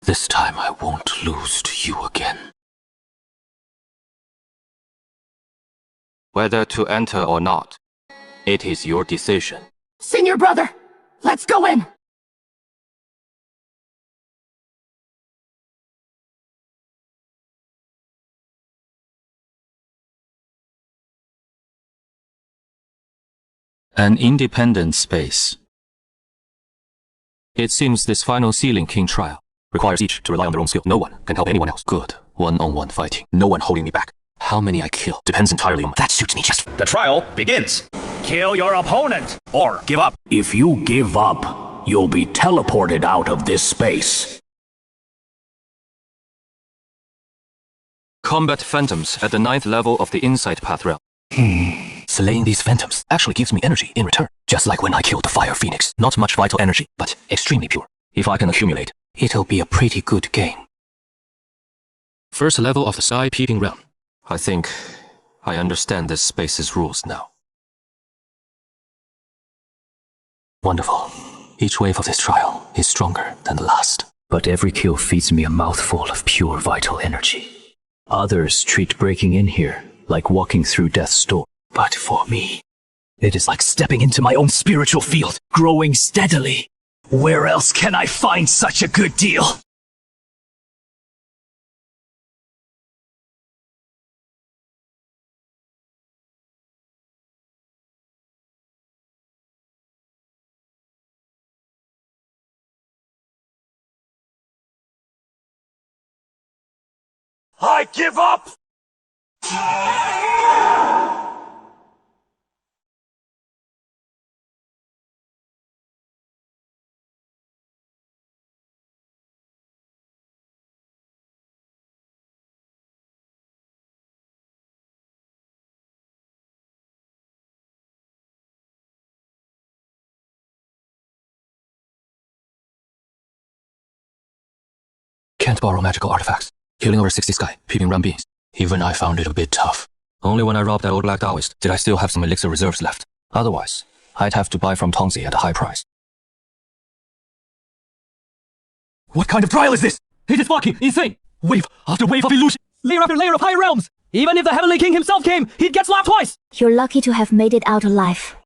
this time I won't lose to you again. Whether to enter or not, it is your decision. Senior brother, let's go in. An independent space. It seems this final Ceiling King trial requires each to rely on their own skill. No one can help anyone else. Good. One-on-one fighting. No one holding me back. How many I kill depends entirely on me. That suits me just. The trial begins. Kill your opponent, or give up. If you give up, you'll be teleported out of this space. Combat phantoms at the 9th level of the Insight Path realm. Slaying these phantoms actually gives me energy in return. Just like when I killed the Fire Phoenix. Not much vital energy, but extremely pure. If I can accumulate, it'll be a pretty good gain. First level of the Sky Peeping realm. I think I understand this space's rules now. Wonderful. Each wave of this trial is stronger than the last. But every kill feeds me a mouthful of pure vital energy. Others treat breaking in here like walking through death's door. But for me, it is like stepping into my own spiritual field, growing steadily. Where else can I find such a good deal? I give up! Can't borrow magical artifacts. Killing over 60 Sky Peeping realm beings. Even I found it a bit tough. Only when I robbed that old black Taoist did I still have some elixir reserves left. Otherwise, I'd have to buy from Tongzi at a high price. What kind of trial is this? It is fucking insane! Wave after wave of illusion, layer after layer of higher realms! Even if the Heavenly King himself came, he'd get slapped twice! You're lucky to have made it out alive.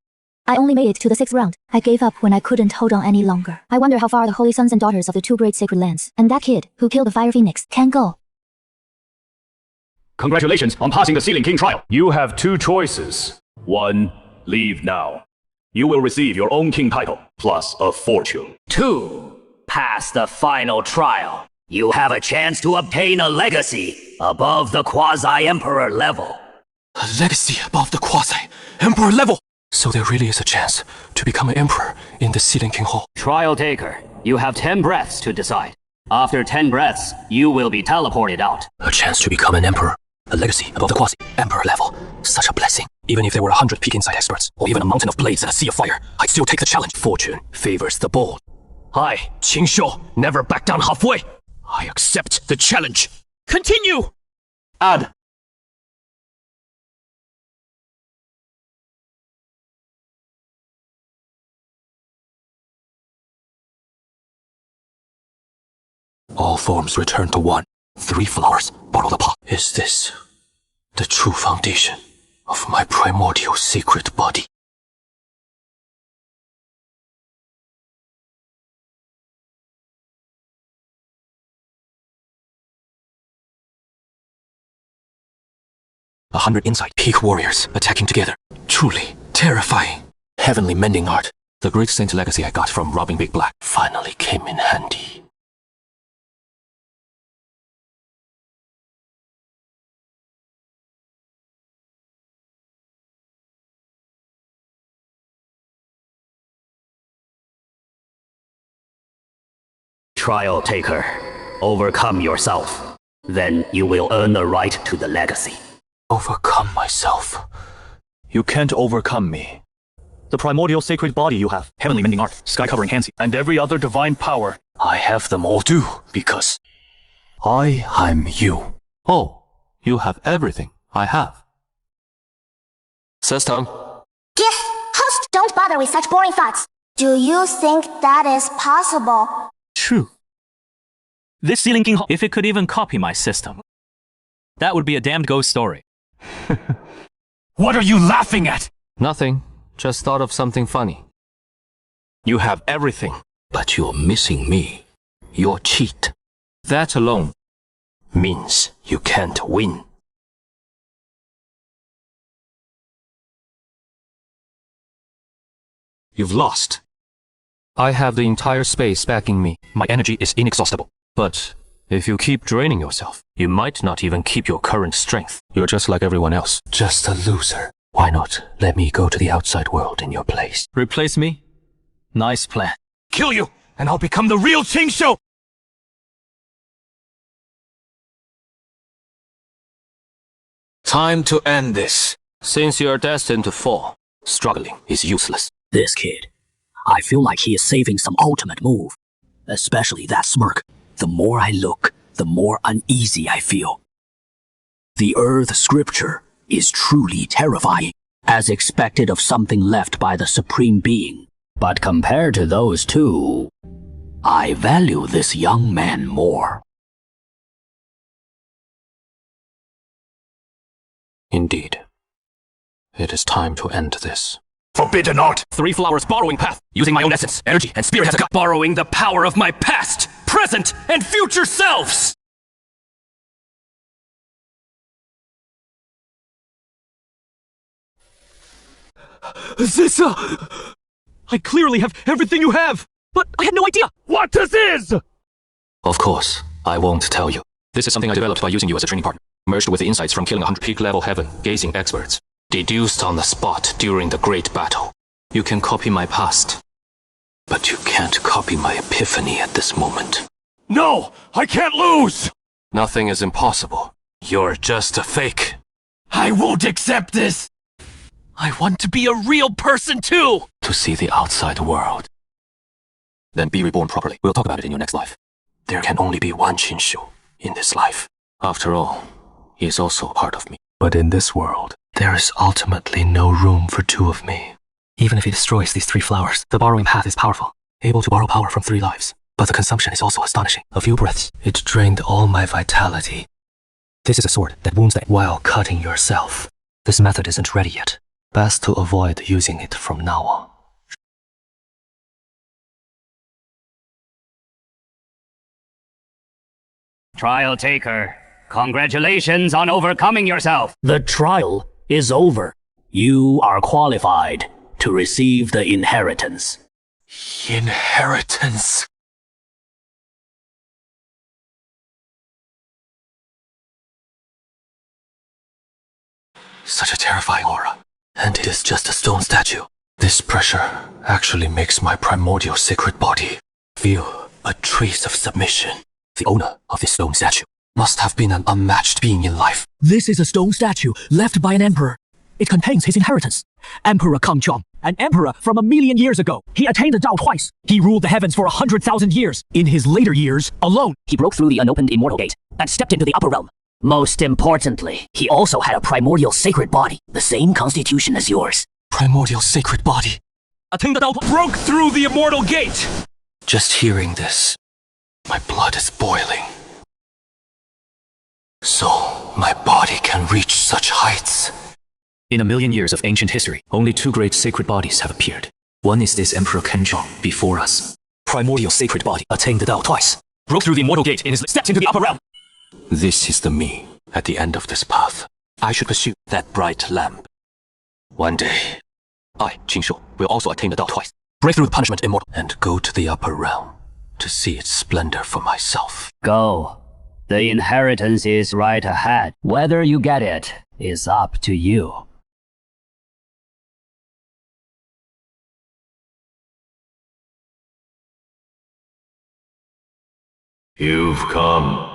I only made it to the 6th round. I gave up when I couldn't hold on any longer. I wonder how far the holy sons and daughters of the 2 great sacred lands and that kid who killed the fire phoenix can go. Congratulations on passing the Sealing King trial. You have 2 choices. 1. Leave now. You will receive your own king title, plus a fortune. 2. Pass the final trial. You have a chance to obtain a legacy above the quasi-emperor level. A legacy above the quasi-emperor level! So there really is a chance to become an emperor in the Sealing King Hall. Trial taker, you have 10 breaths to decide. After 10 breaths, you will be teleported out. A chance to become an emperor. A legacy above the quasi-emperor level. Such a blessing. Even if there were 100 peak insight experts, or even a mountain of blades and a sea of fire, I'd still take the challenge. Fortune favors the bold. I, Qingyun, never back down halfway. I accept the challenge. Continue! Add. All forms return to one. 3 flowers, borrow the pot. Is this the true foundation of my primordial sacred body? A 100 insight peak warriors attacking together. Truly terrifying. Heavenly mending art. The great saint legacy I got from robbing Big Black finally came in handy. Trial taker, overcome yourself. Then you will earn the right to the legacy. Overcome myself? You can't overcome me. The primordial sacred body you have, heavenly mending art, sky-covering Hansi, and every other divine power. I have them all too, because I'm you. Oh, you have everything I have. System. Host, don't bother with such boring thoughts. Do you think that is possible? True. This Sealing King, if it could even copy my system, that would be a damned ghost story. What are you laughing at? Nothing. Just thought of something funny. You have everything, but you're missing me. You're cheat. That alone means you can't win. You've lost. I have the entire space backing me. My energy is inexhaustible. But if you keep draining yourself, you might not even keep your current strength. You're just like everyone else. Just a loser. Why not let me go to the outside world in your place? Replace me? Nice plan. Kill you, and I'll become the real Qingshou! Time to end this. Since you're destined to fall, struggling is useless. This kid, I feel like he is saving some ultimate move. Especially that smirk. The more I look, the more uneasy I feel. The Earth Scripture is truly terrifying, as expected of something left by the Supreme Being. But compared to those two, I value this young man more. Indeed. It is time to end this. Forbidden art! 3 flowers borrowing path, using my own essence, energy, and spirit as a god. Borrowing the power of my past, present, and future selves! Zissa! I clearly have everything you have, but I had no idea! What this is! Of course, I won't tell you. This is something I developed by using you as a training partner, merged with the insights from killing 100 peak-level heaven-gazing experts, deduced on the spot during the great battle. You can copy my past, but you can't copy my epiphany at this moment. No! I can't lose! Nothing is impossible. You're just a fake. I won't accept this! I want to be a real person too! To see the outside world. Then be reborn properly. We'll talk about it in your next life. There can only be one Qinshou in this life. After all, he is also part of me. But in this world, there is ultimately no room for 2 of me. Even if he destroys these 3 flowers, the borrowing path is powerful, able to borrow power from 3 lives. But the consumption is also astonishing. A few breaths, it drained all my vitality. This is a sword that wounds while cutting yourself. This method isn't ready yet. Best to avoid using it from now on. Trial taker, congratulations on overcoming yourself. The trial is over. You are qualified to receive the inheritance. Inheritance. Such a terrifying aura. And it is just a stone statue. This pressure actually makes my primordial sacred body feel a trace of submission. The owner of this stone statue must have been an unmatched being in life. This is a stone statue left by an emperor. It contains his inheritance. Emperor Qingyun, an emperor from 1,000,000 years ago. He attained the Tao twice. He ruled the heavens for 100,000 years. In his later years, alone, he broke through the unopened immortal gate and stepped into the upper realm. Most importantly, he also had a primordial sacred body, the same constitution as yours. Primordial sacred body. attained the Tao, broke through the immortal gate. Just hearing this, my blood is boiling. So, my body can reach such heights. In 1,000,000 years of ancient history, only 2 great sacred bodies have appeared. One is this Emperor Qingyun before us. Primordial sacred body attained the Tao twice. Broke through the immortal gate in his stepped into the upper realm. This is the me at the end of this path. I should pursue that bright lamp. One day, I, Qingyun, will also attain the Tao twice. Break through the punishment immortal and go to the upper realm to see its splendor for myself. Go. The inheritance is right ahead. Whether you get it is up to you. You've come.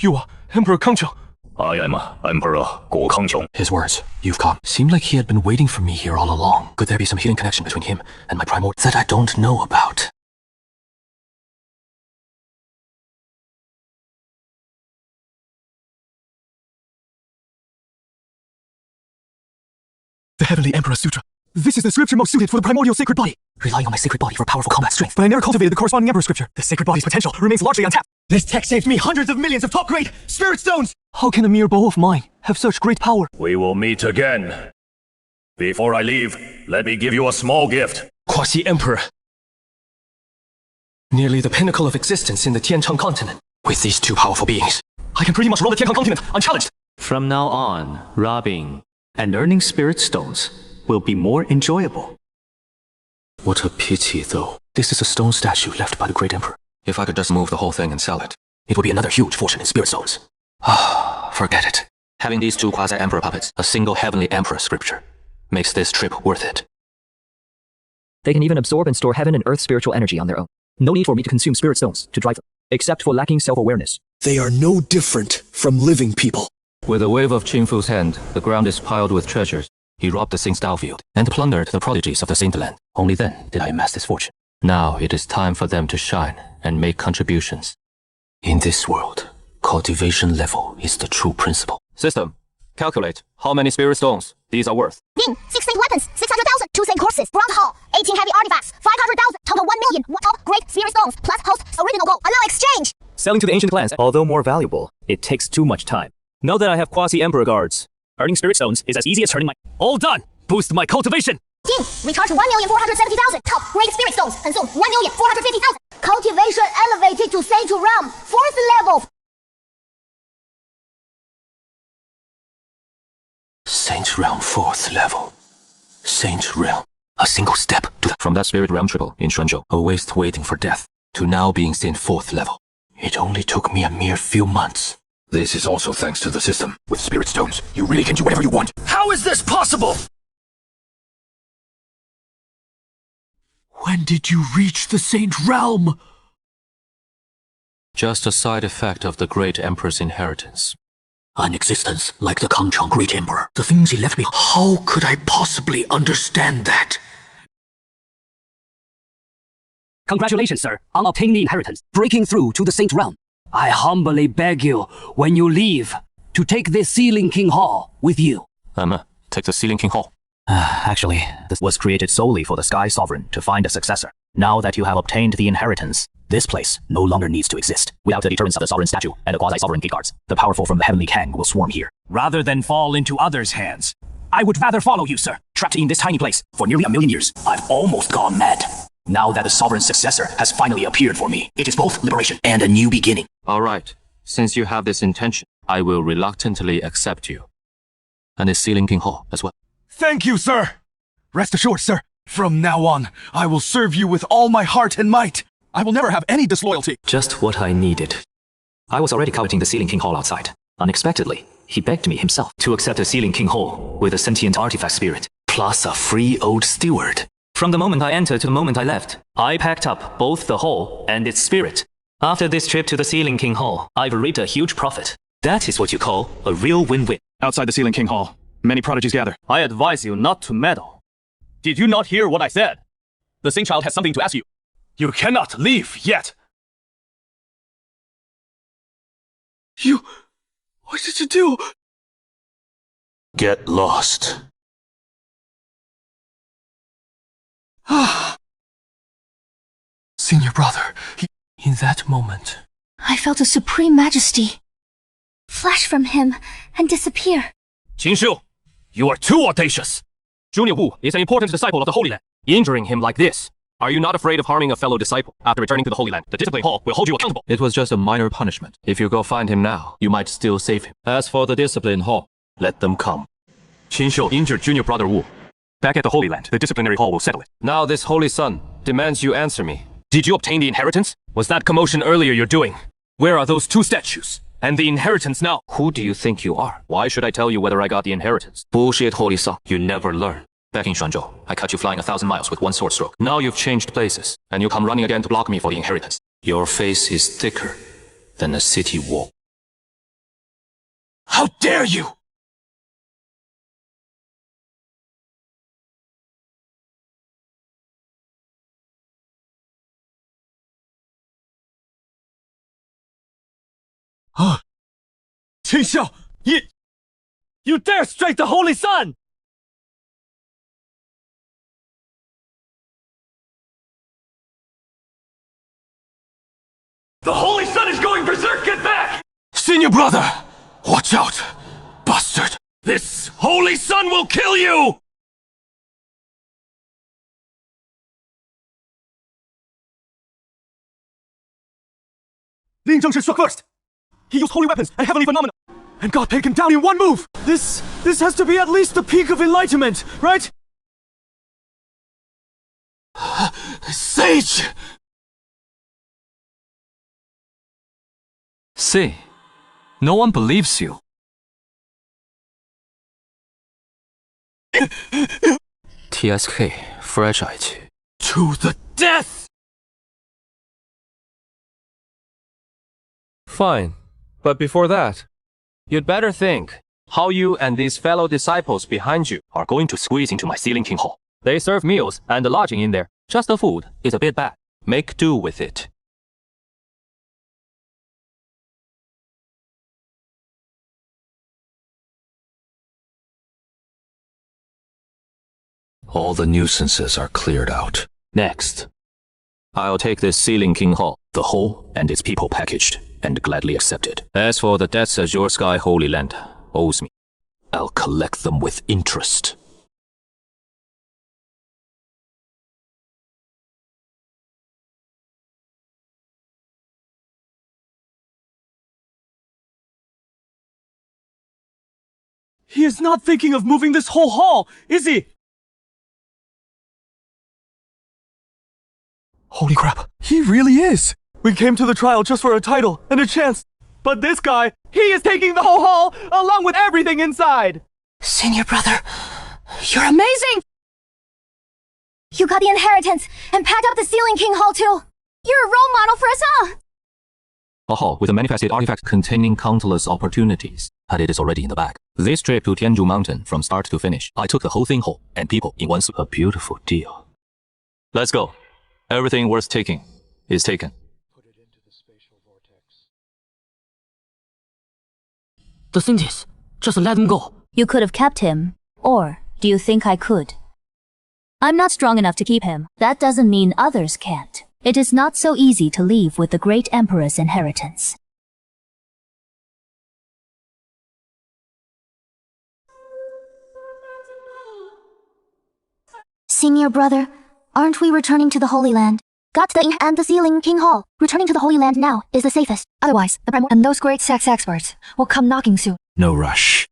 You are Emperor Qingyun. I am Emperor Qingyun. His words, "You've come," seemed like he had been waiting for me here all along. Could there be some hidden connection between him and my primordial that I don't know about? The Heavenly Emperor Sutra. This is the scripture most suited for the primordial sacred body. Relying on my sacred body for powerful combat strength. But I never cultivated the corresponding emperor scripture. The sacred body's potential remains largely untapped. This text saved me hundreds of millions of top-grade spirit stones! How can a mere bow of mine have such great power? We will meet again. Before I leave, let me give you a small gift. Quasi-Emperor. Nearly the pinnacle of existence in the Tiancheng continent. With these 2 powerful beings, I can pretty much rule the Tiancheng continent unchallenged. From now on, robbing and earning spirit stones will be more enjoyable. What a pity, though. This is a stone statue left by the great emperor. If I could just move the whole thing and sell it, it would be another huge fortune in spirit stones. Ah, forget it. Having these 2 quasi-emperor puppets, a single heavenly emperor scripture, makes this trip worth it. They can even absorb and store heaven and earth spiritual energy on their own. No need for me to consume spirit stones to drive them, except for lacking self-awareness. They are no different from living people. With a wave of Qingfu's hand, the ground is piled with treasures. He robbed the Saint's Tao field and plundered the prodigies of the Saint Land. Only then did I amass this fortune. Now it is time for them to shine and make contributions. In this world, cultivation level is the true principle. System, calculate how many spirit stones these are worth. 16 weapons, 600,000, 2 Saint courses, bronze hall, 18 heavy artifacts, 500,000, total 1,000,000, top great spirit stones, plus host's original gold, allow exchange. Selling to the ancient clans, although more valuable, it takes too much time. Now that I have quasi-emperor guards, earning spirit stones is as easy as turning my... All done! Boost my cultivation! Team, recharge 1,470,000, top great spirit stones, consume 1,450,000. Cultivation elevated to Saint Realm, 4th level. Saint Realm 4th level. Saint Realm. A single step to From that spirit realm triple in Shenzhou, a waste waiting for death, to now being Saint 4th level. It only took me a mere few months. This is also thanks to the system. With spirit stones, you really can do whatever you want. How is this possible? When did you reach the Saint Realm? just a side effect of the great emperor's inheritance. An existence like the Qingyun great emperor. The things he left behind. How could I possibly understand that? Congratulations, sir, on obtaining the inheritance, breaking through to the Saint Realm. I humbly beg you, when you leave, to take this Sealing King Hall with you. Take the Sealing King Hall. Actually, this was created solely for the Sky Sovereign to find a successor. Now that you have obtained the inheritance, this place no longer needs to exist. Without the deterrence of the sovereign statue and the quasi-sovereign gate guards, the powerful from the heavenly Kang will swarm here. Rather than fall into others' hands, I would rather follow you, sir. Trapped in this tiny place for nearly 1,000,000 years, I've almost gone mad. Now that the sovereign successor has finally appeared for me, it is both liberation and a new beginning. All right, since you have this intention, I will reluctantly accept you. And this Ziyan King Hall as well. Thank you, sir. Rest assured, sir, from now on, I will serve you with all my heart and might. I will never have any disloyalty. Just what I needed. I was already coveting the Ziyan King Hall outside. Unexpectedly, he begged me himself to accept the Ziyan King Hall with a sentient artifact spirit, plus a free old steward. From the moment I entered to the moment I left, I packed up both the hall and its spirit. After this trip to the Ziyan King Hall, I've reaped a huge profit. That is what you call a real win-win. Outside the Ziyan King Hall, many prodigies gather. I advise you not to meddle. Did you not hear what I said? The Sing Child has something to ask you. You cannot leave yet. What did you do? Get lost. Senior brother, in that moment, I felt a supreme majesty flash from him and disappear. Qingyun, you are too audacious. Junior Wu is an important disciple of the Holy Land. Injuring him like this. Are you not afraid of harming a fellow disciple? After returning to the Holy Land, the Discipline Hall will hold you accountable. It was just a minor punishment. If you go find him now, you might still save him. As for the Discipline Hall, let them come. Qingyun injured junior brother Wu. Back at the Holy Land, the Disciplinary Hall will settle it. Now this Holy Sun demands you answer me. Did you obtain the inheritance? Was that commotion earlier you're doing? Where are those 2 statues? And the inheritance now? Who do you think you are? Why should I tell you whether I got the inheritance? Bullshit, Holy Sun. You never learn. Back in Xuanzhou, I caught you flying 1,000 miles with one sword stroke. Now you've changed places, and you come running again to block me for the inheritance. Your face is thicker than a city wall. How dare you! Qinxiao, you dare strike the Holy Sun! The Holy Sun is going berserk! Get back! Senior brother! Watch out! Bastard! This Holy Sun will kill you! Ling Zhengshi struck first! He used holy weapons and heavenly phenomena, and got taken down in one move! This has to be at least the peak of enlightenment, right? Sage! See, no one believes you. TSK, fragile. To the death! Fine. But before that, you'd better think how you and these fellow disciples behind you are going to squeeze into my Ziyan King Hall. They serve meals and lodging in there. Just the food is a bit bad. Make do with it. All the nuisances are cleared out. Next, I'll take this Ziyan King Hall, the whole and its people packaged, and gladly accepted. As for the debts Azure Sky Holy Land owes me, I'll collect them with interest. He is not thinking of moving this whole hall, is he? Holy crap, he really is! We came to the trial just for a title and a chance. But this guy, he is taking the whole hall, along with everything inside! Senior brother, you're amazing! You got the inheritance and packed up the Ziyan King Hall too! You're a role model for us all! A hall with a manifested artifact containing countless opportunities, and it is already in the bag. This trip to Tianzhu Mountain from start to finish, I took the whole thing whole and people in one swoop. A beautiful deal. Let's go. Everything worth taking is taken. The thing is, just let him go. You could have kept him. Or do you think I could? I'm not strong enough to keep him. That doesn't mean others can't. It is not so easy to leave with the great emperor's inheritance. Senior brother, aren't we returning to the Holy Land? Got the ink and the ceiling, King Hall. Returning to the Holy Land now is the safest. Otherwise, the Primordial and those great sex experts will come knocking soon. No rush.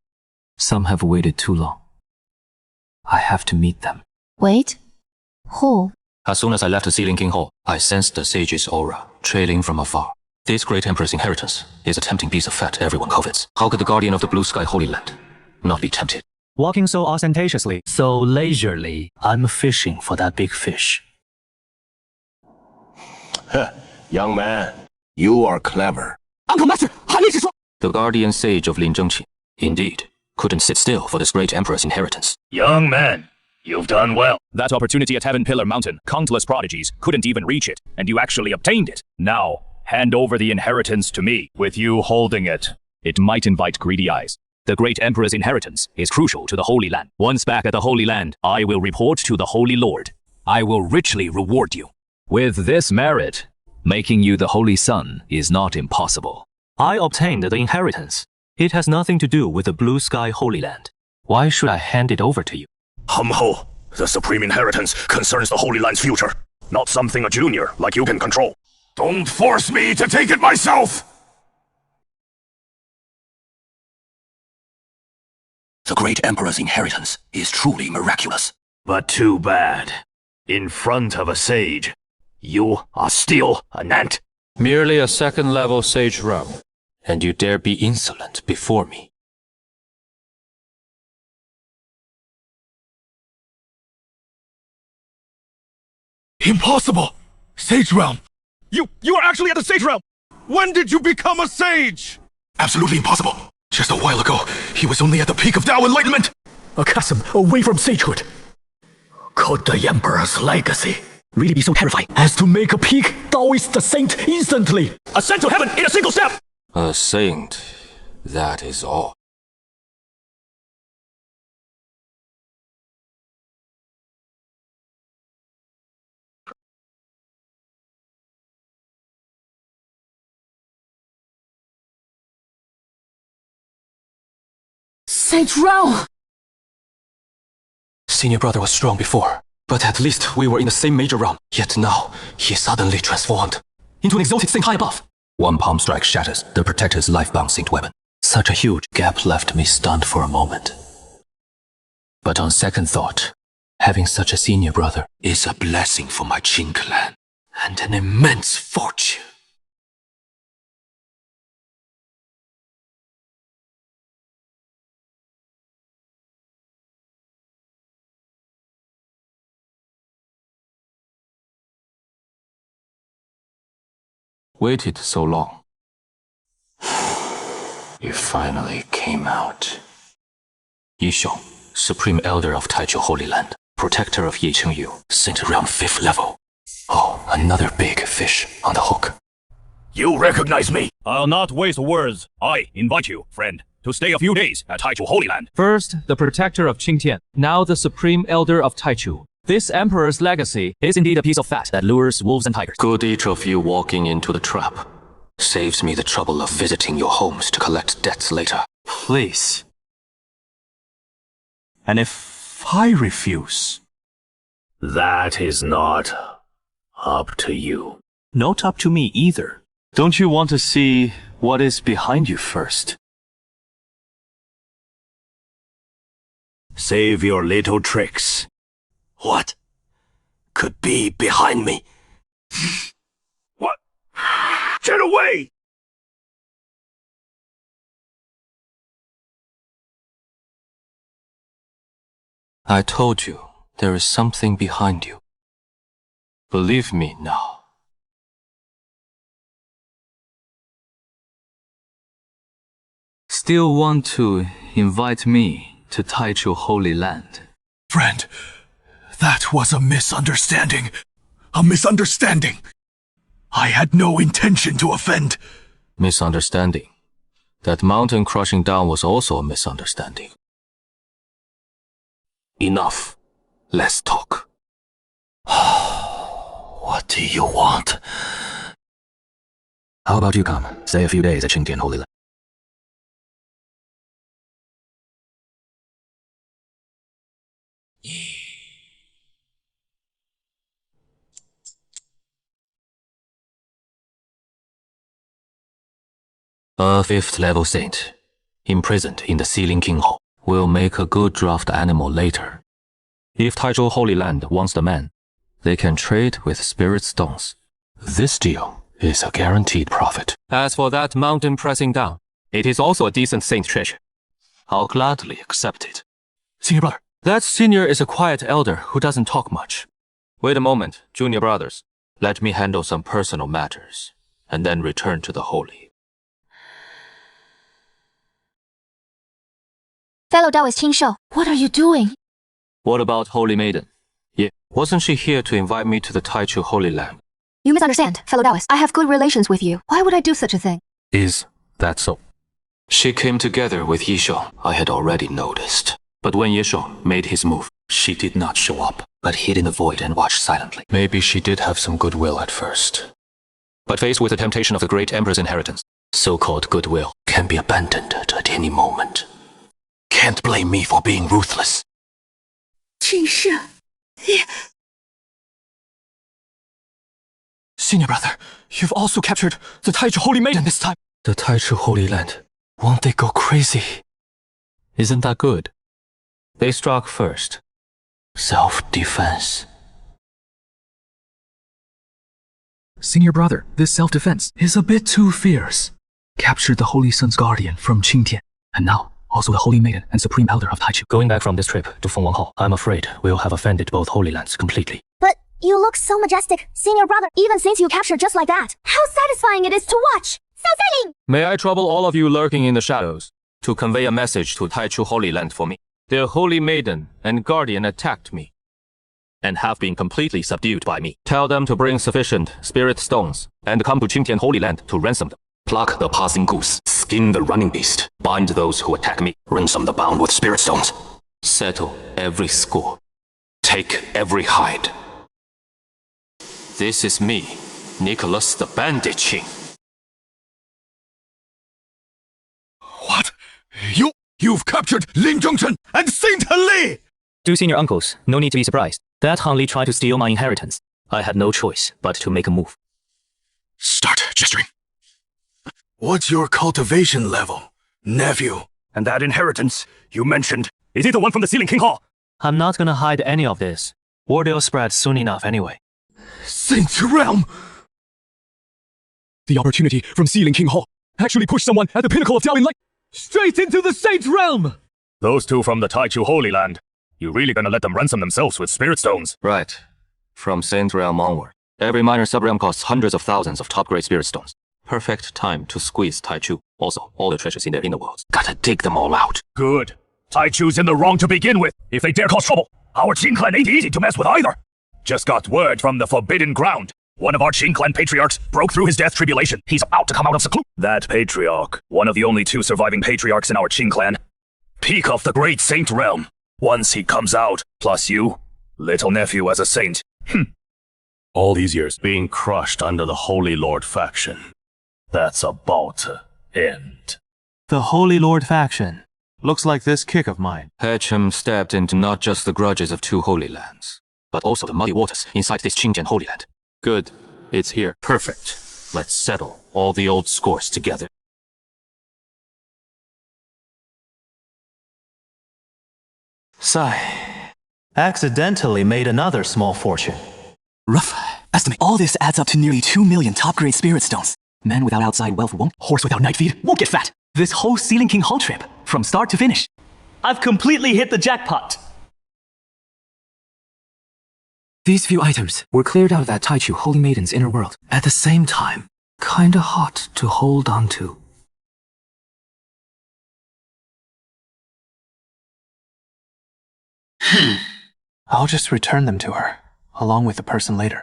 Some have waited too long. I have to meet them. Wait? Who? As soon as I left the Ceiling King Hall, I sensed the sage's aura, trailing from afar. This great emperor's inheritance is a tempting piece of fat everyone covets. How could the guardian of the blue sky Holy Land not be tempted? Walking so ostentatiously, so leisurely, I'm fishing for that big fish. Young man, you are clever. Uncle Master, The guardian sage of Lin Zhengqin, indeed, couldn't sit still for this great emperor's inheritance. Young man, you've done well. That opportunity at Heaven Pillar Mountain, countless prodigies couldn't even reach it, and you actually obtained it. Now, hand over the inheritance to me, with you holding it. It might invite greedy eyes. The great emperor's inheritance is crucial to the Holy Land. Once back at the Holy Land, I will report to the Holy Lord. I will richly reward you. With this merit, making you the Holy Son is not impossible. I obtained the inheritance. It has nothing to do with the Blue Sky Holy Land. Why should I hand it over to you? Hum ho, the supreme inheritance concerns the Holy Land's future, not something a junior like you can control. Don't force me to take it myself! The great emperor's inheritance is truly miraculous. But too bad. In front of a sage, you are still an ant. Merely a second-level sage realm, and you dare be insolent before me. Impossible! Sage Realm! You are actually at the Sage Realm! When did you become a sage? Absolutely impossible. Just a while ago, he was only at the peak of Tao enlightenment. A chasm away from sagehood. Could the Emperor's legacy really be so terrifying as to make a peak Taoist saint instantly? Ascend to heaven in a single step! A saint, that is all. Sage Realm! Senior brother was strong before, but at least we were in the same major realm. Yet now, he suddenly transformed into an exalted saint high above. One palm strike shatters the protector's life-bound saint weapon. Such a huge gap left me stunned for a moment. But on second thought, having such a senior brother is a blessing for my Qin clan, and an immense fortune. Waited so long. You finally came out. Yishong, Supreme Elder of Taichu Holy Land, Protector of Yichengyu, Saint Realm 5th level. Oh, another big fish on the hook. You recognize me? I'll not waste words. I invite you, friend, to stay a few days at Taichu Holy Land. First, the protector of Qingtian, now the supreme elder of Taichu. This emperor's legacy is indeed a piece of fat that lures wolves and tigers. Good each of you walking into the trap. Saves me the trouble of visiting your homes to collect debts later. Please. And if I refuse? That is not up to you. Not up to me either. Don't you want to see what is behind you first? Save your little tricks. What could be behind me? What? Get away! I told you, there is something behind you. Believe me now. Still want to invite me to Taichu Holy Land? Friend, that was a misunderstanding. A misunderstanding. I had no intention to offend. Misunderstanding. That mountain crushing down was also a misunderstanding. Enough. Let's talk. What do you want? How about you come, stay a few days at Qingtian Holy Land? A 5th level saint, imprisoned in the Sealing King Hall, will make a good draft animal later. If Taichu Holy Land wants the man, they can trade with spirit stones. This deal is a guaranteed profit. As for that mountain pressing down, it is also a decent saint treasure. I'll gladly accept it. Senior brother. That senior is a quiet elder who doesn't talk much. Wait a moment, junior brothers. Let me handle some personal matters, and then return to the holy. Fellow Taoist Qingshou, what are you doing? What about Holy Maiden? Yeah, wasn't she here to invite me to the Taichu Holy Land? You misunderstand, fellow Taoist. I have good relations with you. Why would I do such a thing? Is that so? She came together with Yishou, I had already noticed. But when Yishou made his move, she did not show up, but hid in the void and watched silently. Maybe she did have some goodwill at first. But faced with the temptation of the great emperor's inheritance, so-called goodwill can be abandoned at any moment. Can't blame me for being ruthless. Qingshi. Senior brother, you've also captured the Taichu Holy Maiden this time. The Taichu Holy Land. Won't they go crazy? Isn't that good? They struck first. Self-defense. Senior brother, this self-defense is a bit too fierce. Captured the Holy Sun's guardian from Qingtian, and now also the Holy Maiden and Supreme Elder of Taichu. Going back from this trip to Fengwang Hall, I'm afraid we'll have offended both Holy Lands completely. But you look so majestic, senior brother, even since you captured just like that. How satisfying it is to watch! So thrilling! May I trouble all of you lurking in the shadows to convey a message to Taichu Holy Land for me? Their Holy Maiden and Guardian attacked me and have been completely subdued by me. Tell them to bring sufficient spirit stones and come to Qingtian Holy Land to ransom them. Pluck the passing goose, skin the running beast, bind those who attack me, ransom the bound with spirit stones. Settle every score. Take every hide. This is me, Nicholas the Bandit Qing. What? You've captured Lin Zhongshen and Saint Li! Two senior uncles, no need to be surprised. That Han Li tried to steal my inheritance. I had no choice but to make a move. Start gesturing. What's your cultivation level, nephew? And that inheritance you mentioned, is it the one from the Sealing King Hall? I'm not gonna hide any of this. Word will spread soon enough anyway. Saint's Realm! The opportunity from Sealing King Hall actually pushed someone at the pinnacle of Dao in light straight into the Saint's Realm! Those two from the Taichu Holy Land. You really gonna let them ransom themselves with spirit stones? Right. From Saint Realm onward. Every minor sub-realm costs hundreds of thousands of top-grade spirit stones. Perfect time to squeeze Taichu. Also, all the treasures in their inner worlds. Gotta dig them all out. Good. Taichu's in the wrong to begin with. If they dare cause trouble, our Qin clan ain't easy to mess with either. Just got word from the Forbidden Ground. One of our Qin clan patriarchs broke through his death tribulation. He's about to come out of seclusion. That patriarch, one of the only two surviving patriarchs in our Qin clan. Peak of the great saint realm. Once he comes out, plus you, little nephew as a saint. All these years being crushed under the Holy Lord faction. That's about to end. The Holy Lord faction. Looks like this kick of mine. Hechem stepped into not just the grudges of two Holy Lands, but also the muddy waters inside this Qingjian Holy Land. Good. It's here. Perfect. Let's settle all the old scores together. Sigh. Accidentally made another small fortune. Rough estimate. All this adds up to nearly 2 million top-grade spirit stones. Men without outside wealth won't. Horse without night feed won't get fat. This whole Sealing King Hall trip, from start to finish. I've completely hit the jackpot. These few items were cleared out of that Taichu Holy Maiden's inner world. At the same time, kinda hot to hold on to. I'll just return them to her, along with the person later.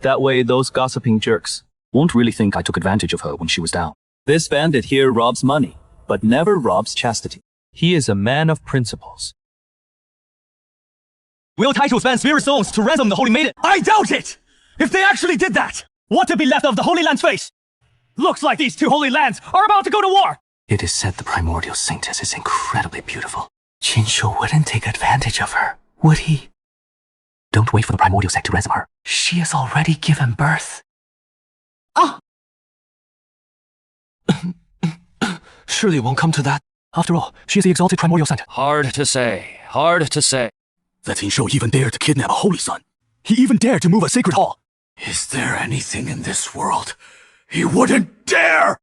That way those gossiping jerks won't really think I took advantage of her when she was down. This bandit here robs money, but never robs chastity. He is a man of principles. Will titles spend spirit stones to ransom the Holy Maiden? I doubt it! If they actually did that, what would be left of the Holy Land's face? Looks like these two Holy Lands are about to go to war! It is said the primordial saintess is incredibly beautiful. Qinshu wouldn't take advantage of her, would he? Don't wait for the primordial sect to ransom her. She has already given birth. Ah! Surely it won't come to that. After all, she is the exalted primordial saint. Hard to say. Hard to say. That Qingyun even dared to kidnap a holy son. He even dared to move a sacred hall. Is there anything in this world he wouldn't dare?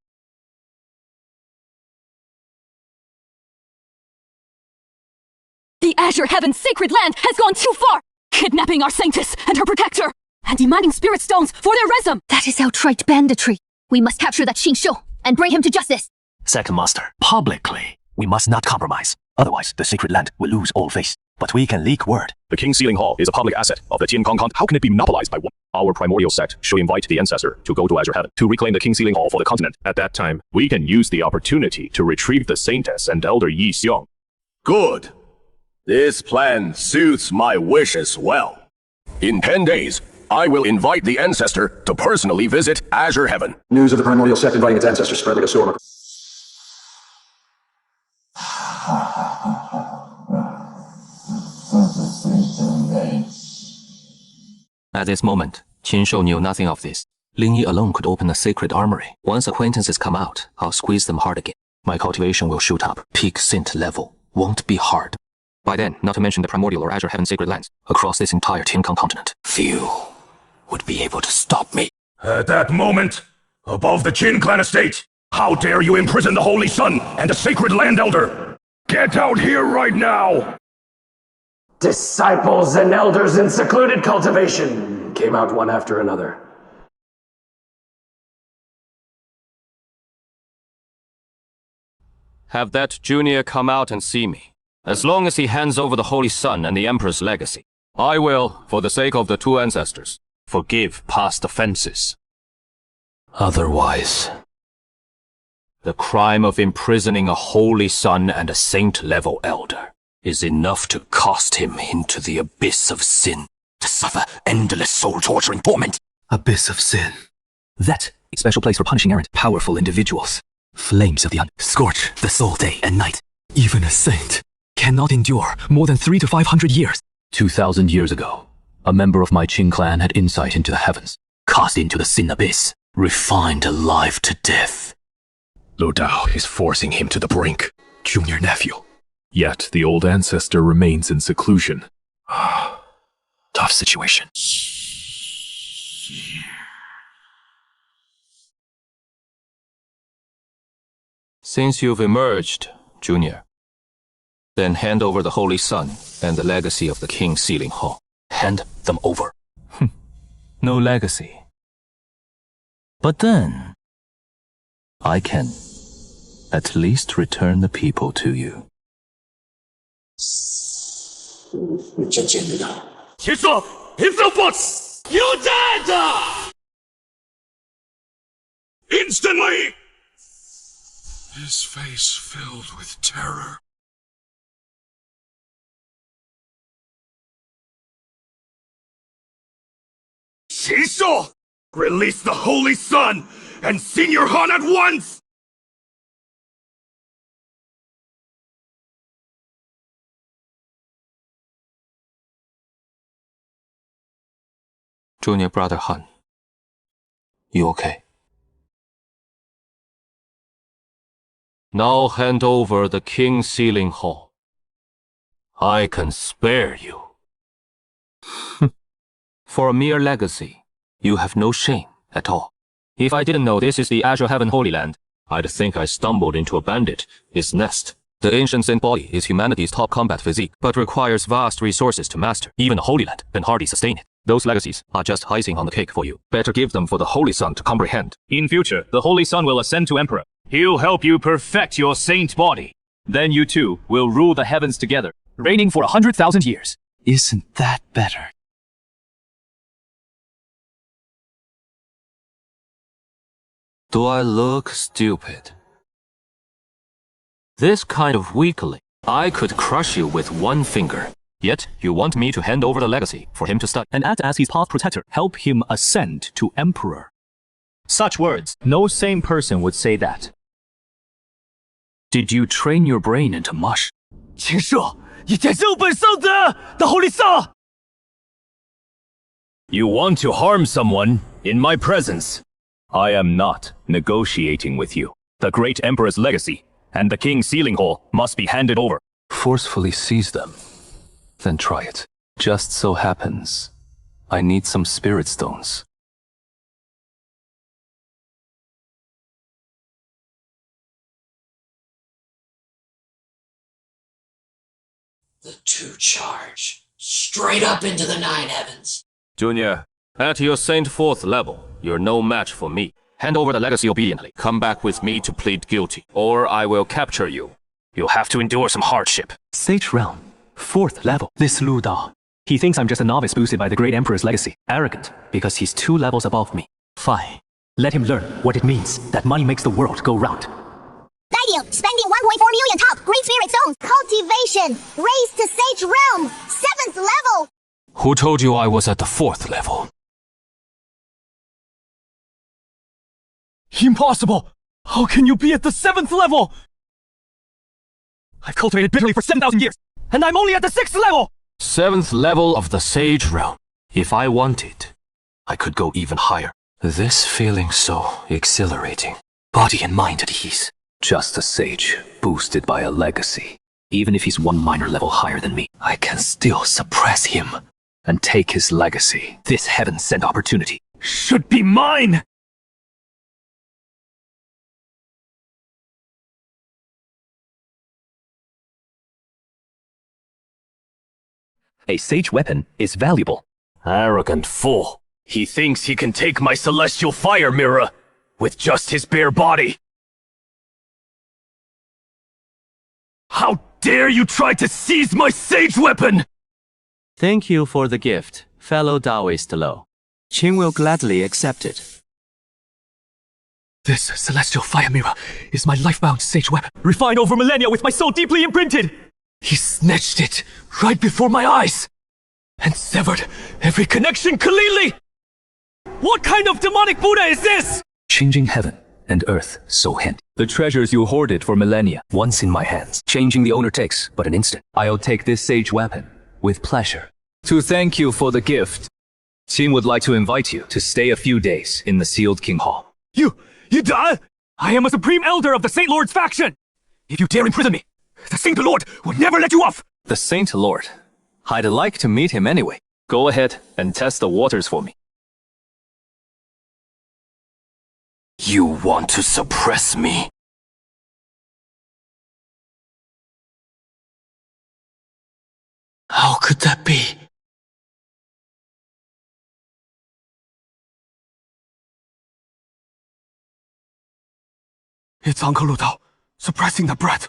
The Azure Heaven's sacred land has gone too far, kidnapping our saintess and her protector, and demanding spirit stones for their ransom. That is outright banditry. We must capture that Qingxiu and bring him to justice. Second Master, publicly, we must not compromise. Otherwise, the sacred land will lose all face. But we can leak word. The King's Sealing Hall is a public asset of the Qingyun Continent. How can it be monopolized by one? Our primordial sect should invite the ancestor to go to Azure Heaven to reclaim the King's Sealing Hall for the continent. At that time, we can use the opportunity to retrieve the Saintess and Elder Yi Xiong. Good. This plan suits my wishes well. In 10 days, I will invite the ancestor to personally visit Azure Heaven. News of the primordial sect inviting its ancestors spread like a storm. At this moment, Qinshu knew nothing of this. Ling Yi alone could open a sacred armory. Once acquaintances come out, I'll squeeze them hard again. My cultivation will shoot up. Peak Saint level. Won't be hard. By then, not to mention the primordial or Azure Heaven sacred lands, across this entire Qingyun continent. Few would be able to stop me. At that moment, above the Qin clan estate, how dare you imprison the Holy Sun and the sacred land elder? Get out here right now! Disciples and elders in secluded cultivation came out one after another. Have that junior come out and see me. As long as he hands over the Holy Sun and the Emperor's legacy, I will, for the sake of the two ancestors, forgive past offenses. Otherwise, the crime of imprisoning a Holy Son and a Saint-level elder is enough to cast him into the abyss of sin, to suffer endless soul-torturing torment. Abyss of sin. That a special place for punishing errant, powerful individuals. Flames of the scorch the soul day and night. Even a saint cannot endure more than 300 to 500 years. 2,000 years ago, a member of my Qin clan had insight into the heavens. Cast into the sin abyss, refined alive to death. Lu Dao is forcing him to the brink. Junior nephew. Yet the old ancestor remains in seclusion. Tough situation. Since you've emerged, Junior, then hand over the Holy Sun and the legacy of the King's Sealing Hall. Hand them over. No legacy. But then, I can at least return the people to you. 秦朔 himself You dead! Instantly! His face filled with terror. Qinshou! Release the Holy Sun and Senior Han at once! Junior brother Han, you okay? Now hand over the King's Sealing Hall. I can spare you. For a mere legacy, you have no shame at all. If I didn't know this is the Azure Heaven Holy Land, I'd think I stumbled into a bandit, his nest. The ancient Saint body is humanity's top combat physique, but requires vast resources to master. Even the Holy Land can hardly sustain it. Those legacies are just icing on the cake for you. Better give them for the Holy Sun to comprehend. In future, the Holy Sun will ascend to Emperor. He'll help you perfect your saint body. Then you two will rule the heavens together, reigning for 100,000 years. Isn't that better? Do I look stupid? This kind of weakling, I could crush you with one finger. Yet, you want me to hand over the legacy for him to study. And act as his path protector, help him ascend to emperor. Such words, no sane person would say that. Did you train your brain into mush? 禽兽，以前肉本圣子的 Holy Son! You want to harm someone in my presence. I am not negotiating with you. The great emperor's legacy and the king's sealing hall must be handed over. Forcefully seize them. Then try it. Just so happens, I need some spirit stones. The two charge straight up into the nine heavens. Junior, at your Saint 4th level, you're no match for me. Hand over the legacy obediently. Come back with me to plead guilty, or I will capture you. You'll have to endure some hardship. Sage realm, 4th level. This Lu Dao. He thinks I'm just a novice boosted by the great emperor's legacy. Arrogant, because he's 2 levels above me. Fine. Let him learn what it means that money makes the world go round. Guiding, spending 1.4 million top Great Spirit Stones. Cultivation, raised to Sage Realm, 7th level. Who told you I was at the 4th level? Impossible! How can you be at the 7th level? I've cultivated bitterly for 7,000 years, and I'm only at the 6th level! 7th level of the Sage Realm. If I wanted, I could go even higher. This feeling so exhilarating. Body and mind at ease. Just a sage, boosted by a legacy. Even if he's 1 minor level higher than me, I can still suppress him and take his legacy. This heaven-sent opportunity should be mine! A sage weapon is valuable. Arrogant fool. He thinks he can take my celestial fire mirror with just his bare body. How dare you try to seize my sage weapon! Thank you for the gift, fellow Taoist Lo. Qing will gladly accept it. This celestial fire mirror is my life-bound sage weapon, refined over millennia with my soul deeply imprinted! He snatched it right before my eyes and severed every connection completely! What kind of demonic Buddha is this? Changing heaven and earth so handy. The treasures you hoarded for millennia, once in my hands. Changing the owner takes but an instant. I'll take this sage weapon with pleasure. To thank you for the gift, Qin would like to invite you to stay a few days in the sealed King Hall. You done? I am a supreme elder of the Saint Lord's faction! If you dare imprison me, the Saint Lord will never let you off! The Saint Lord? I'd like to meet him anyway. Go ahead and test the waters for me. You want to suppress me? How could that be? It's Uncle Lu Dao, suppressing the brat.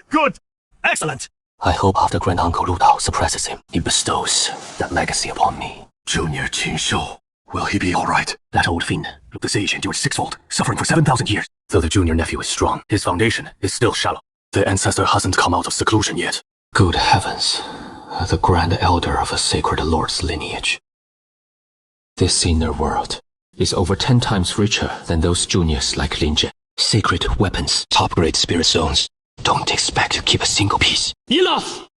Good! Excellent! I hope after Grand Uncle Lu Dao suppresses him, he bestows that legacy upon me. Junior Qinshou, will he be alright? That old fiend, the sage endured 6-fold, suffering for 7,000 years. Though the junior nephew is strong, his foundation is still shallow. The ancestor hasn't come out of seclusion yet. Good heavens, the grand elder of a sacred lord's lineage. This inner world is over 10 times richer than those juniors like Lin Zhen. Sacred weapons, top-grade spirit stones. Don't expect to keep a single piece. Enough!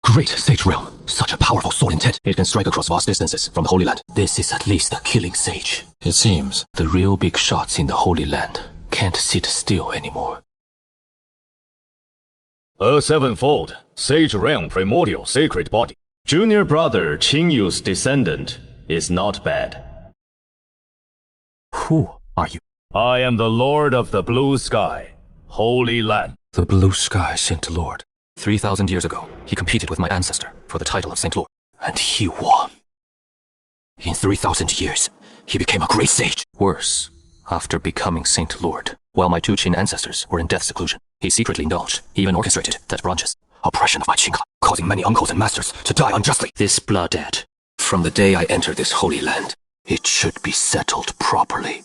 Great sage realm, such a powerful sword intent. It can strike across vast distances from the Holy Land. This is at least a killing sage. It seems the real big shots in the Holy Land can't sit still anymore. A 7-fold, Sage Realm primordial sacred body. Junior brother Qingyu's descendant is not bad. Who are you? I am the Lord of the Blue Sky, Holy Land. The Blue Sky Saint Lord. 3,000 years ago, he competed with my ancestor for the title of Saint Lord. And he won. In 3,000 years, he became a great sage. Worse, after becoming Saint Lord, while my 2 Qin ancestors were in death seclusion, he secretly indulged, even orchestrated that branches. Oppression of my Qin clan, causing many uncles and masters to die unjustly. This blood debt, from the day I entered this holy land, it should be settled properly.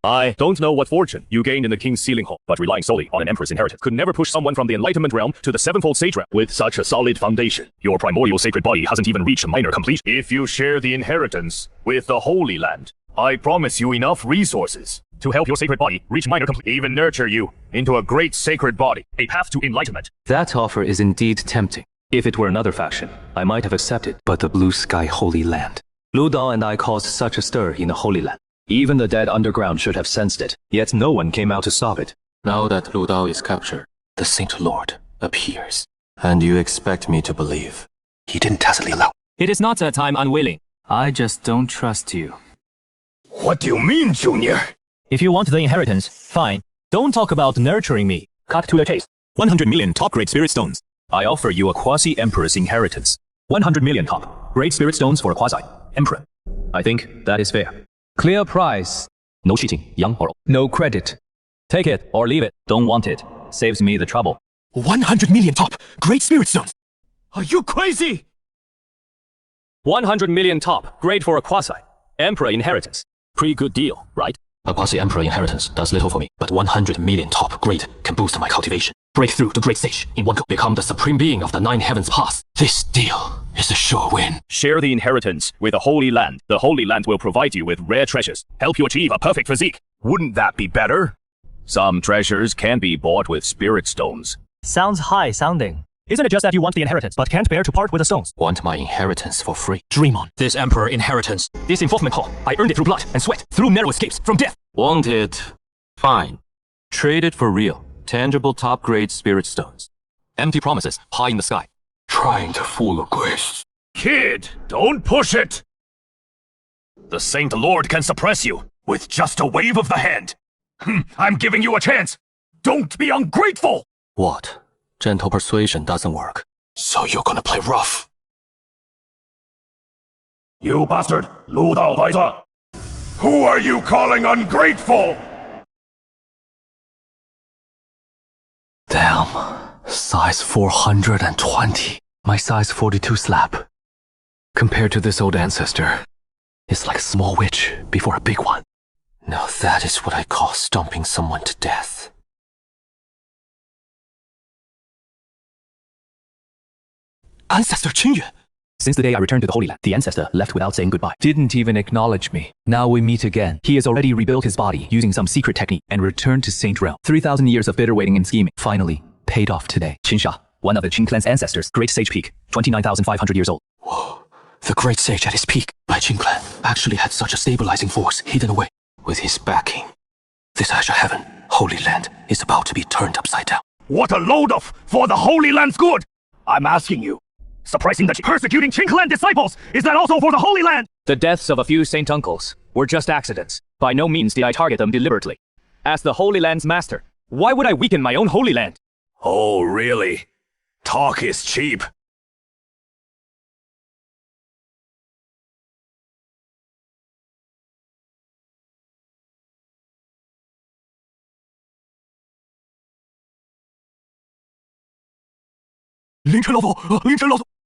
I don't know what fortune you gained in the king's sealing hall, but relying solely on an emperor's inheritance could never push someone from the enlightenment realm to the sevenfold sage realm. With such a solid foundation, your primordial sacred body hasn't even reached minor completion. If you share the inheritance with the Holy Land, I promise you enough resources to help your sacred body reach minor completion, even nurture you into a great sacred body, a path to enlightenment. That offer is indeed tempting. If it were another faction, I might have accepted, but the Blue Sky Holy Land. Lu Dao and I caused such a stir in the Holy Land. Even the dead underground should have sensed it, yet no one came out to stop it. Now that Lu Dao is captured, The Saint Lord appears. and you expect me to believe? He didn't tacitly allow. It is not that I'm unwilling. I just don't trust you. What do you mean, Junior? If you want the inheritance, fine. Don't talk about nurturing me. Cut to the chase. 100 million top-grade spirit stones. I offer you a quasi-emperor's inheritance. 100 million top-grade spirit stones for a quasi-emperor. I think that is fair. Clear price. No cheating, young or old. No credit. Take it or leave it. Don't want it. Saves me the trouble. 100 million top, great spirit stones. Are you crazy? 100 million top, great for a quasi-emperor inheritance. Pretty good deal, right? A quasi-emperor inheritance does little for me, but 100 million top grade can boost my cultivation. Break through to great sage in one go. Become the supreme being of the 9 heavens path. This deal is a sure win. Share the inheritance with the Holy Land. The Holy Land will provide you with rare treasures, help you achieve a perfect physique. Wouldn't that be better? Some treasures can be bought with spirit stones. Sounds high sounding. Isn't it just that you want the inheritance, but can't bear to part with the stones? Want my inheritance for free. Dream on. This emperor inheritance. This enforcement hall, I earned it through blood and sweat, through narrow escapes from death. Want it? Fine. Trade it for real, tangible top-grade spirit stones. Empty promises, high in the sky. Trying to fool a grace. Kid, don't push it! The Saint Lord can suppress you with just a wave of the hand. I'm giving you a chance. Don't be ungrateful! What? Gentle persuasion doesn't work. So you're gonna play rough? You bastard! Lu Dao Baiza! Who are you calling ungrateful? Damn. Size 420. My size 42 slap. Compared to this old ancestor, it's like a small witch before a big one. Now that is what I call stomping someone to death. Ancestor Qingyun! Since the day I returned to the Holy Land, the ancestor left without saying goodbye. Didn't even acknowledge me. Now we meet again. He has already rebuilt his body using some secret technique and returned to Saint Realm. 3,000 years of bitter waiting and scheming finally paid off today. Qin Sha, one of the Qin clan's ancestors, Great Sage Peak, 29,500 years old. Whoa. The Great Sage at his peak, my Qin clan, actually had such a stabilizing force hidden away. With his backing, this Azure Heaven, Holy Land, is about to be turned upside down. What a load of for the Holy Land's good! I'm asking you. Suppressing the persecuting Qin clan disciples, is that also for the Holy Land? The deaths of a few saint uncles were just accidents. By no means did I target them deliberately. As the Holy Land's master, why would I weaken my own Holy Land? Oh, really? Talk is cheap.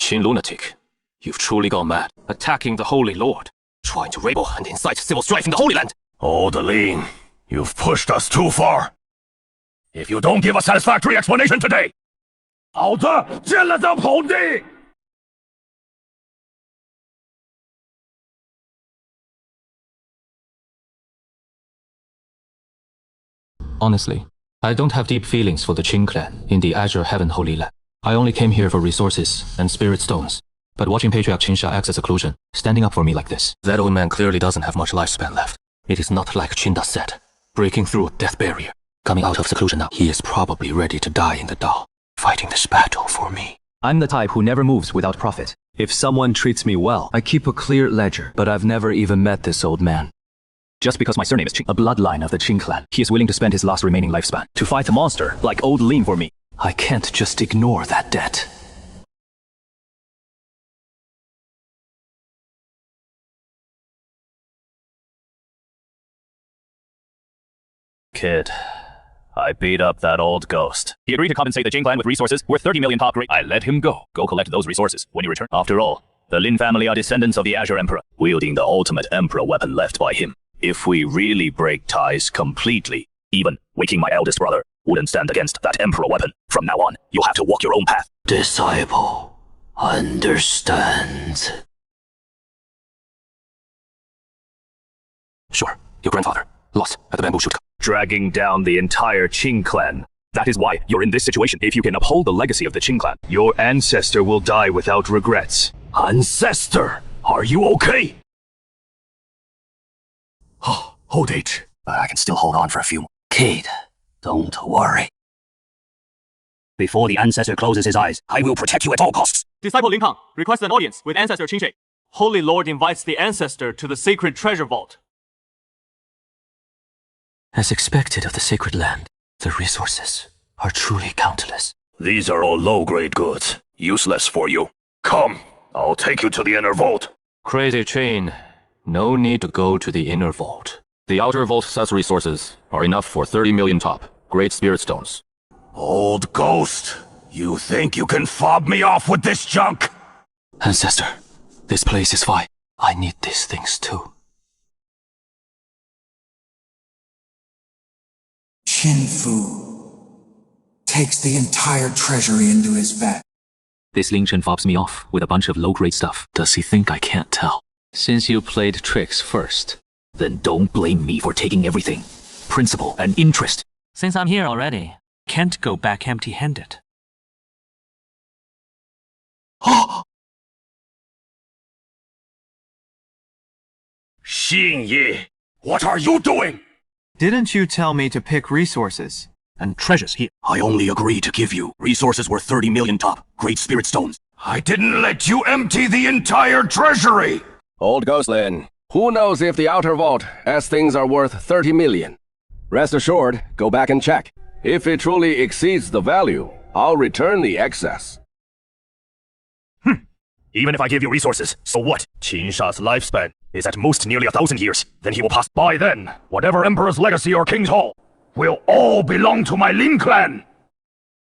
Qin lunatic, you've truly gone mad. Attacking the Holy Lord. Trying to rebel and incite civil strife in the Holy Land. Oh, Deling, you've pushed us too far. If you don't give a satisfactory explanation today, 老子见了这捧地! Honestly, I don't have deep feelings for the Qin clan in the Azure Heaven Holy Land. I only came here for resources and spirit stones. But watching Patriarch Qin Sha act as seclusion, standing up for me like this, that old man clearly doesn't have much lifespan left. It is not like Qin Da said, breaking through a death barrier. Coming out of seclusion now, he is probably ready to die in the Dao, fighting this battle for me. I'm the type who never moves without profit. If someone treats me well, I keep a clear ledger, but I've never even met this old man. Just because my surname is Qin, a bloodline of the Qin clan, he is willing to spend his last remaining lifespan to fight a monster like old Lin for me. I can't just ignore that debt. Kid, I beat up that old ghost. He agreed to compensate the Jing clan with resources worth 30 million top grade. I let him go. Go collect those resources when you return. After all, the Lin family are descendants of the Azure Emperor, wielding the ultimate emperor weapon left by him. If we really break ties completely, even waking my eldest brother wouldn't stand against that Emperor weapon. From now on, you'll have to walk your own path. Disciple, understand. Sure, your grandfather, lost at the bamboo shoot. Dragging down the entire Qing clan. That is why you're in this situation. If you can uphold the legacy of the Qing clan, your ancestor will die without regrets. Ancestor, are you okay? Hold H. I can still hold on for a few more. Kid, don't worry. Before the ancestor closes his eyes, I will protect you at all costs. Disciple Ling Kang requests an audience with Ancestor Qingxue. Holy Lord invites the ancestor to the sacred treasure vault. As expected of the sacred land, the resources are truly countless. These are all low-grade goods, useless for you. Come, I'll take you to the inner vault. Crazy Chain, no need to go to the inner vault. The outer vault says resources are enough for 30 million top great spirit stones. Old ghost, you think you can fob me off with this junk? Ancestor, this place is fine. I need these things too. Qin Fu takes the entire treasury into his bag. This Ling Chen fobs me off with a bunch of low-grade stuff. Does he think I can't tell? Since you played tricks first, then don't blame me for taking everything. Principle and interest. Since I'm here already, can't go back empty-handed. Xingyi, what are you doing? Didn't you tell me to pick resources? And treasures here. I only agreed to give you resources worth 30 million top great spirit stones. I didn't let you empty the entire treasury! Old Ghostlin, who knows if the outer vault as things are worth 30 million? Rest assured, go back and check. If it truly exceeds the value, I'll return the excess. Even if I give you resources, so what? Qin Sha's lifespan is at most nearly 1,000 years. Then he will pass. By then, whatever Emperor's legacy or King's Hall will all belong to my Lin clan.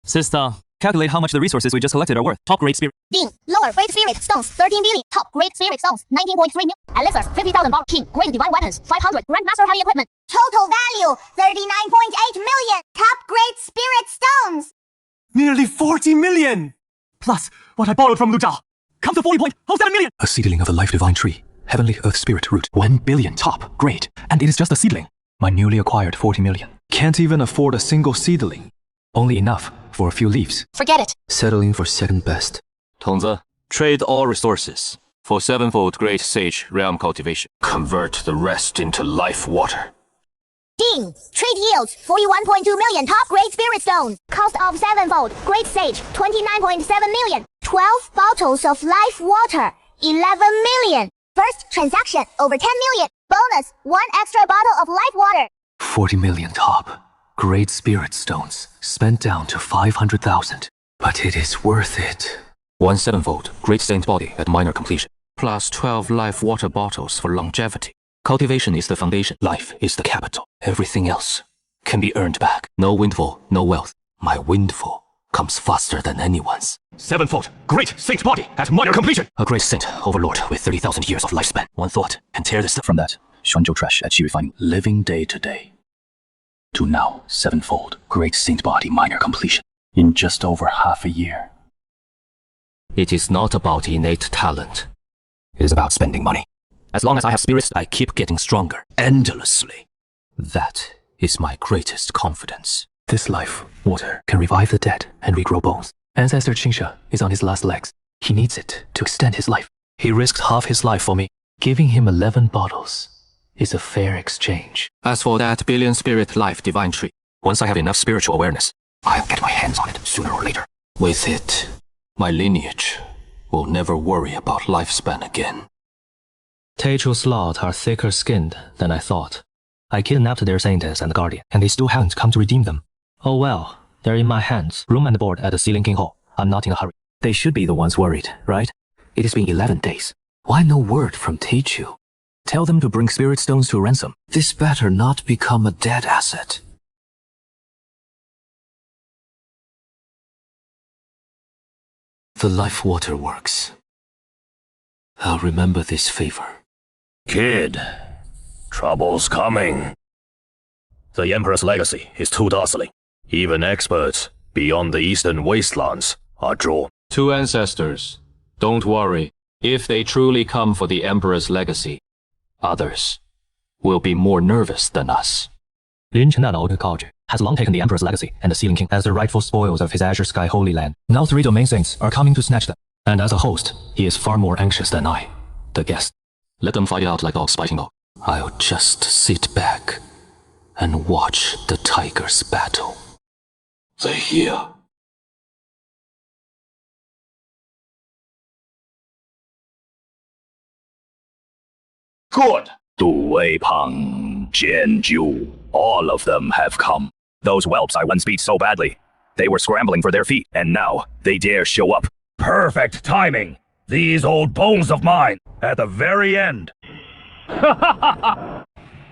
Sister, calculate how much the resources we just collected are worth. Top grade spirit. Ding. Lower great spirit stones 13 billion. Top great spirit stones 19.3 million. Elixir 50,000 bar. King great divine weapons 500. Grandmaster heavy equipment. Total value 39.8 million. Top great spirit stones. Nearly 40 million! Plus what I borrowed from Lu Zhao. Come to 40.07 million! A seedling of the life divine tree. Heavenly Earth Spirit root. 1 billion top. Great. And it is just a seedling. My newly acquired 40 million. Can't even afford a single seedling. Only enough for a few leaves. Forget it. Settling for second best. Tongzi, trade all resources for 7-fold Great Sage Realm Cultivation. Convert the rest into life water. Ding. Trade yields 41.2 million top great spirit stones. Cost of 7-fold. Great sage 29.7 million. 12 bottles of life water 11 million. First transaction over 10 million. Bonus 1 extra bottle of life water. 40 million top. Great spirit stones. Spent down to 500,000. But it is worth it. 1 7-fold Great Saint Body at minor completion. Plus 12 life water bottles for longevity. Cultivation is the foundation. Life is the capital. Everything else can be earned back. No windfall, no wealth. My windfall comes faster than anyone's. 7-fold Great Saint Body at minor completion. A great saint overlord with 30,000 years of lifespan. One thought can tear this from that Xuanzhou trash at Qi refining. Living day to day. To now 7-fold Great Saint Body minor completion. In just over half a year. It is not about innate talent. It is about spending money. As long as I have spirits, I keep getting stronger, endlessly. That is my greatest confidence. This life, water, can revive the dead and regrow bones. Ancestor Qingxue is on his last legs. He needs it to extend his life. He risked half his life for me. Giving him 11 bottles is a fair exchange. As for that billion spirit life divine tree, once I have enough spiritual awareness, I'll get my hands on it sooner or later. With it, my lineage will never worry about lifespan again. Techu's lot are thicker skinned than I thought. I kidnapped their saintess and the guardian, and they still haven't come to redeem them. Oh well, they're in my hands. Room and board at the Sealing King Hall. I'm not in a hurry. They should be the ones worried, right? It has been 11 days. Why no word from Techu? Tell them to bring spirit stones to ransom. This better not become a dead asset. The life water works. I'll remember this favor. Kid, Trouble's coming. The Emperor's legacy is too dazzling. Even experts beyond the eastern wastelands are drawn. Two ancestors. Don't worry. If they truly come for the Emperor's legacy, others will be more nervous than us. Lin Chen old culture has long taken the Emperor's legacy and the Sealing King as the rightful spoils of his Azure Sky Holy Land. Now 3 domain saints are coming to snatch them. And as a host, he is far more anxious than I, the guest. Let them fight it out like dogs fighting dogs. I'll just sit back and watch the tigers battle. They're here. Good. Du Wei Peng, Jian Ju, all of them have come. Those whelps I once beat so badly. They were scrambling for their feet, and now they dare show up. Perfect timing. These old bones of mine at the very end.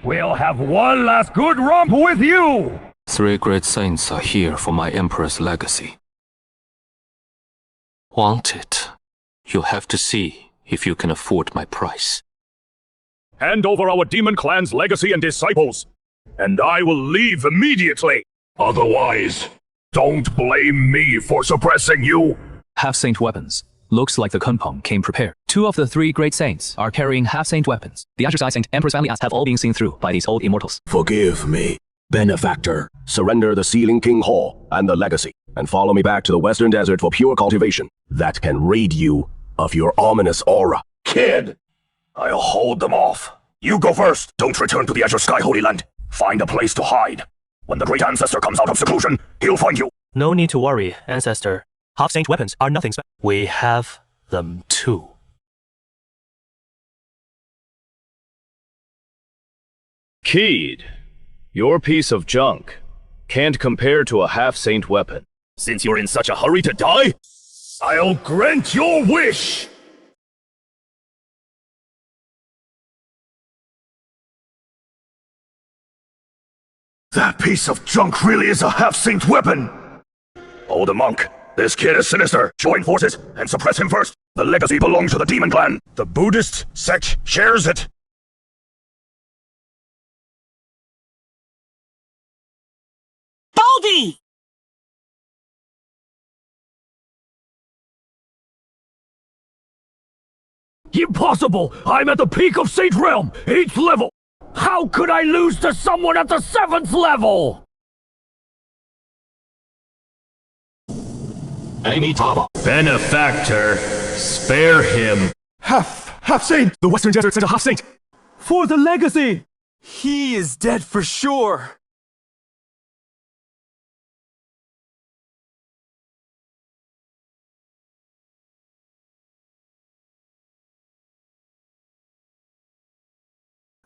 We'll have one last good romp with you. 3 great saints are here for my Emperor's legacy. Want it? You'll have to see if you can afford my price. Hand over our demon clan's legacy and disciples, and I will leave immediately. Otherwise, don't blame me for suppressing you. Half-saint weapons. Looks like the Kunpeng came prepared. 2 of the 3 great saints are carrying half-saint weapons. The Azure Sky Saint, Emperor's family have all been seen through by these old immortals. Forgive me, benefactor. Surrender the Sealing King Hall and the legacy, and follow me back to the Western Desert for pure cultivation that can rid you of your ominous aura. Kid, I'll hold them off. You go first. Don't return to the Azure Sky Holy Land. Find a place to hide. When the great ancestor comes out of seclusion, he'll find you. No need to worry, ancestor. Half-saint weapons are nothing special. We have them too. Kid, your piece of junk can't compare to a half-saint weapon. Since you're in such a hurry to die, I'll grant your wish. That piece of junk really is a half-saint weapon. Oh, the monk. This kid is sinister. Join forces and suppress him first. The legacy belongs to the demon clan. The Buddhist sect shares it. Baldy! Impossible! I'm at the peak of Saint Realm, 8th level! How could I lose to someone at the 7th level? Amitabha. Benefactor, spare him. Half-saint! The Western Desert sent a half-saint! For the legacy! He is dead for sure!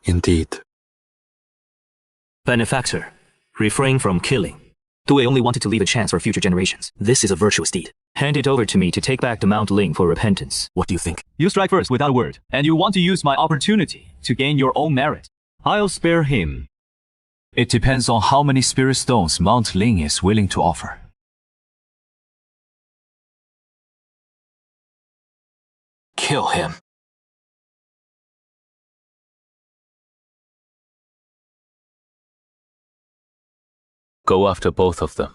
Indeed. Benefactor, refrain from killing. Dui only wanted to leave a chance for future generations. This is a virtuous deed. Hand it over to me to take back to Mount Ling for repentance. What do you think? You strike first without a word, and you want to use my opportunity to gain your own merit. I'll spare him. It depends on how many spirit stones Mount Ling is willing to offer. Kill him. Go after both of them.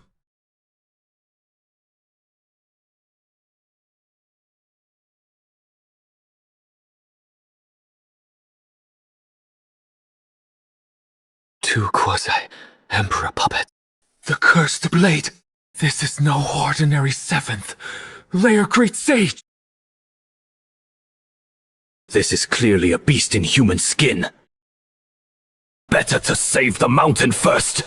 Two quasi-emperor puppets. The cursed blade. This is no ordinary 7th layer great sage. This is clearly a beast in human skin. Better to save the mountain first.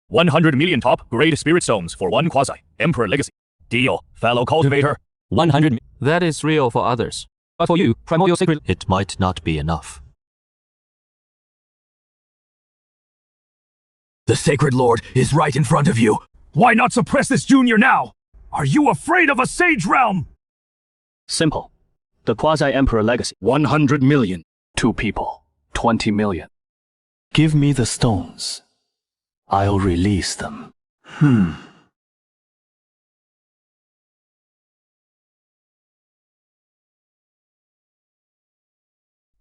$100 million top-grade spirit stones for 1 quasi-emperor legacy. Deal, fellow cultivator. 100. That is real for others. But for you, primordial sacred... It might not be enough. The Sacred Lord is right in front of you. Why not suppress this junior now? Are you afraid of a sage realm? Simple. The quasi-emperor legacy. 100 million. 2 people. 20 million. Give me the stones. I'll release them.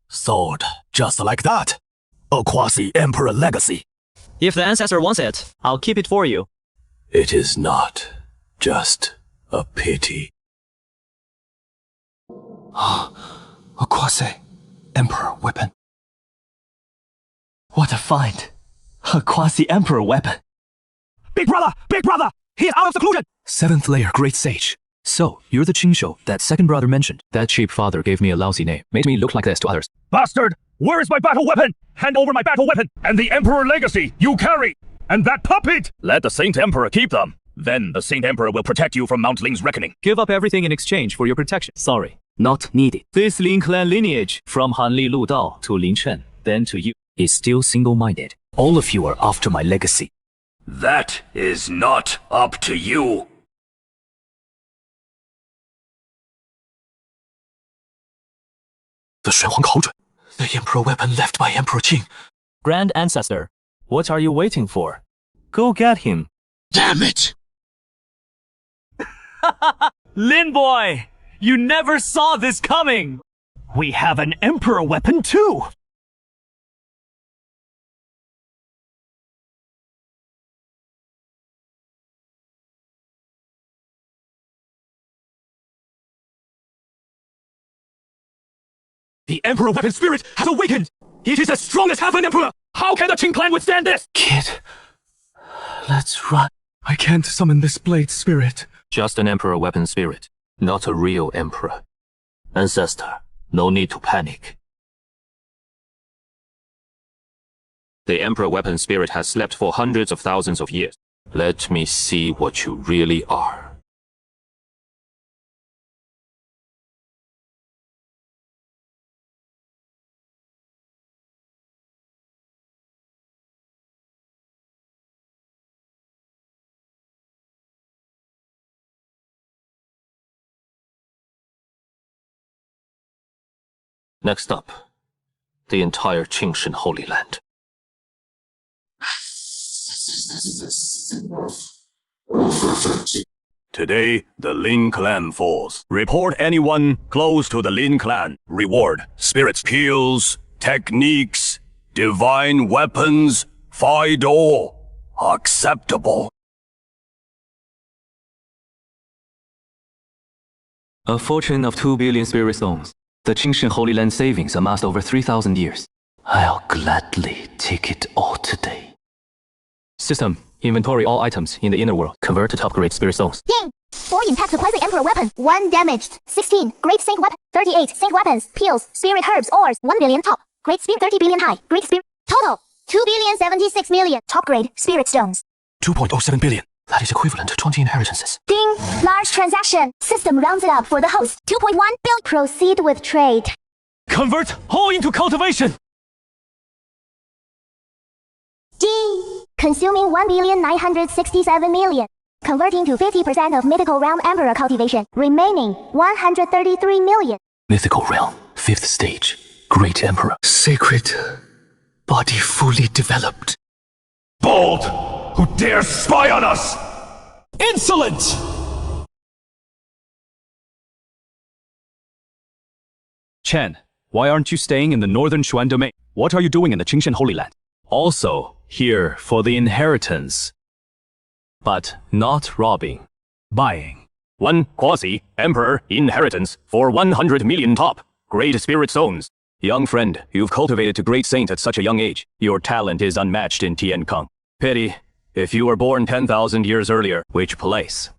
Sold just like that. A quasi-emperor legacy. If the ancestor wants it, I'll keep it for you. It is not just a pity. A quasi-emperor weapon. What a find. A quasi-emperor weapon. Big brother! Big brother! He is out of seclusion! 7th layer, Great Sage. So, you're the Qingshou that second brother mentioned. That cheap father gave me a lousy name. Made me look like this to others. Bastard! Where is my battle weapon? Hand over my battle weapon and the Emperor legacy you carry! And that puppet! Let the Saint Emperor keep them. Then the Saint Emperor will protect you from Mount Ling's reckoning. Give up everything in exchange for your protection. Sorry, not needed. This Lin clan lineage, from Hanli Lu Dao to Lin Chen, then to you, is still single-minded. All of you are after my legacy. That is not up to you. The Shenhuang Kaozhun, the emperor weapon left by Emperor Qing. Grand Ancestor, what are you waiting for? Go get him. Damn it! Lin boy, you never saw this coming. We have an emperor weapon too. The emperor weapon spirit has awakened! It is as strong as half an emperor! How can the Qing clan withstand this? Kid, let's run. I can't summon this blade spirit. Just an emperor weapon spirit, not a real emperor. Ancestor, no need to panic. The emperor weapon spirit has slept for hundreds of thousands of years. Let me see what you really are. Next up, the entire Qingshan Holy Land. Today, the Lin clan falls. Report anyone close to the Lin clan. Reward: spirit skills, techniques, divine weapons, fight all. Acceptable. A fortune of 2 billion spirit stones. The Qingshan Holy Land savings amassed over 3,000 years. I'll gladly take it all today. System. Inventory all items in the inner world. Convert to top-grade spirit stones. Ding! 4 intact quasi-emperor weapon, 1 damaged. 16 great saint weapon, 38 saint weapons, peels, spirit herbs, ores, 1 billion top. Great spirit 30 billion high. Great spirit total 2 billion 76 million. Top grade spirit stones. 2.07 billion. That is equivalent to 20 inheritances. Ding! Large transaction. System rounds it up for the host. 2.1 billion. Proceed with trade. Convert all into cultivation. D. Consuming 1,967 million. Converting to 50% of mythical realm emperor cultivation. Remaining 133 million. Mythical realm, 5th stage, Great Emperor. Sacred body fully developed. Bold! Who dares spy on us? Insolent! Chen, why aren't you staying in the northern Xuan domain? What are you doing in the Qingshan Holy Land? Also, here for the inheritance. But not robbing. Buying. 1 quasi-emperor inheritance for 100 million top. Great spirit stones. Young friend, you've cultivated to great saint at such a young age. Your talent is unmatched in Tiankang. Pity, if you were born 10,000 years earlier, which place?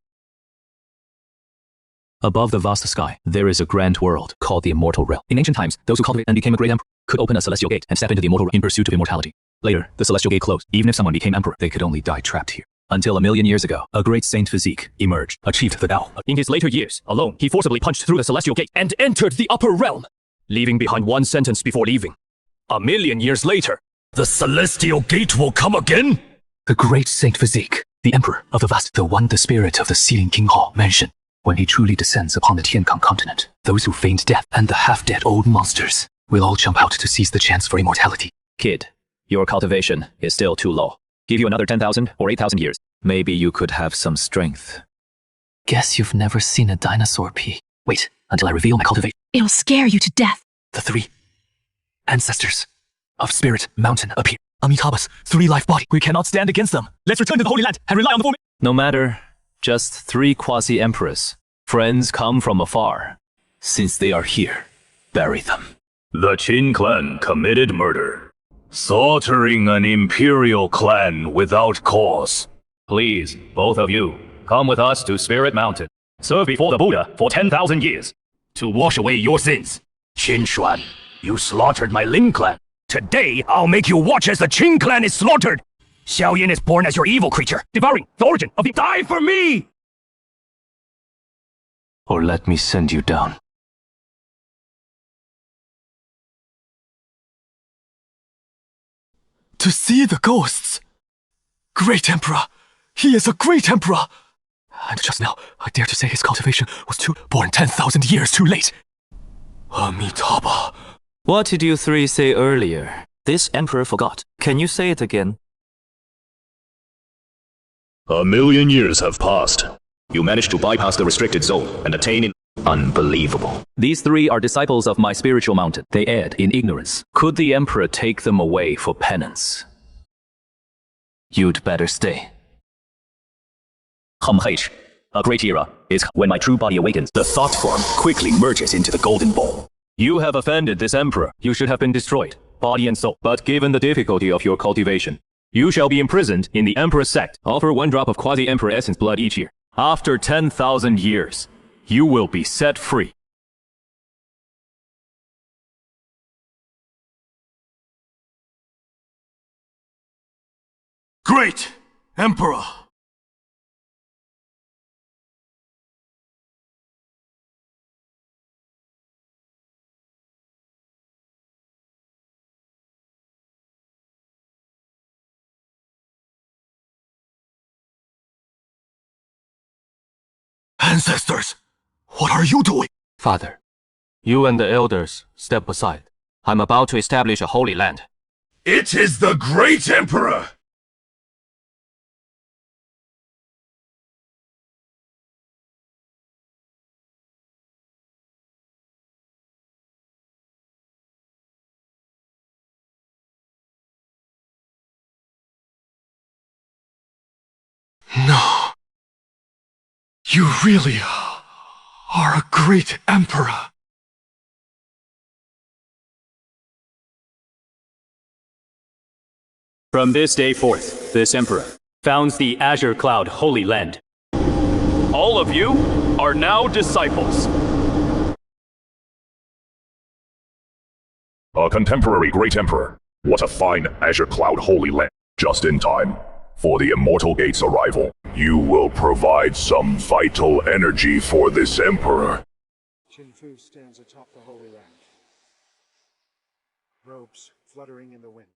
Above the vast sky, there is a grand world called the Immortal Realm. In ancient times, those who cultivated and became a great emperor could open a celestial gate and step into the immortal realm in pursuit of immortality. Later, the celestial gate closed. Even if someone became emperor, they could only die trapped here. Until 1,000,000 years ago, a great saint physique emerged, achieved the Tao. In his later years, alone, he forcibly punched through the celestial gate and entered the upper realm, leaving behind 1 sentence before leaving. 1,000,000 years later, the celestial gate will come again? The great saint physique, the emperor of the vast, the one the spirit of the Xilin King Hall mentioned. When he truly descends upon the Tiankang continent, those who feigned death and the half-dead old monsters will all jump out to seize the chance for immortality. Kid, your cultivation is still too low. Give you another 10,000 or 8,000 years. Maybe you could have some strength. Guess you've never seen a dinosaur pee. Wait until I reveal my cultivation. It'll scare you to death. The 3 Ancestors of Spirit Mountain appear. Amitabha's 3 life body. We cannot stand against them. Let's return to the Holy Land and rely on the formation. No matter, just 3 quasi-emperors. Friends come from afar. Since they are here, bury them. The Qin clan committed murder, slaughtering an imperial clan without cause. Please, both of you, come with us to Spirit Mountain. Serve before the Buddha for 10,000 years to wash away your sins. Qin Shuan, you slaughtered my Lin clan. Today, I'll make you watch as the Qin clan is slaughtered. Xiao Yin is born as your evil creature, devouring the origin of the— Die for me! Or let me send you down. To see the ghosts. Great Emperor. He is a great Emperor. And just now, I dare to say his cultivation was born 10,000 years too late. Amitabha. What did you 3 say earlier? This emperor forgot. Can you say it again? 1,000,000 years have passed. You managed to bypass the restricted zone and attain in— Unbelievable. These 3 are disciples of my spiritual mountain. They erred in ignorance. Could the emperor take them away for penance? You'd better stay. A great era is when my true body awakens. The thought form quickly merges into the golden ball. You have offended this emperor. You should have been destroyed, body and soul. But given the difficulty of your cultivation, you shall be imprisoned in the Emperor's Sect. Offer 1 drop of quasi-emperor essence blood each year. After 10,000 years, you will be set free. Great Emperor! Ancestors, what are you doing? Father, you and the elders step aside. I'm about to establish a holy land. It is the Great Emperor! No. You really are a great emperor. From this day forth, this emperor founds the Azure Cloud Holy Land. All of you are now disciples. A contemporary great emperor. What a fine Azure Cloud Holy Land. Just in time for the Immortal Gate's arrival. You will provide some vital energy for this emperor. Qinfu stands atop the Holy Land. Robes fluttering in the wind.